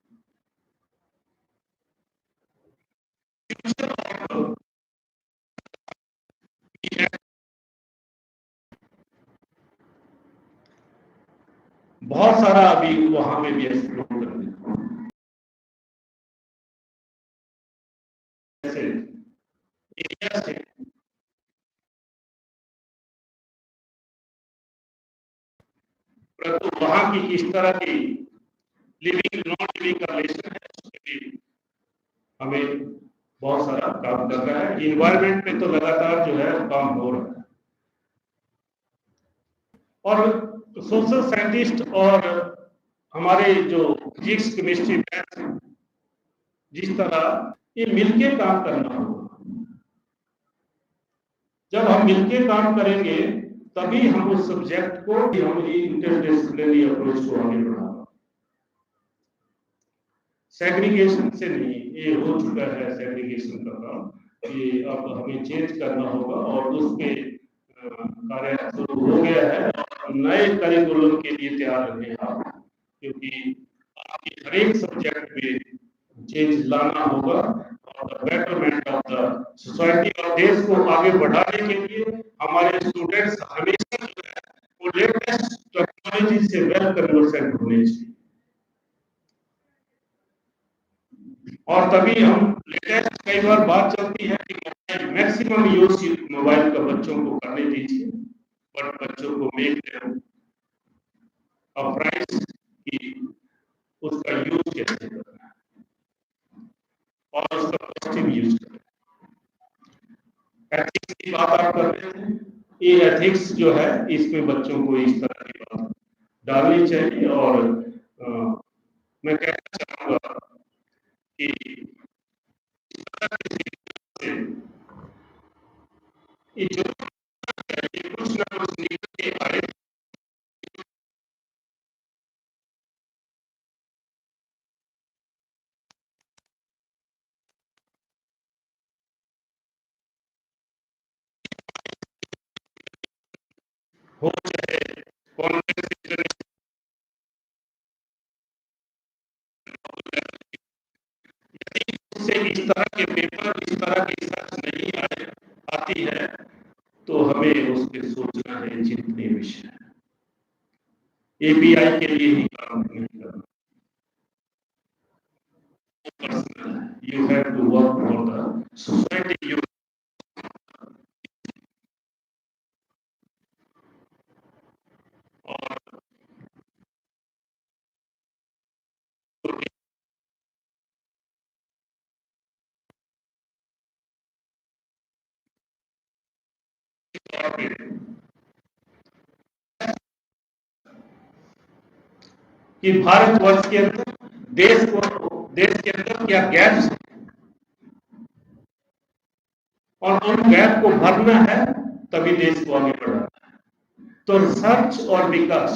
फ्यूचर ऑफ बहुत सारा अभी वहां में भी एक्सप्लोर करने जैसे एरिया से, परंतु वहां की किस तरह की लिविंग नॉन लिविंग का रिलेशन है उसके लिए हमें बहुत सारा काम करना है। इन्वायरमेंट पे तो लगातार जो है काम हो रहा है और सोशल साइंटिस्ट और हमारे जो फिजिक्स केमिस्ट्री मैथ जिस तरह ये मिलके काम करना होगा। जब हम मिलके काम करेंगे तभी हम उस सब्जेक्ट को हम इंटरडिसिप्लिनरी अप्रोच को आगे बढ़ाएंगे। सेग्रीगेशन से नहीं, ये हो चुका है सेग्रीगेशन का काम, ये अब हमें चेंज करना होगा और उस पे कार्य शुरू हो गया है और नए करिकुलम के लिए तैयार रहें आप, क्योंकि आपके हर एक सब्जेक्ट में चेंज लाना होगा और बेटरमेंट ऑफ द सोसाइटी और देश को आगे बढ़ाने के लिए हमारे स्टूडेंट्स हमेशा जो है वो लेटेस्ट टेक्नोलॉजी से वेल कन्वर्सेंट होने चाहिए और तभी हम लेटेस्ट, कई बार बात चलती है कि मैक्सिमम यूज मोबाइल का बच्चों को करने दीजिए, बट बच्चों को मेक देम अप्राइज कि उसका यूज कैसे करना है और उसका पॉजिटिव यूज करना है। एथिक्स की बात आप कर रहे थे, ये एथिक्स जो है इसमें बच्चों को इस तरह की बात डालनी चाहिए और मैं कहना चाहूंगा कि ये जो कुछ ना कुछ निकल के आए हो, चाहे कॉन्फ्रेंस से इस तरह के पेपर, इस तरह की रिसर्च नहीं आती है तो हमें उस पर सोचना है, चिंतनीय विषय है। एपीआई के लिए ही काम नहीं करना, you have to work for the society you और कि भारतवर्ष के अंदर देश के अंदर क्या गैप्स और उन गैप को भरना है, तभी देश को आगे बढ़ाना है। तो रिसर्च और विकास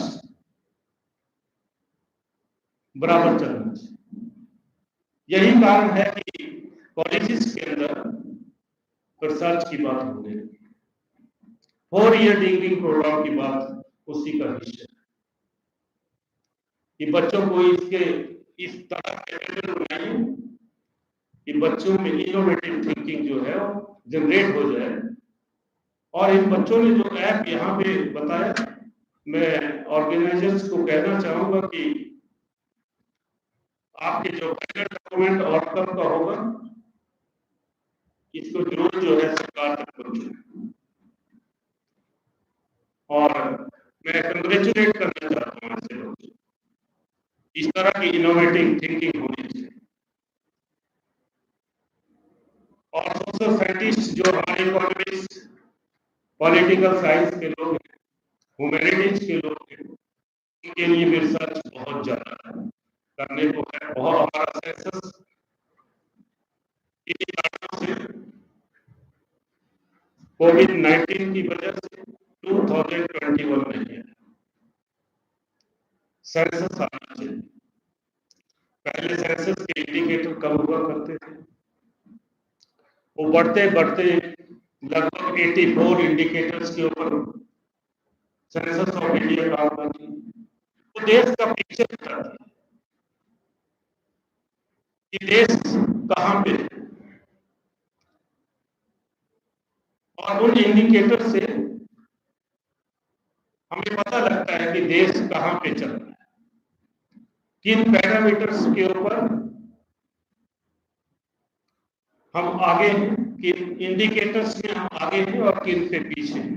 बराबर चलना चाहिए। यही कारण है कि कॉलेजेस के अंदर रिसर्च की बात हो रही है, 4 ईयर डिग्री प्रोग्राम की बात उसी का हिस्सा है कि बच्चों को इसके इस तरह के लेवल बनाइए कि बच्चों में इनोवेटिव थिंकिंग जो है वो जनरेट हो जाए। और इन बच्चों ने जो ऐप यहाँ पे बताया, मैं ऑर्गेनाइजर्स को कहना चाहूंगा कि आपके जो फाइनल डॉक्यूमेंट आउटकम का होगा इसको जरूर जो है सरकार तक पहुंचे। और मैं कंग्रेचुलेट करना चाहता हूँ ऐसे लोग, इस तरह की इनोवेटिव थिंकिंग होनी चाहिए। और सोशल साइंटिस्ट जो हमारे इकोनॉमिक्स, पॉलिटिकल साइंस के लोग हैं, ह्यूमैनिटीज के लोग हैं, उनके लिए भी रिसर्च बहुत ज्यादा करने को है। बहुत हमारा सेंसस इन कारणों से, कोविड-19 की वजह से 2021 में है सेंसस आना चाहिए। पहले सेंसस के इंडिकेटर कम हुआ करते थे, वो बढ़ते बढ़ते लगभग 84 इंडिकेटर्स के ऊपर सेंसस ऑफ इंडिया काम करती है। वो देश का पिक्चर बताती है कि देश कहाँ पे है और उन इंडिकेटर से हमें पता लगता है कि देश कहाँ पे चल रहा है, किन पैरामीटर्स के ऊपर हम आगे हैं, किन इंडिकेटर्स में हम आगे हैं और किन पे पीछे हैं।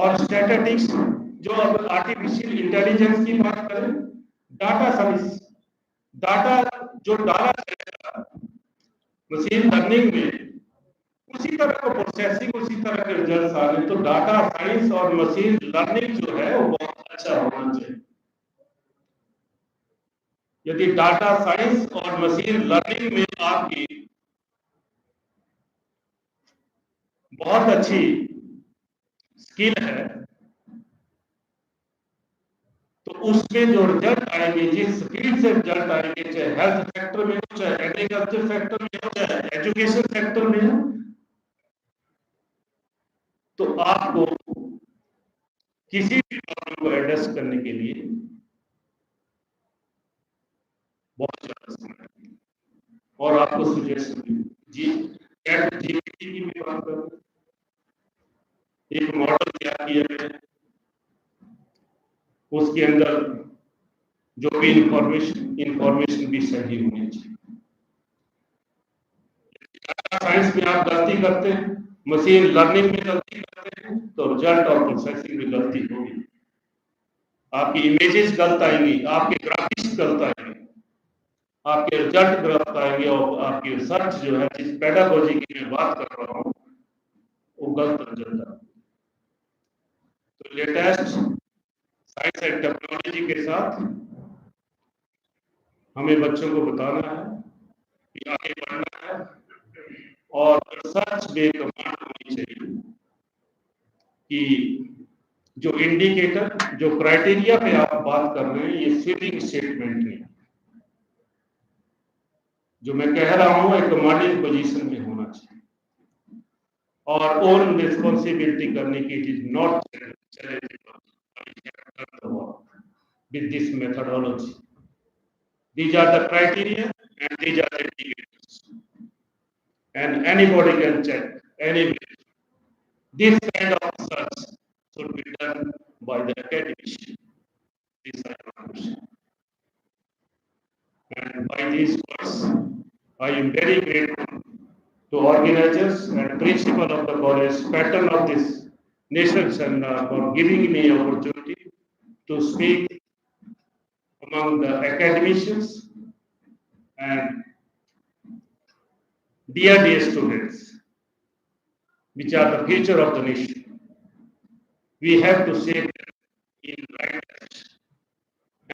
और स्टैटिस्टिक्स, जो अब आर्टिफिशियल इंटेलिजेंस की बात करें, डाटा साइंस, डाटा जो डाला जाएगा मशीन लर्निंग में, उसी तरह का प्रोसेसिंग, उसी तरह के रिजल्ट आ रहे। तो डाटा साइंस और मशीन लर्निंग जो है वो बहुत अच्छा होना चाहिए। यदि डाटा साइंस और मशीन लर्निंग में आपकी बहुत अच्छी स्किल है, तो उसमें जो रिजल्ट आएंगे, जिस स्पीड से रिजल्ट आएंगे, चाहे हेल्थ सेक्टर में हो, चाहे एग्रीकल्चर सेक्टर में हो, चाहे एजुकेशन सेक्टर में हो, तो आपको किसी भी प्रॉब्लम को एड्रेस करने के लिए बहुत ज्यादा समय लगेगा। और आपको सजेशन जी, चैट जीपीटी की भी बात करूं, एक मॉडल तैयार किया है, उसके अंदर जो भी इंफॉर्मेशन भी सही होनी चाहिए। डाटा साइंस में आप गलती करते हैं, मशीन लर्निंग में गलती करते हैं, तो रिजल्ट और प्रोसेसिंग में गलती होगी। आपकी इमेजेस गलत आएंगी, आपके ग्राफिक्स गलत आएंगे, आपके रिजल्ट गलत आएंगे, और आपकी रिसर्च जो है, जिस पेडागोजी की मैं बात कर रहा हूँ, वो गलत रिजल्ट आएगा। तो लेटेस्ट साइंस एंड टेक्नोलॉजी के साथ हमें बच्चों को बताना है कि आगे बढ़ना है, और रिसर्च में कमांड होनी चाहिए कि जो इंडिकेटर, जो क्राइटेरिया पे आप बात कर रहे हैं, ये स्वीपिंग स्टेटमेंट नहीं, जो मैं कह रहा हूं एक कमांडिंग पोजीशन में होना चाहिए, और ओन रिस्पॉन्सिबिलिटी करने की, it is not challengeable with this methodology. These are the criteria and these are the indicators, and anybody can check anywhere. This kind of research should be done by the academician. This I understand. And by these words, I am very grateful to organizers and principal of the college, patron of this national seminar, for giving me opportunity to speak among the academicians. And dear students, which are the future of the nation, we have to save them in right direction,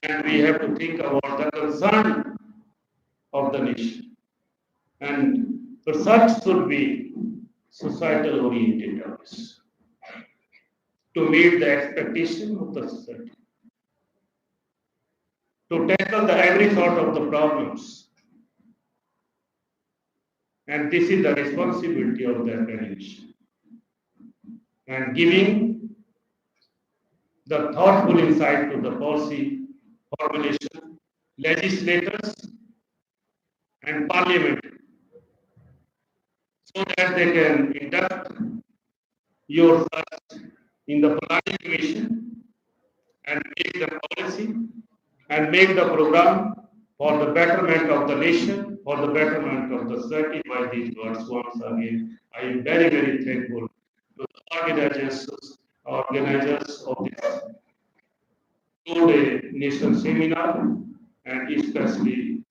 and we have to think about the concern of the nation. And research should be societal oriented always, to meet the expectation of the society, to tackle the every sort of the problems. And this is the responsibility of the academician. And giving the thoughtful insight to the policy formulation, legislators and parliament, so that they can induct your research in the planning commission and make the policy and make the program for the betterment of the nation, for the betterment of the society. By these words, once again, I am very, very thankful to the organizers of this two-day national seminar, and especially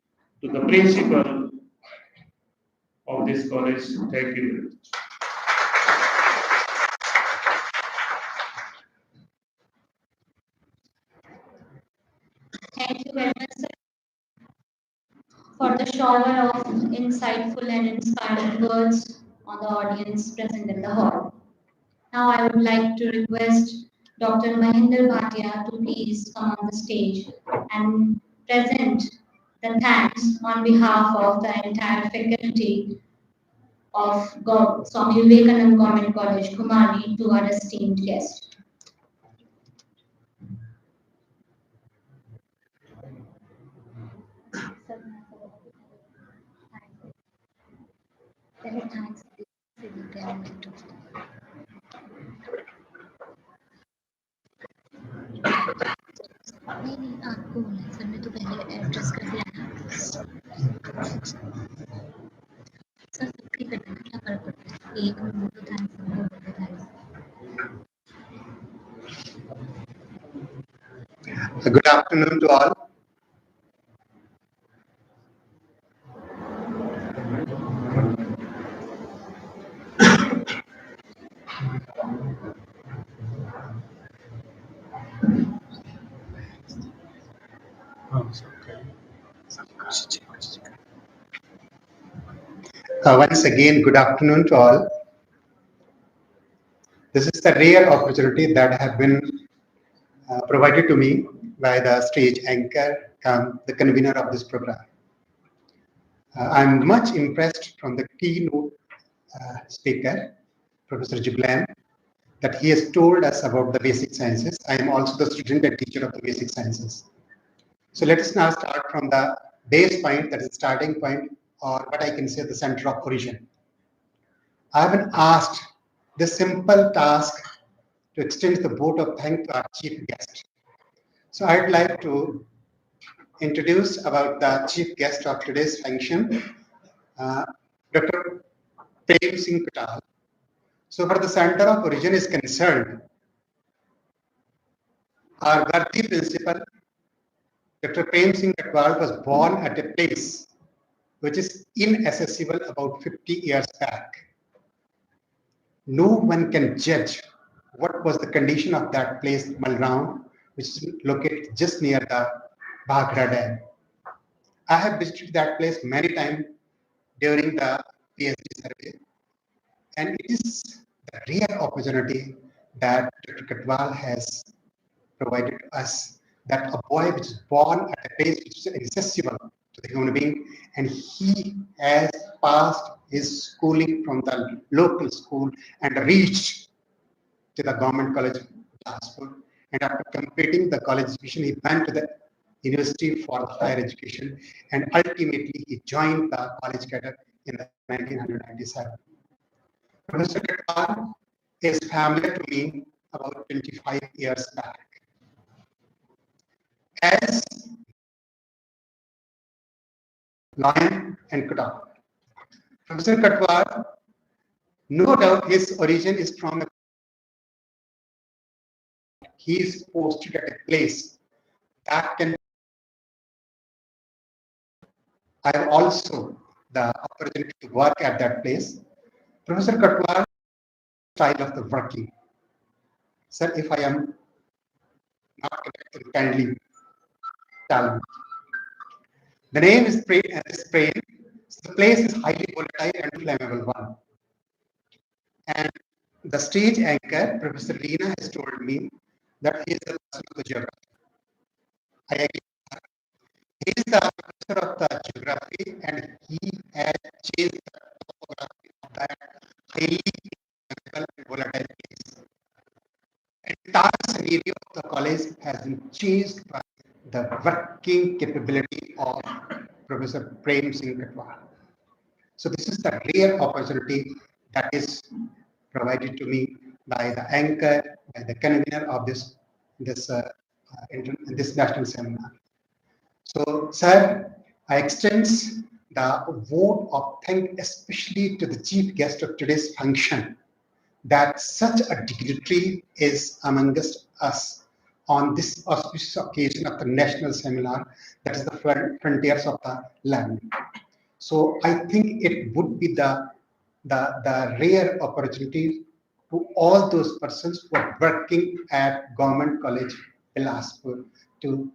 to the principal of this college. Thank you very much. Thank you very much, sir, for the shower of insightful and inspiring words on the audience present in the hall. Now I would like to request Dr. Mahinder Bhatia to please come on the stage and present the thanks on behalf of the entire faculty of Swami Vivekananda Government College, Kumari, to our esteemed guest. नहीं नहीं आपको बोला sir ने तो पहले address कर दिया ना सर सबके करना क्या फर्क पड़ता है एक में बोलो थैंक्स दो बोलो thanks Good afternoon to all. Once again, good afternoon to all. This is the rare opportunity that have been provided to me by the stage anchor, the convener of this program. I'm much impressed from the keynote speaker, Professor Jiblan, that he has told us about the basic sciences. I am also the student and teacher of the basic sciences. So let us now start from the base point, that is the starting point, or what I can say the center of origin. I have been asked this simple task to extend the vote of thanks to our chief guest. So I'd like to introduce about the chief guest of today's function, Dr. Prem Singh Patel. So for the center of origin is concerned, our worthy principal, Dr. Prem Singh Patel, was born at a place which is inaccessible about 50 years back. No one can judge what was the condition of that place, Malraun, which is located just near the Bhagra Dam. I have visited that place many times during the PhD survey, and it is a rare opportunity that Dr. Katwal has provided us, that a boy which is born at a place which is inaccessible to the human being, and he has passed his schooling from the local school and reached to the government college of Bilaspur. And after completing the college education, he went to the university for higher education, and ultimately he joined the college cadre in the 1997. Professor Katwal is familiar to me about 25 years back. As Lion and Kuta. Professor Katwal, no doubt his origin is from he is posted at a place that can. I have also the opportunity to work at that place. Professor Katwal, style of the working. Sir, if I am not connected, kindly tell me. The name is Sprain. So the place is highly volatile and flammable one. And the stage anchor, Professor Reena, has told me that he is the person of the geography. I agree. He is the professor of the geography, and he has changed the topography of that highly flammable and volatile place. Entire scenario of the college has been changed by the working capability of Professor Prem Singh Katwal. So this is the rare opportunity that is provided to me by the anchor, by the convener of this national seminar. So, sir, I extend the vote of thanks especially to the chief guest of today's function, that such a dignitary is amongst us on this auspicious occasion of the national seminar, that is the frontiers of the land. So I think it would be the rare opportunity to all those persons who are working at Government College Bilaspur to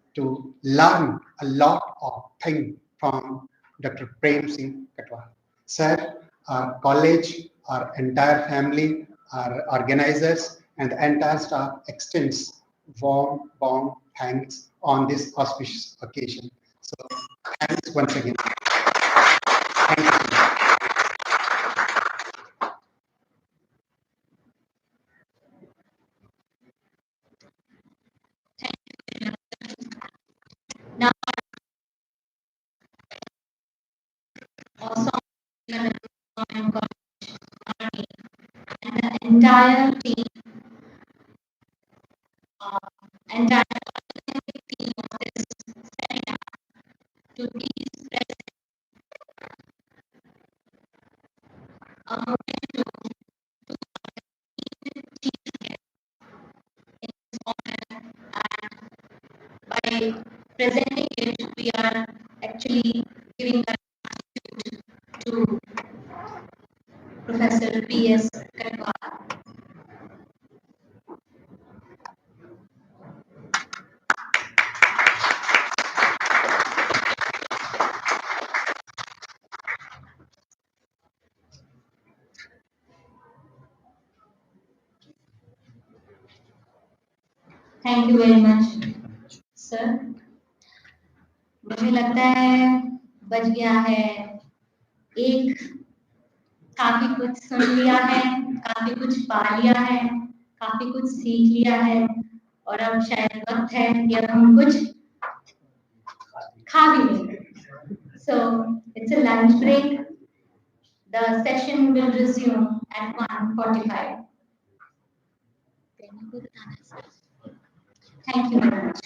learn a lot of things from Dr. Prem Singh Katwal. Sir, our college, our entire family, our organizers, and the entire staff extends warm thanks on this auspicious occasion. So thanks once again. Thank you. Now, also, and the entire team, entire team of this seminar to please present a moment to chief guest in this honor, and by especially giving gratitude to Professor P.S. Katwal. Thank you very much sir. मुझे लगता है बज गया है एक, काफी कुछ सुन लिया है, काफी कुछ पा लिया है, काफी कुछ सीख लिया है और अब शायद वक्त है कि अब हम कुछ खा भी लें। So it's a lunch break. The session will resume at 1:45. कहने को बताना है sir. Thank you very much.